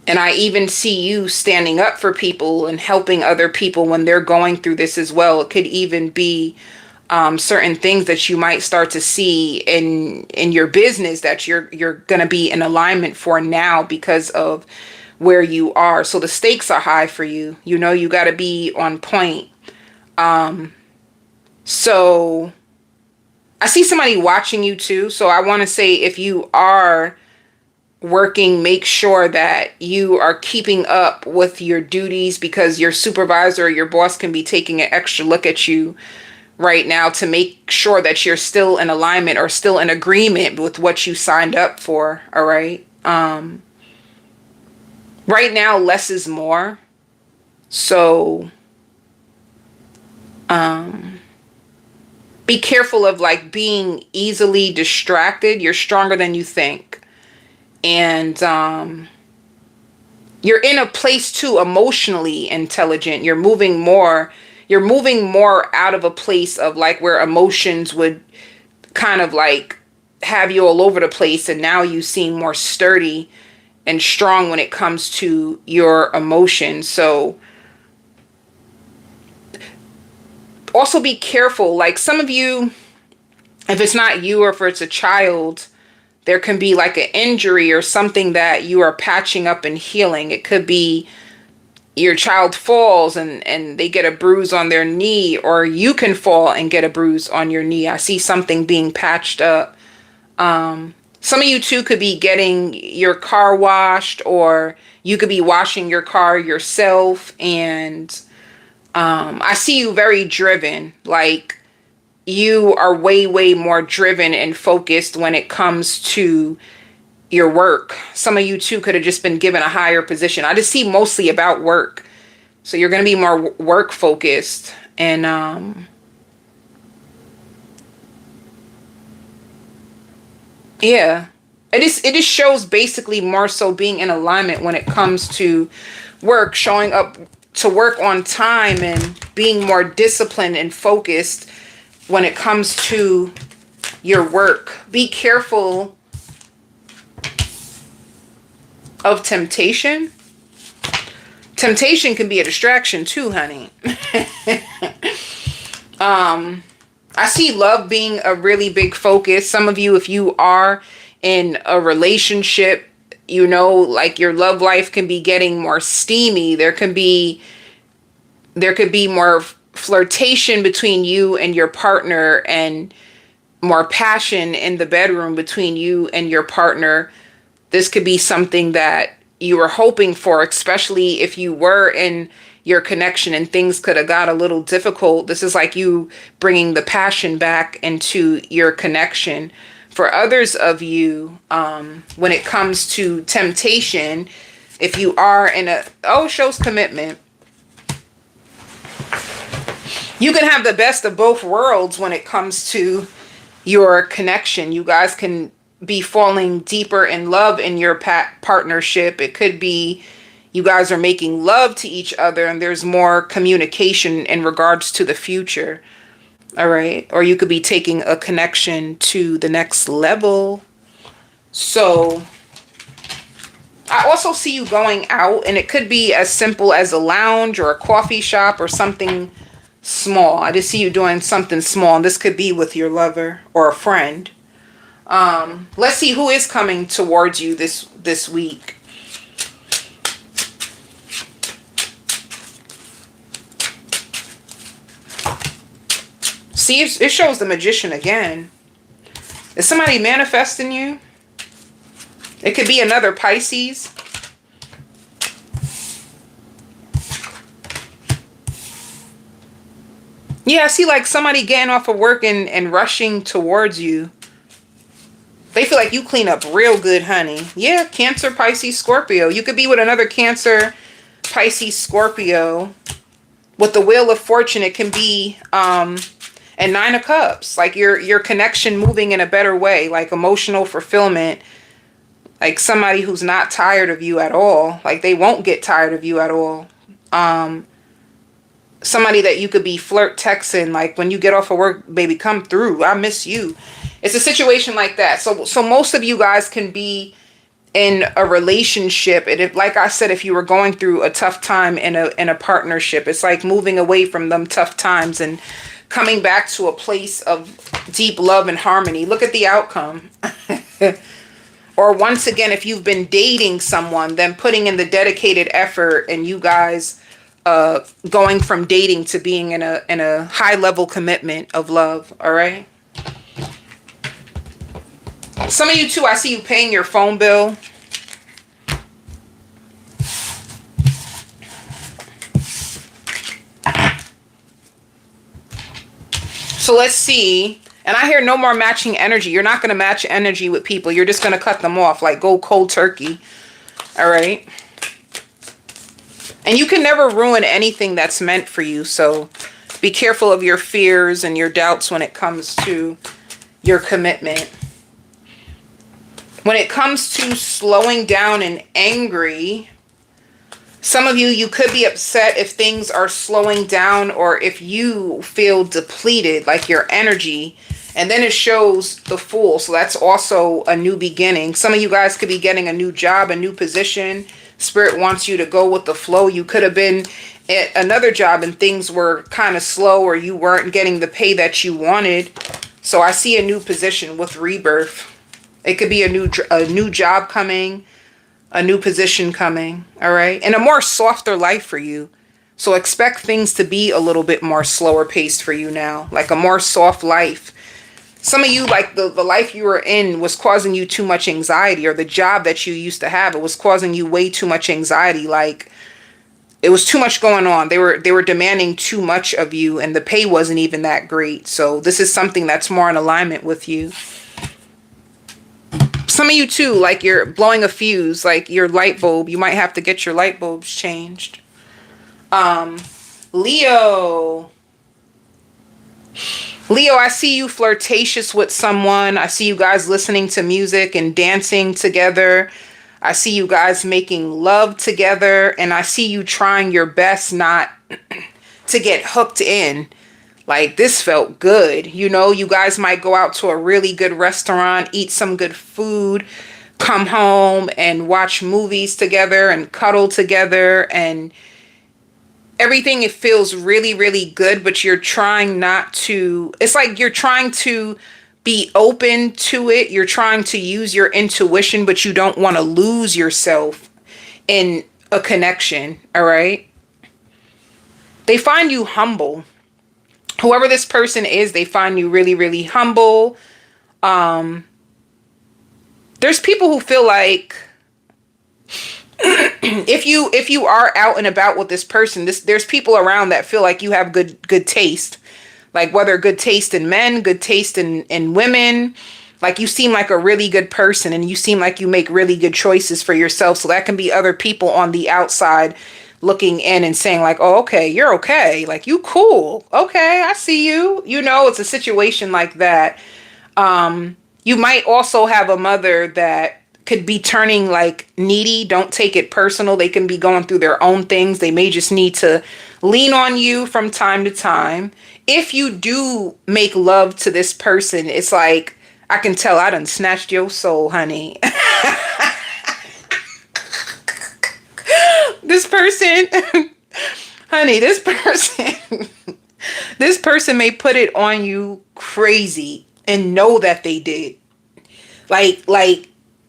And I even see you standing up for people and helping other people when they're going through this as well. It could even be certain things that you might start to see in your business that you're going to be in alignment for now because of where you are. So the stakes are high for you. You know, you got to be on point. So I see somebody watching you too. So I want to say, if you are working, make sure that you are keeping up with your duties, because your supervisor or your boss can be taking an extra look at you right now to make sure that you're still in alignment or still in agreement with what you signed up for. All right. Right now, less is more. So, be careful of like being easily distracted. You're stronger than you think. And you're in a place too emotionally intelligent. You're moving more out of a place of like where emotions would kind of like have you all over the place, and now you seem more sturdy and strong when it comes to your emotions. So also be careful. Like some of you, if it's not you or if it's a child, there can be like an injury or something that you are patching up and healing. It could be your child falls and they get a bruise on their knee, or you can fall and get a bruise on your knee. I see something being patched up. Some of you too could be getting your car washed, or you could be washing your car yourself. And I see you very driven. Like you are way, way more driven and focused when it comes to your work. Some of you too could have just been given a higher position. I just see mostly about work. So you're going to be more work focused. And yeah, it just shows basically more so being in alignment when it comes to work, showing up to work on time and being more disciplined and focused when it comes to your work. Be careful of temptation. Temptation can be a distraction too, honey. I see love being a really big focus. Some of you, if you are in a relationship, you know, like your love life can be getting more steamy. There could be more flirtation between you and your partner, and more passion in the bedroom between you and your partner. This could be something that you were hoping for, especially if you were in your connection and things could have got a little difficult. This is like you bringing the passion back into your connection. For others of you, when it comes to temptation, if you are in shows commitment. You can have the best of both worlds when it comes to your connection. You guys can be falling deeper in love in your partnership. It could be you guys are making love to each other and there's more communication in regards to the future. All right. Or you could be taking a connection to the next level. So I also see you going out, and it could be as simple as a lounge or a coffee shop or something small. I just see you doing something small, and this could be with your lover or a friend. Let's see who is coming towards you this week. See, it shows the Magician again. Is somebody manifesting you? It could be another Pisces. Yeah, I see like somebody getting off of work and rushing towards you. They feel like you clean up real good, honey. Yeah, Cancer, Pisces, Scorpio. You could be with another Cancer, Pisces, Scorpio. With the Wheel of Fortune, it can be and Nine of Cups. Like your connection moving in a better way, like emotional fulfillment. Like somebody who's not tired of you at all. Like they won't get tired of you at all. Somebody that you could be flirt texting, like when you get off of work, baby, come through. I miss you. It's a situation like that. So most of you guys can be in a relationship. And if, like I said, if you were going through a tough time in a partnership, it's like moving away from them tough times and coming back to a place of deep love and harmony. Look at the outcome. Or once again, if you've been dating someone, then putting in the dedicated effort and you guys going from dating to being in a high level commitment of love. All right. Some of you too, I see you paying your phone bill. So let's see. And I hear no more matching energy. You're not going to match energy with people. You're just going to cut them off, like go cold turkey. All right. And you can never ruin anything that's meant for you. So be careful of your fears and your doubts when it comes to your commitment. When it comes to slowing down and angry, some of you could be upset if things are slowing down, or if you feel depleted, like your energy And then it shows the Fool. So that's also a new beginning. Some of you guys could be getting a new job, a new position. Spirit wants you to go with the flow. You could have been at another job and things were kind of slow, or you weren't getting the pay that you wanted. So I see a new position with rebirth. It could be a new job coming, a new position coming, all right? And a more softer life for you. So expect things to be a little bit more slower paced for you now, like a more soft life. Some of you, like the life you were in was causing you too much anxiety, or the job that you used to have, it was causing you way too much anxiety. Like it was too much going on. They were demanding too much of you, and the pay wasn't even that great. So this is something that's more in alignment with you. Some of you too, like you're blowing a fuse, like your light bulb. You might have to get your light bulbs changed. Leo, I see you flirtatious with someone. I see you guys listening to music and dancing together. I see you guys making love together. And I see you trying your best not to get hooked in. Like this felt good. You know, you guys might go out to a really good restaurant, eat some good food, come home and watch movies together and cuddle together, and everything, it feels really, really good, but you're trying not to, it's like you're trying to be open to it. You're trying to use your intuition, but you don't want to lose yourself in a connection, all right? They find you humble. Whoever this person is, they find you really, really humble. There's people who feel like if you are out and about with this person, there's people around that feel like you have good taste. Like whether good taste in men, good taste in women. Like you seem like a really good person, and you seem like you make really good choices for yourself. So that can be other people on the outside looking in and saying like, oh, okay, you're okay. Like you cool. Okay, I see you. You know, it's a situation like that. You might also have a mother that could be turning like needy. Don't take it personal. They can be going through their own things. They may just need to lean on you from time to time. If you do make love to this person, it's like, I can tell I done snatched your soul, honey. This person, honey, this person may put it on you crazy and know that they did. Like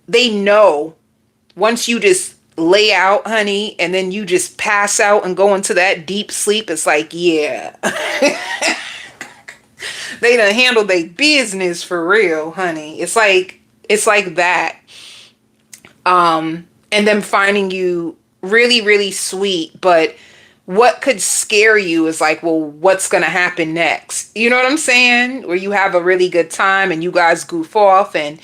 they know once you just lay out, honey, and then you just pass out and go into that deep sleep, it's like, yeah. They done handled their business for real, honey. It's like that. And them finding you really, really sweet, but what could scare you is like, well, what's going to happen next? You know what I'm saying? Where you have a really good time and you guys goof off and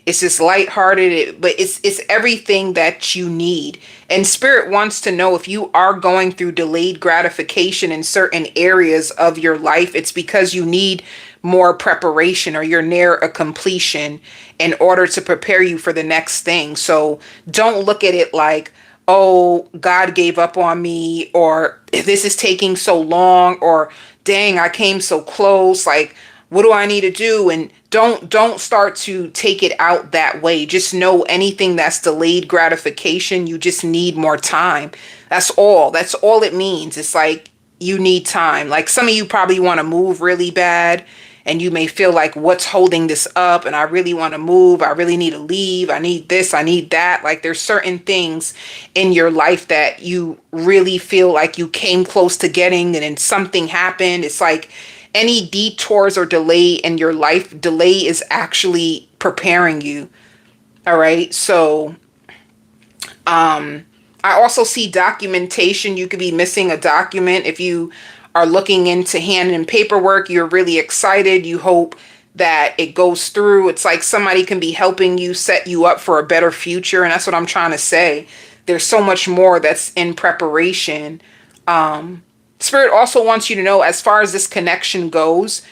it's just lighthearted, but it's everything that you need. And Spirit wants to know if you are going through delayed gratification in certain areas of your life, it's because you need more preparation, or you're near a completion in order to prepare you for the next thing. So don't look at it like, oh, God gave up on me, or this is taking so long, or dang, I came so close. Like, what do I need to do? And don't start to take it out that way. Just know anything that's delayed gratification, you just need more time. That's all it means. It's like you need time. Like some of you probably want to move really bad, and you may feel like, what's holding this up? And I really want to move. I really need to leave. I need this. I need that. Like there's certain things in your life that you really feel like you came close to getting, and then something happened. It's like any detours or delay in your life, delay is actually preparing you. All right. So, I also see documentation. You could be missing a document. If you are looking into hand and paperwork, you're really excited. You hope that it goes through. It's like somebody can be helping you set you up for a better future. And that's what I'm trying to say. There's so much more that's in preparation. Spirit also wants you to know, as far as this connection goes,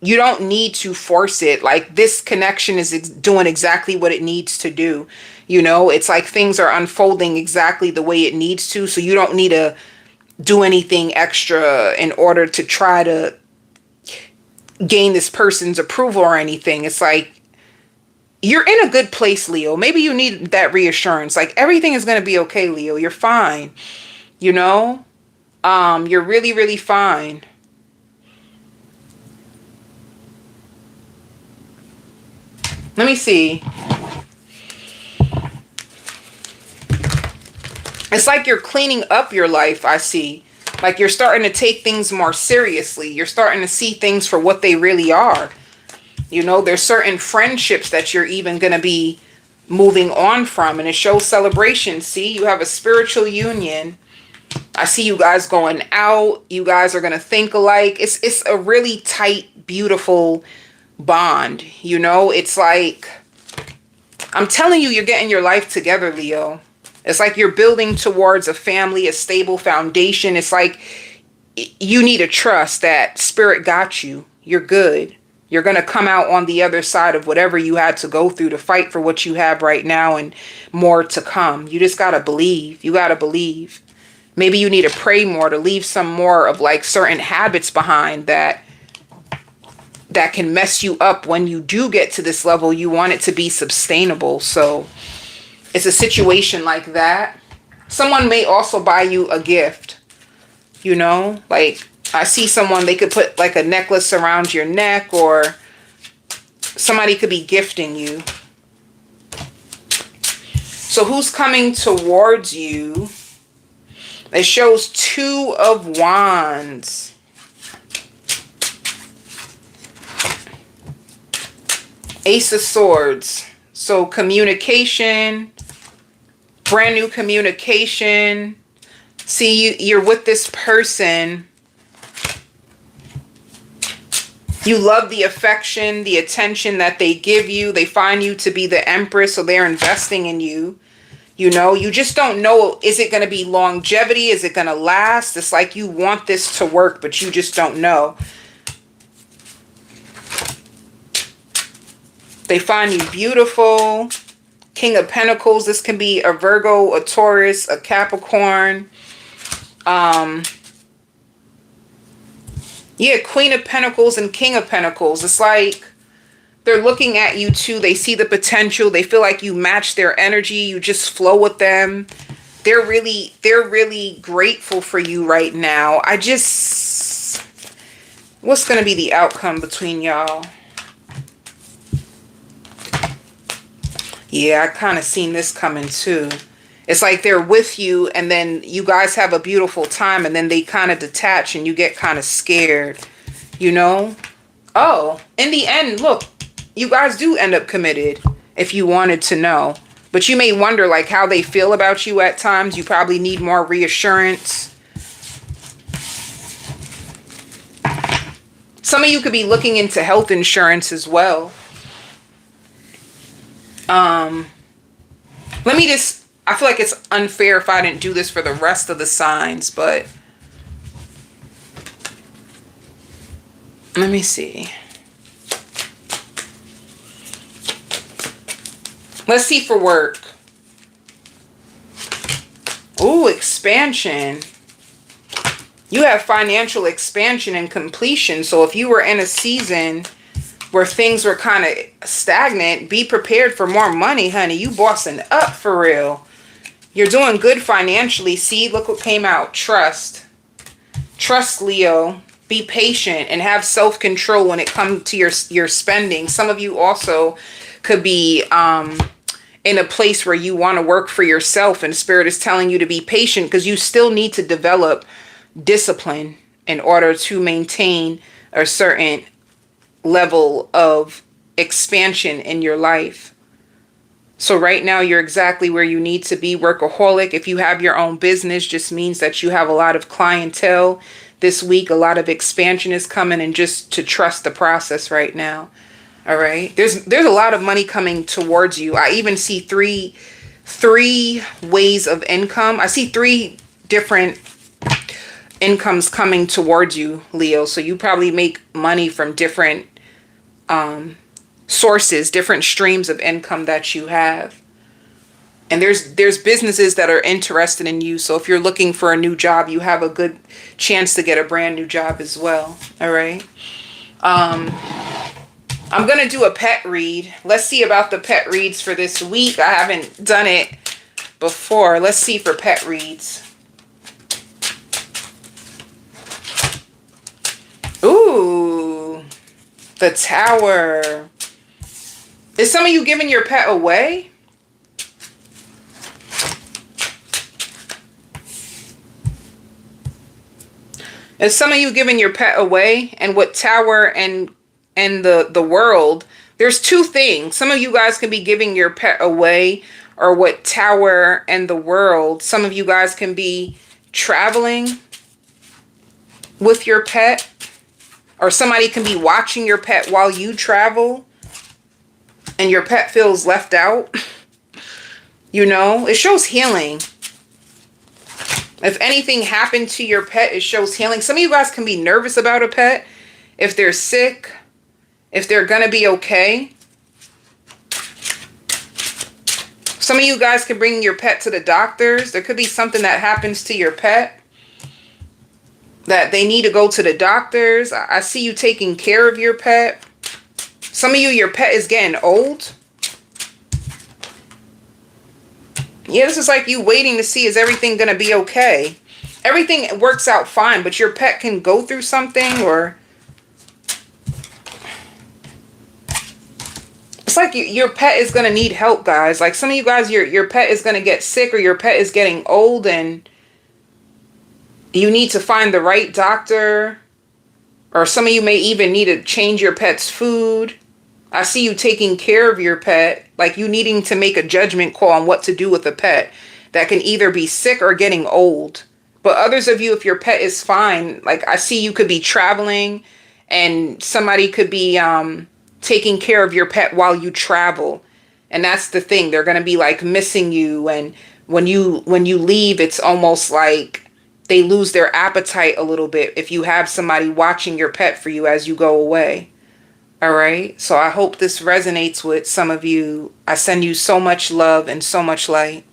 you don't need to force it. Like this connection is doing exactly what it needs to do. You know, it's like things are unfolding exactly the way it needs to. So you don't need to do anything extra in order to try to gain this person's approval or anything. It's like, you're in a good place, Leo. Maybe you need that reassurance. Like, everything is going to be okay, Leo. You're fine. You know? You're really, really fine. Let me see. It's like you're cleaning up your life, I see. Like, you're starting to take things more seriously. You're starting to see things for what they really are. You know, there's certain friendships that you're even going to be moving on from. And it shows celebration. See, you have a spiritual union. I see you guys going out. You guys are going to think alike. It's a really tight, beautiful bond. You know, it's like, I'm telling you, you're getting your life together, Leo. It's like you're building towards a family, a stable foundation. It's like you need to trust that spirit got you. You're good. You're going to come out on the other side of whatever you had to go through to fight for what you have right now and more to come. You just got to believe. You got to believe. Maybe you need to pray more to leave some more of like certain habits behind that can mess you up when you do get to this level. You want it to be sustainable. So it's a situation like that. Someone may also buy you a gift, you know, like I see someone, they could put like a necklace around your neck, or somebody could be gifting you. So who's coming towards you? It shows 2 of Wands. Ace of Swords. So communication, brand new communication. See, you're with this person. You love the affection, the attention that they give you. They find you to be the Empress, so they're investing in you. You know, you just don't know, is it going to be longevity? Is it going to last? It's like you want this to work, but you just don't know. They find you beautiful. King of Pentacles. This can be a Virgo, a Taurus, a Capricorn. Yeah, Queen of Pentacles and King of Pentacles. It's like they're looking at you too. They see the potential. They feel like you match their energy. You just flow with them. They're really grateful for you right now. What's going to be the outcome between y'all? Yeah, I kind of seen this coming too. It's like they're with you and then you guys have a beautiful time and then they kind of detach and you get kind of scared, you know? Oh, in the end, look, you guys do end up committed if you wanted to know. But you may wonder like how they feel about you at times. You probably need more reassurance. Some of you could be looking into health insurance as well. Let me just, I feel like it's unfair if I didn't do this for the rest of the signs, but let me see. Let's see for work. Ooh, expansion. You have financial expansion and completion. So if you were in a season where things were kind of stagnant, be prepared for more money, honey. You bossing up for real. You're doing good financially. See, look what came out. Trust. Trust, Leo. Be patient and have self-control when it comes to your spending. Some of you also could be in a place where you want to work for yourself and Spirit is telling you to be patient because you still need to develop discipline in order to maintain a certain level of expansion in your life. So right now you're exactly where you need to be. Workaholic. If you have your own business, just means that you have a lot of clientele this week. A lot of expansion is coming, and just to trust the process right now. All right. There's a lot of money coming towards you. I even see three ways of income. I see 3 different incomes coming towards you, Leo. So you probably make money from different sources, different streams of income that you have. And there's businesses that are interested in you. So if you're looking for a new job, you have a good chance to get a brand new job as well. All right. I'm going to do a pet read. Let's see about the pet reads for this week. I haven't done it before. Let's see for pet reads. Ooh, the Tower. Is some of you giving your pet away? Is some of you giving your pet away? And what Tower and the World, there's two things. Some of you guys can be giving your pet away, or what Tower and the World. Some of you guys can be traveling with your pet, or somebody can be watching your pet while you travel and your pet feels left out. You know, it shows healing. If anything happened to your pet, it shows healing. Some of you guys can be nervous about a pet. If they're sick, if they're going to be okay. Some of you guys can bring your pet to the doctors. There could be something that happens to your pet that they need to go to the doctors. I see you taking care of your pet. Some of you, your pet is getting old. Yeah, this is like you waiting to see, is everything going to be okay? Everything works out fine, but your pet can go through something, or it's like your pet is going to need help, guys. Like some of you guys, your pet is going to get sick, or your pet is getting old and you need to find the right doctor. Or some of you may even need to change your pet's food. I see you taking care of your pet, like you needing to make a judgment call on what to do with a pet that can either be sick or getting old. But others of you, if your pet is fine, like I see you could be traveling and somebody could be taking care of your pet while you travel. And that's the thing. They're going to be like missing you. And when you leave, it's almost like they lose their appetite a little bit if you have somebody watching your pet for you as you go away. All right. So I hope this resonates with some of you. I send you so much love and so much light.